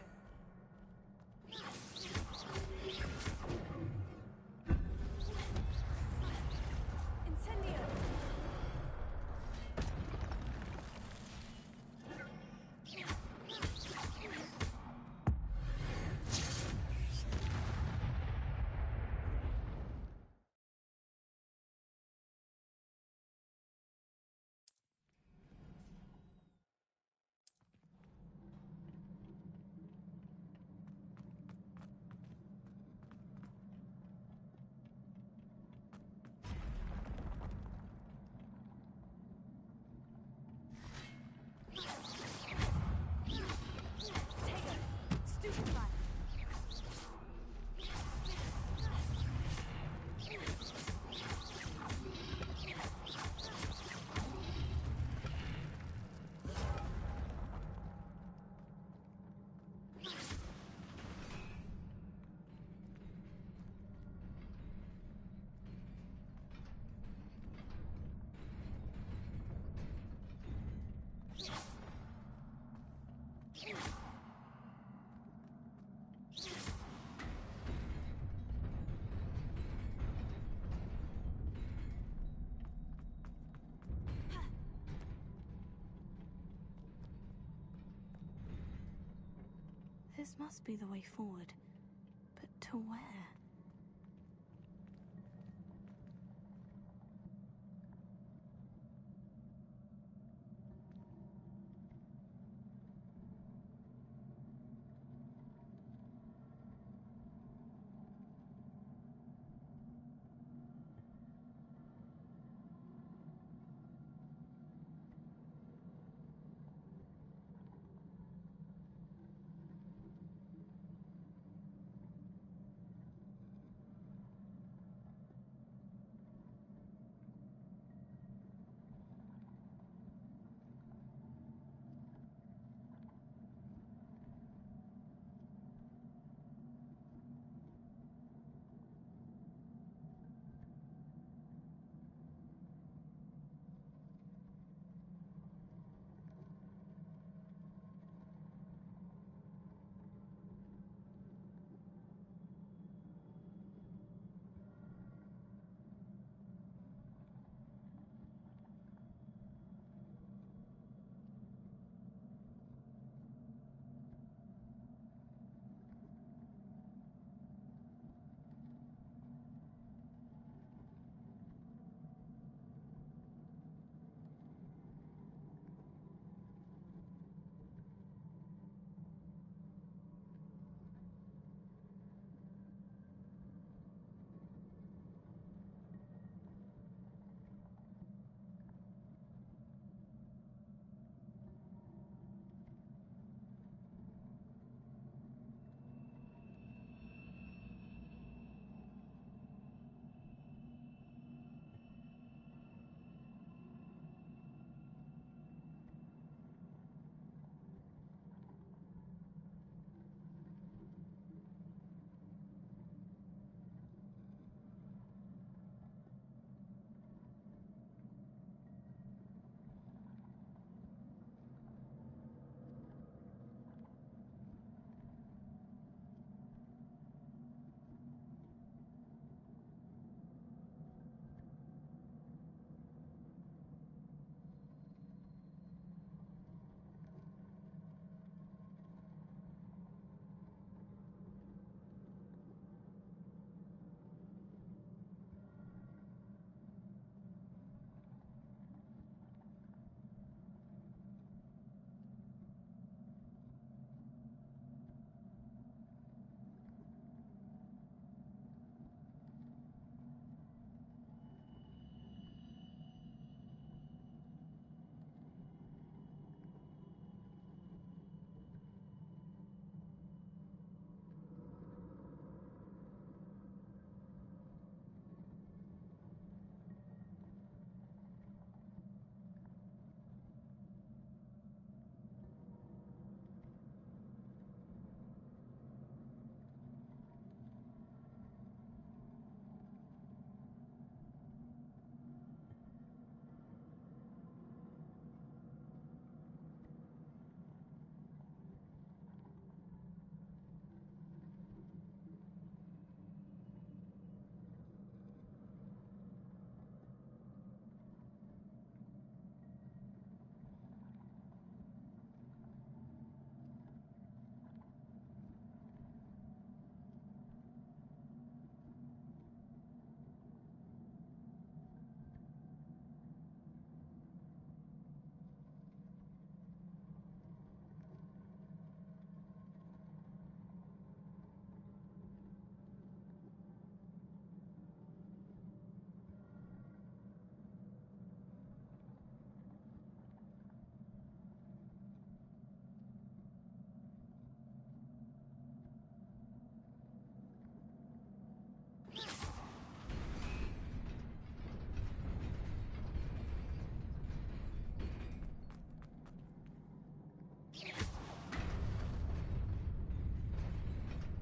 [SPEAKER 9] This must be the way forward. But to where?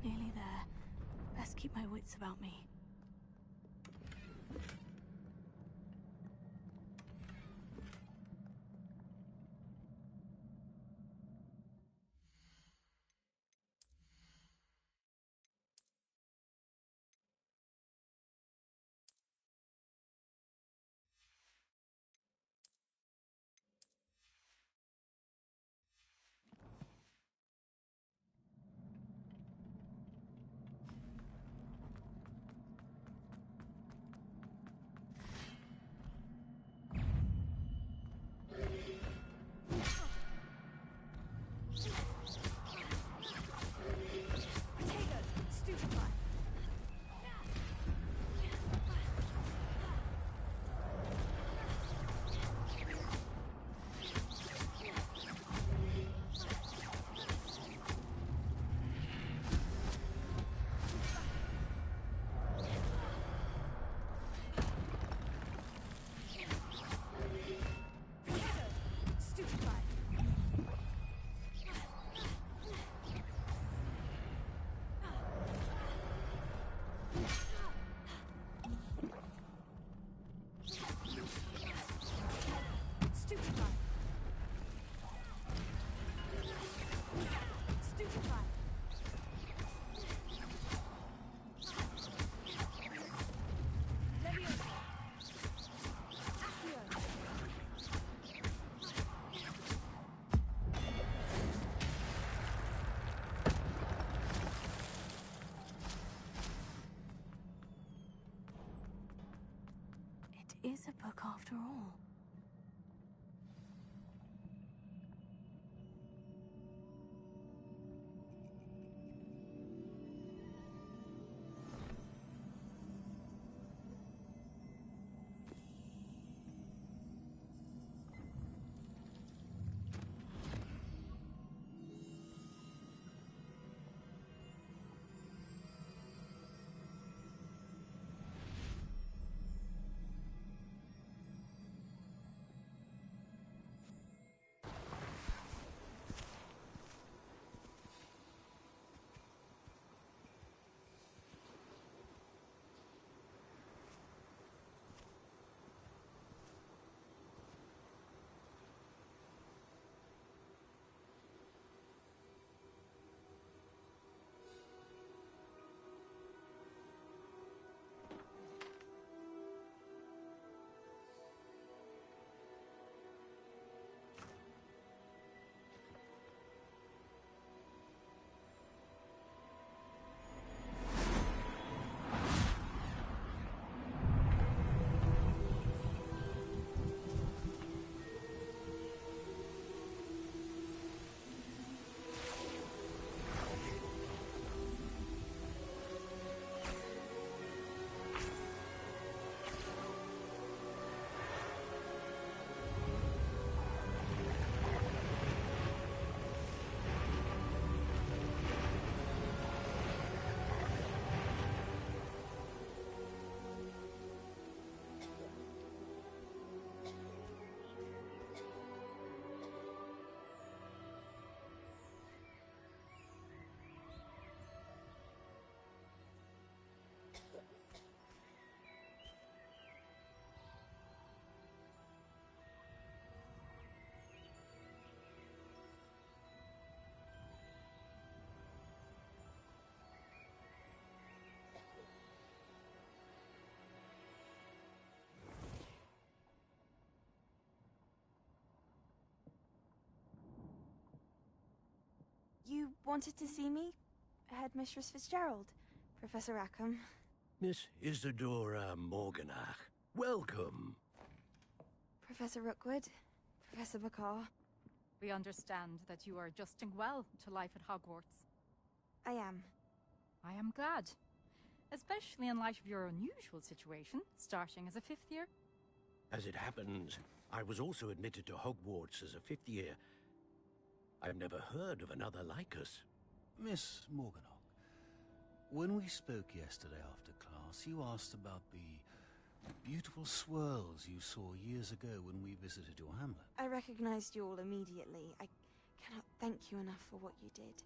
[SPEAKER 9] Nearly there. Best keep my wits about me. after all.
[SPEAKER 1] You wanted to see me? Headmistress Fitzgerald, Professor Rackham.
[SPEAKER 18] Miss Isadora Morganach, welcome.
[SPEAKER 1] Professor Rookwood, Professor McCaw.
[SPEAKER 16] We understand that you are adjusting well to life at Hogwarts.
[SPEAKER 1] I am.
[SPEAKER 16] I am glad. Especially in light of your unusual situation, starting as a fifth year.
[SPEAKER 18] As it happens, I was also admitted to Hogwarts as a fifth year. I've never heard of another like us.
[SPEAKER 23] Miss Morganach, when we spoke yesterday after class, you asked about the beautiful swirls you saw years ago when we visited your hamlet.
[SPEAKER 1] I recognized you all immediately. I cannot thank you enough for what you did.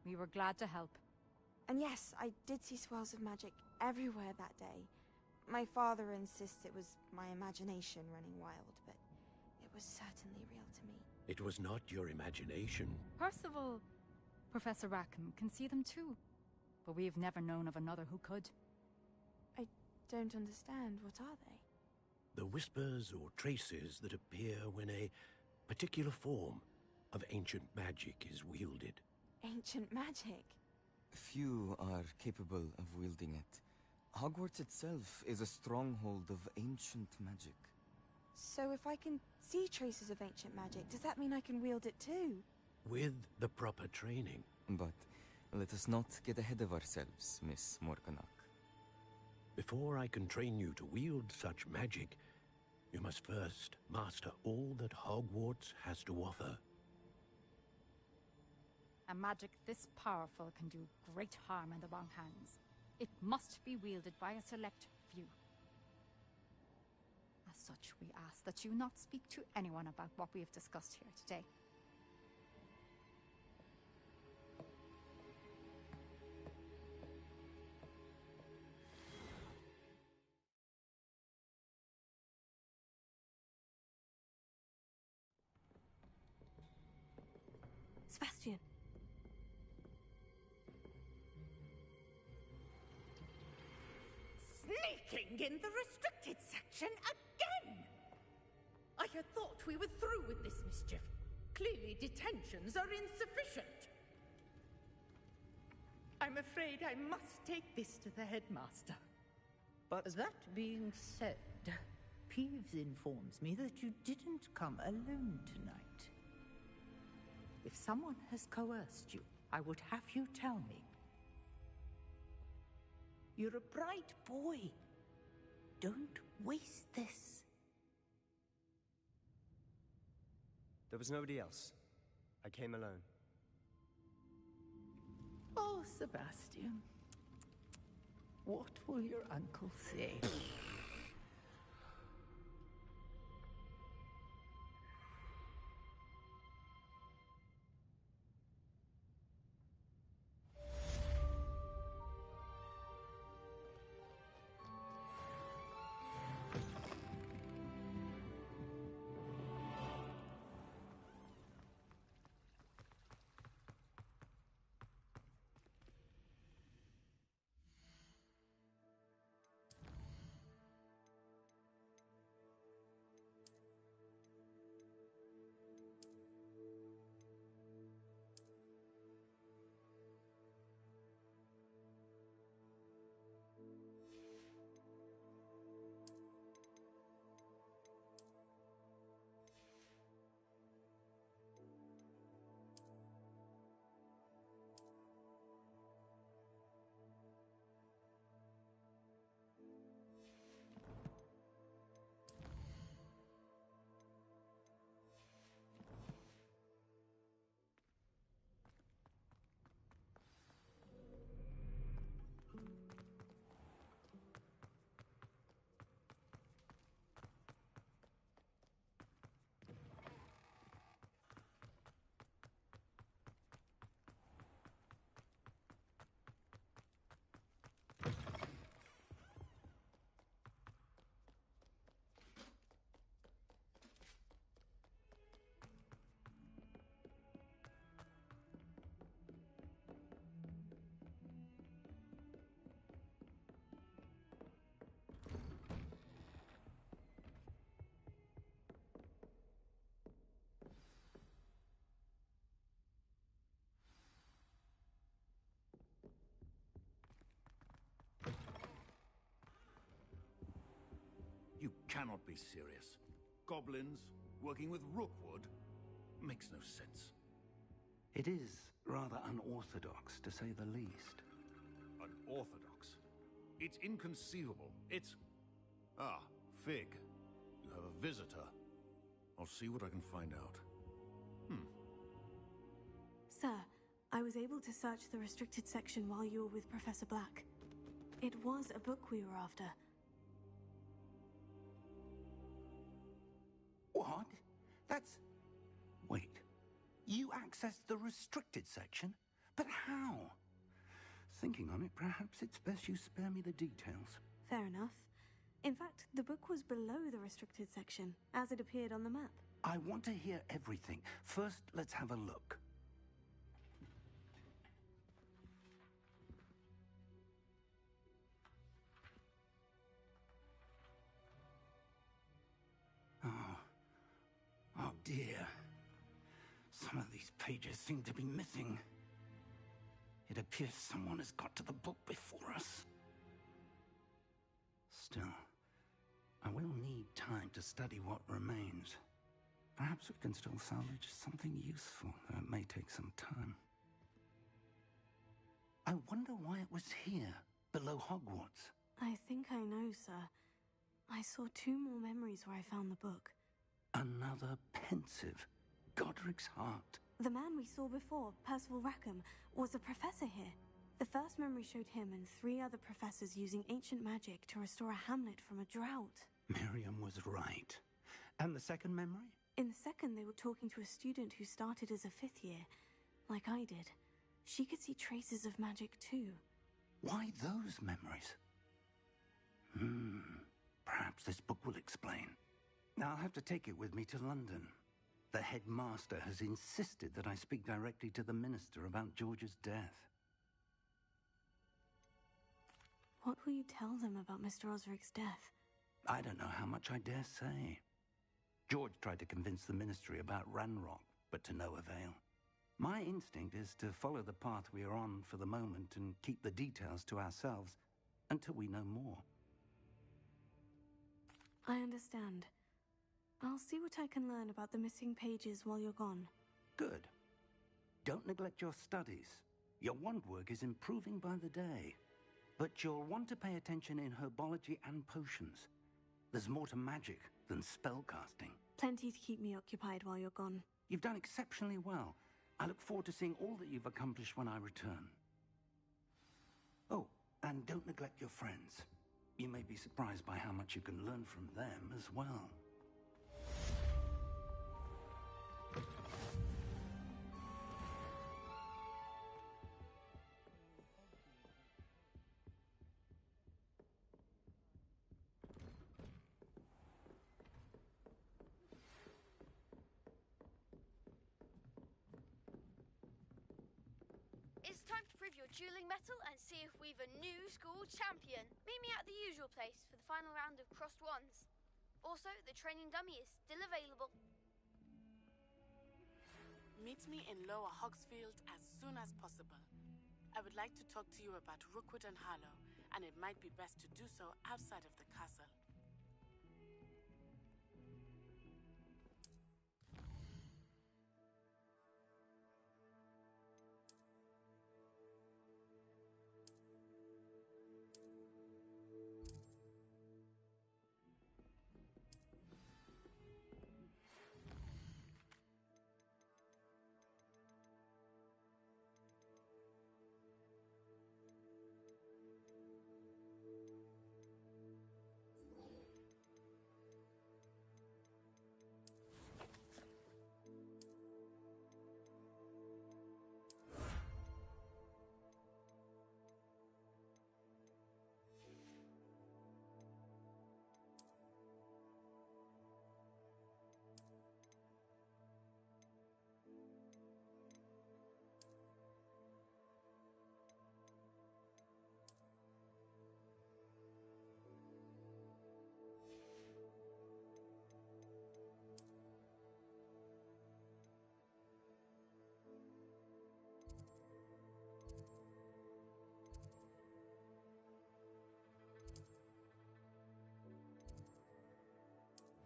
[SPEAKER 16] We were glad to help.
[SPEAKER 1] And yes, I did see swirls of magic everywhere that day. My father insists it was my imagination running wild, but it was certainly real to me.
[SPEAKER 18] It was not your imagination.
[SPEAKER 16] Percival, Professor Rackham can see them too. But we've never known of another who could.
[SPEAKER 1] I don't understand. What are they?
[SPEAKER 18] The whispers or traces that appear when a particular form of ancient magic is wielded.
[SPEAKER 1] Ancient magic?
[SPEAKER 24] Few are capable of wielding it. Hogwarts itself is a stronghold of ancient magic.
[SPEAKER 1] So if I can see traces of ancient magic, does that mean I can wield it too?
[SPEAKER 18] With the proper training.
[SPEAKER 24] But let us not get ahead of ourselves, Miss Morganach.
[SPEAKER 18] Before I can train you to wield such magic, you must first master all that Hogwarts has to offer.
[SPEAKER 16] A magic this powerful can do great harm in the wrong hands. It must be wielded by a select few. As such, we ask that you not speak to anyone about what we have discussed here today.
[SPEAKER 9] Sebastian.
[SPEAKER 15] Sneaking in the restricted section again! I had thought we were through with this mischief. Clearly detentions are insufficient. I'm afraid I must take this to the headmaster. But that being said,
[SPEAKER 2] Peeves informs me that you didn't come alone tonight. If someone has coerced you, I would have you tell me. You're a bright boy. Don't waste this.
[SPEAKER 7] There was nobody else. I came alone.
[SPEAKER 2] Oh, Sebastian. What will your uncle say?
[SPEAKER 18] You cannot be serious. Goblins working with Rookwood makes no sense.
[SPEAKER 10] It is rather unorthodox, to say the least.
[SPEAKER 18] Unorthodox? It's inconceivable. It's... Ah, Fig. You have a visitor. I'll see what I can find out.
[SPEAKER 5] Sir, I was able to search the restricted section while you were with Professor Black. It was a book we were after.
[SPEAKER 10] What? That's... Wait. You accessed the restricted section? But how? Thinking on it, perhaps it's best you spare me the details.
[SPEAKER 5] Fair enough. In fact, the book was below the restricted section, as it appeared on the map.
[SPEAKER 10] I want to hear everything. First, let's have a look. Oh dear. Some of these pages seem to be missing. It appears someone has got to the book before us. Still, I will need time to study what remains. Perhaps we can still salvage something useful, though it may take some time. I wonder why it was here, below Hogwarts.
[SPEAKER 5] I think I know, sir. I saw 2 more memories where I found the book.
[SPEAKER 10] Another pensive. Godric's heart.
[SPEAKER 5] The man we saw before, Percival Rackham, was a professor here. The first memory showed him and 3 other professors using ancient magic to restore a hamlet from a drought.
[SPEAKER 10] Miriam was right. And the second memory?
[SPEAKER 5] In the second, they were talking to a student who started as a 5th year, like I did. She could see traces of magic too.
[SPEAKER 10] Why those memories? Perhaps this book will explain. Now I'll have to take it with me to London. The headmaster has insisted that I speak directly to the minister about George's death.
[SPEAKER 5] What will you tell them about Mr. Osric's death?
[SPEAKER 10] I don't know how much I dare say. George tried to convince the ministry about Ranrock, but to no avail. My instinct is to follow the path we are on for the moment and keep the details to ourselves until we know more.
[SPEAKER 5] I understand. I'll see what I can learn about the missing pages while you're gone.
[SPEAKER 10] Good. Don't neglect your studies. Your wand work is improving by the day. But you'll want to pay attention in herbology and potions. There's more to magic than spellcasting.
[SPEAKER 5] Plenty to keep me occupied while you're gone.
[SPEAKER 10] You've done exceptionally well. I look forward to seeing all that you've accomplished when I return. Oh, and don't neglect your friends. You may be surprised by how much you can learn from them as well.
[SPEAKER 11] It's time to prove your dueling mettle and see if we've a new school champion. Meet me at the usual place for the final round of crossed wands. Also, the training dummy is still available.
[SPEAKER 4] Meet me in Lower Hogsfield as soon as possible. I would like to talk to you about Rookwood and Harlow, and it might be best to do so outside of the castle.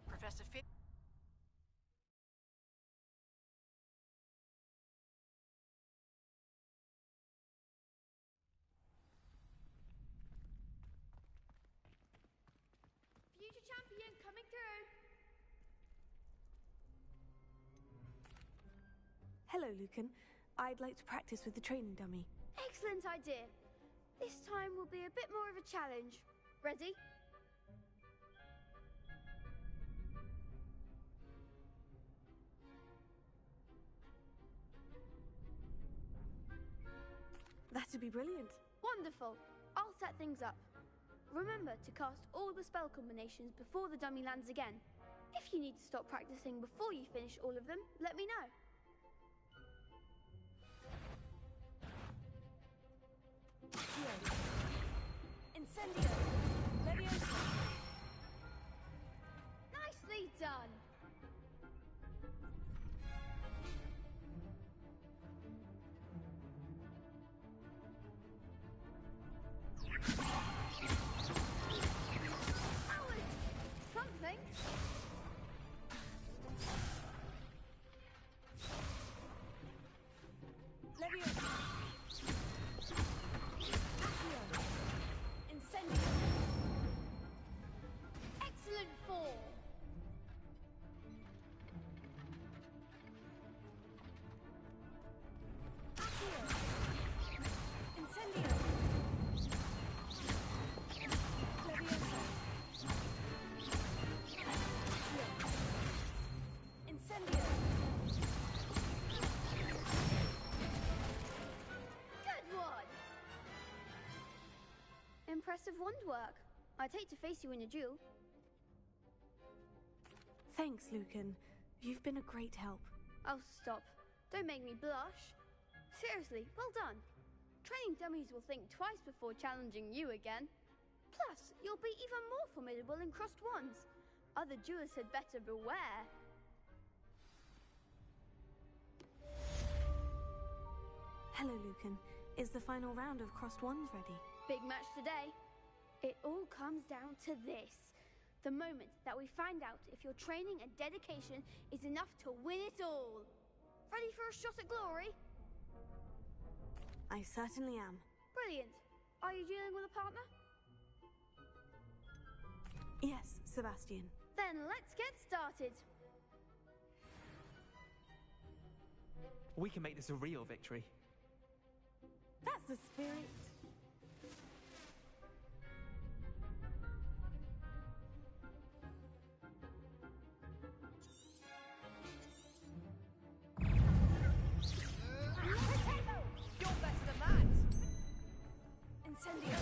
[SPEAKER 4] Professor Fit.
[SPEAKER 11] Future champion coming through.
[SPEAKER 5] Hello, Lucan. I'd like to practice with the training dummy.
[SPEAKER 11] Excellent idea. This time will be a bit more of a challenge. Ready?
[SPEAKER 5] That'd be brilliant.
[SPEAKER 11] Wonderful. I'll set things up. Remember to cast all the spell combinations before the dummy lands again. If you need to stop practicing before you finish all of them, let me know.
[SPEAKER 5] Incendio! Leviosa!
[SPEAKER 11] Nicely done! Something.
[SPEAKER 5] Leviosa! Incendio!
[SPEAKER 11] Excellent fall.
[SPEAKER 5] Incendio! Leviosa! Incendio!
[SPEAKER 11] Good one. Impressive wand work. I'd hate to face you in a duel.
[SPEAKER 5] Thanks, Lucan. You've been a great help.
[SPEAKER 11] Oh, stop. Don't make me blush. Seriously, well done. Training dummies will think twice before challenging you again. Plus, you'll be even more formidable in crossed wands. Other duelists had better beware.
[SPEAKER 5] Hello, Lucan. Is the final round of crossed wands ready?
[SPEAKER 11] Big match today. It all comes down to this. The moment that we find out if your training and dedication is enough to win it all. Ready for a shot at glory?
[SPEAKER 5] I certainly am.
[SPEAKER 11] Brilliant. Are you dealing with a partner?
[SPEAKER 5] Yes, Sebastian.
[SPEAKER 11] Then let's get started.
[SPEAKER 8] We can make this a real victory.
[SPEAKER 5] That's the spirit.
[SPEAKER 15] You're better than that!
[SPEAKER 5] Incendio.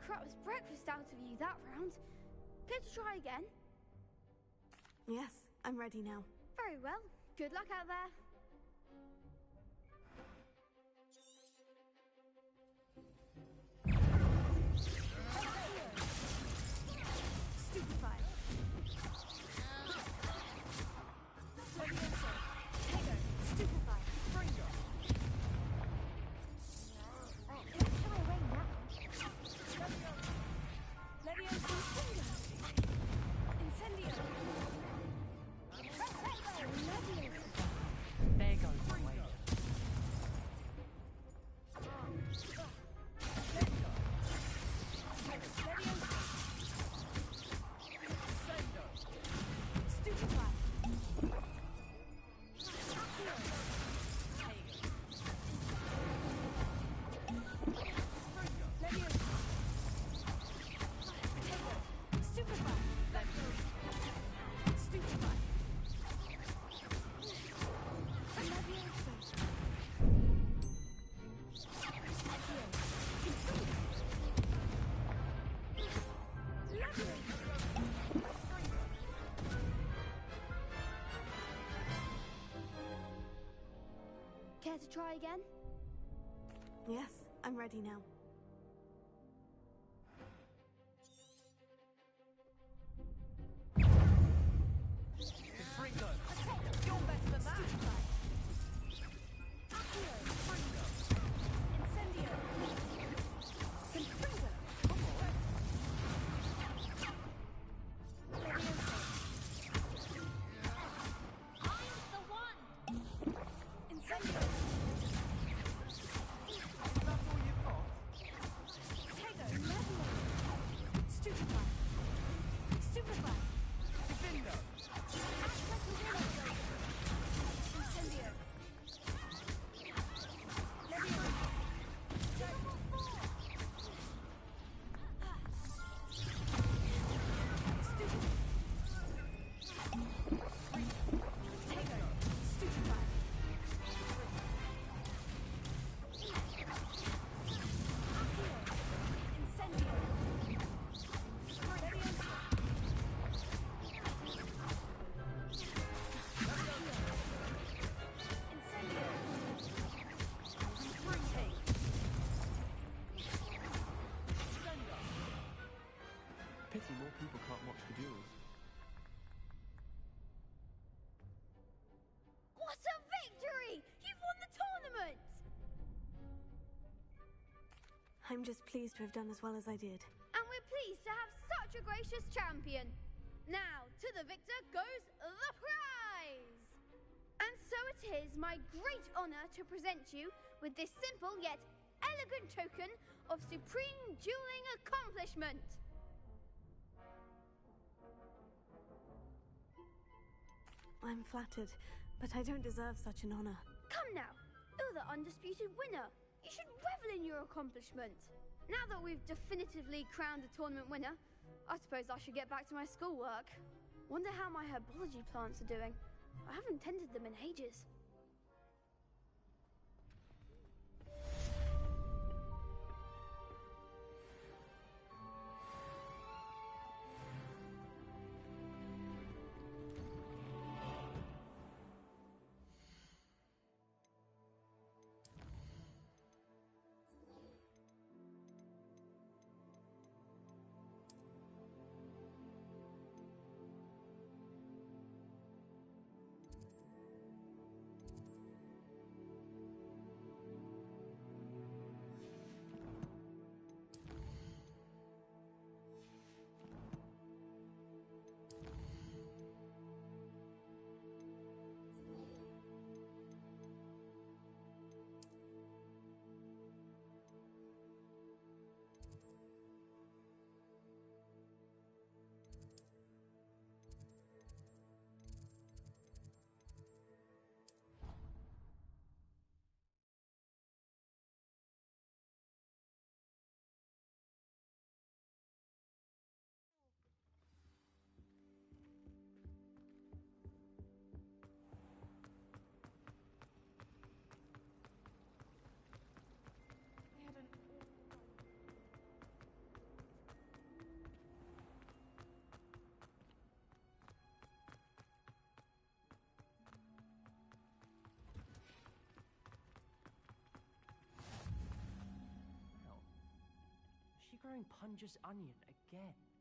[SPEAKER 11] Crap's breakfast out of you that round. Care to try again?
[SPEAKER 5] Yes, I'm ready now.
[SPEAKER 11] Very well. Good luck out there.
[SPEAKER 5] Stupefied. Stupefied. Bringo.
[SPEAKER 8] There goes the way.
[SPEAKER 11] Care to try again?
[SPEAKER 5] Yes, I'm ready now.
[SPEAKER 8] Bringo. You're better than that.
[SPEAKER 5] Incendio. Confringo.
[SPEAKER 8] Pity more people can't watch the duels.
[SPEAKER 11] What a victory! You've won the tournament!
[SPEAKER 5] I'm just pleased to have done as well as I did.
[SPEAKER 11] And we're pleased to have such a gracious champion. Now, to the victor goes the prize! And so it is my great honor to present you with this simple yet elegant token of supreme dueling accomplishment.
[SPEAKER 5] I'm flattered, but I don't deserve such an honor.
[SPEAKER 11] Come now, you're the undisputed winner. You should revel in your accomplishment. Now that we've definitively crowned a tournament winner, I suppose I should get back to my schoolwork. Wonder how my herbology plants are doing. I haven't tended them in ages.
[SPEAKER 6] Growing Punja's onion again.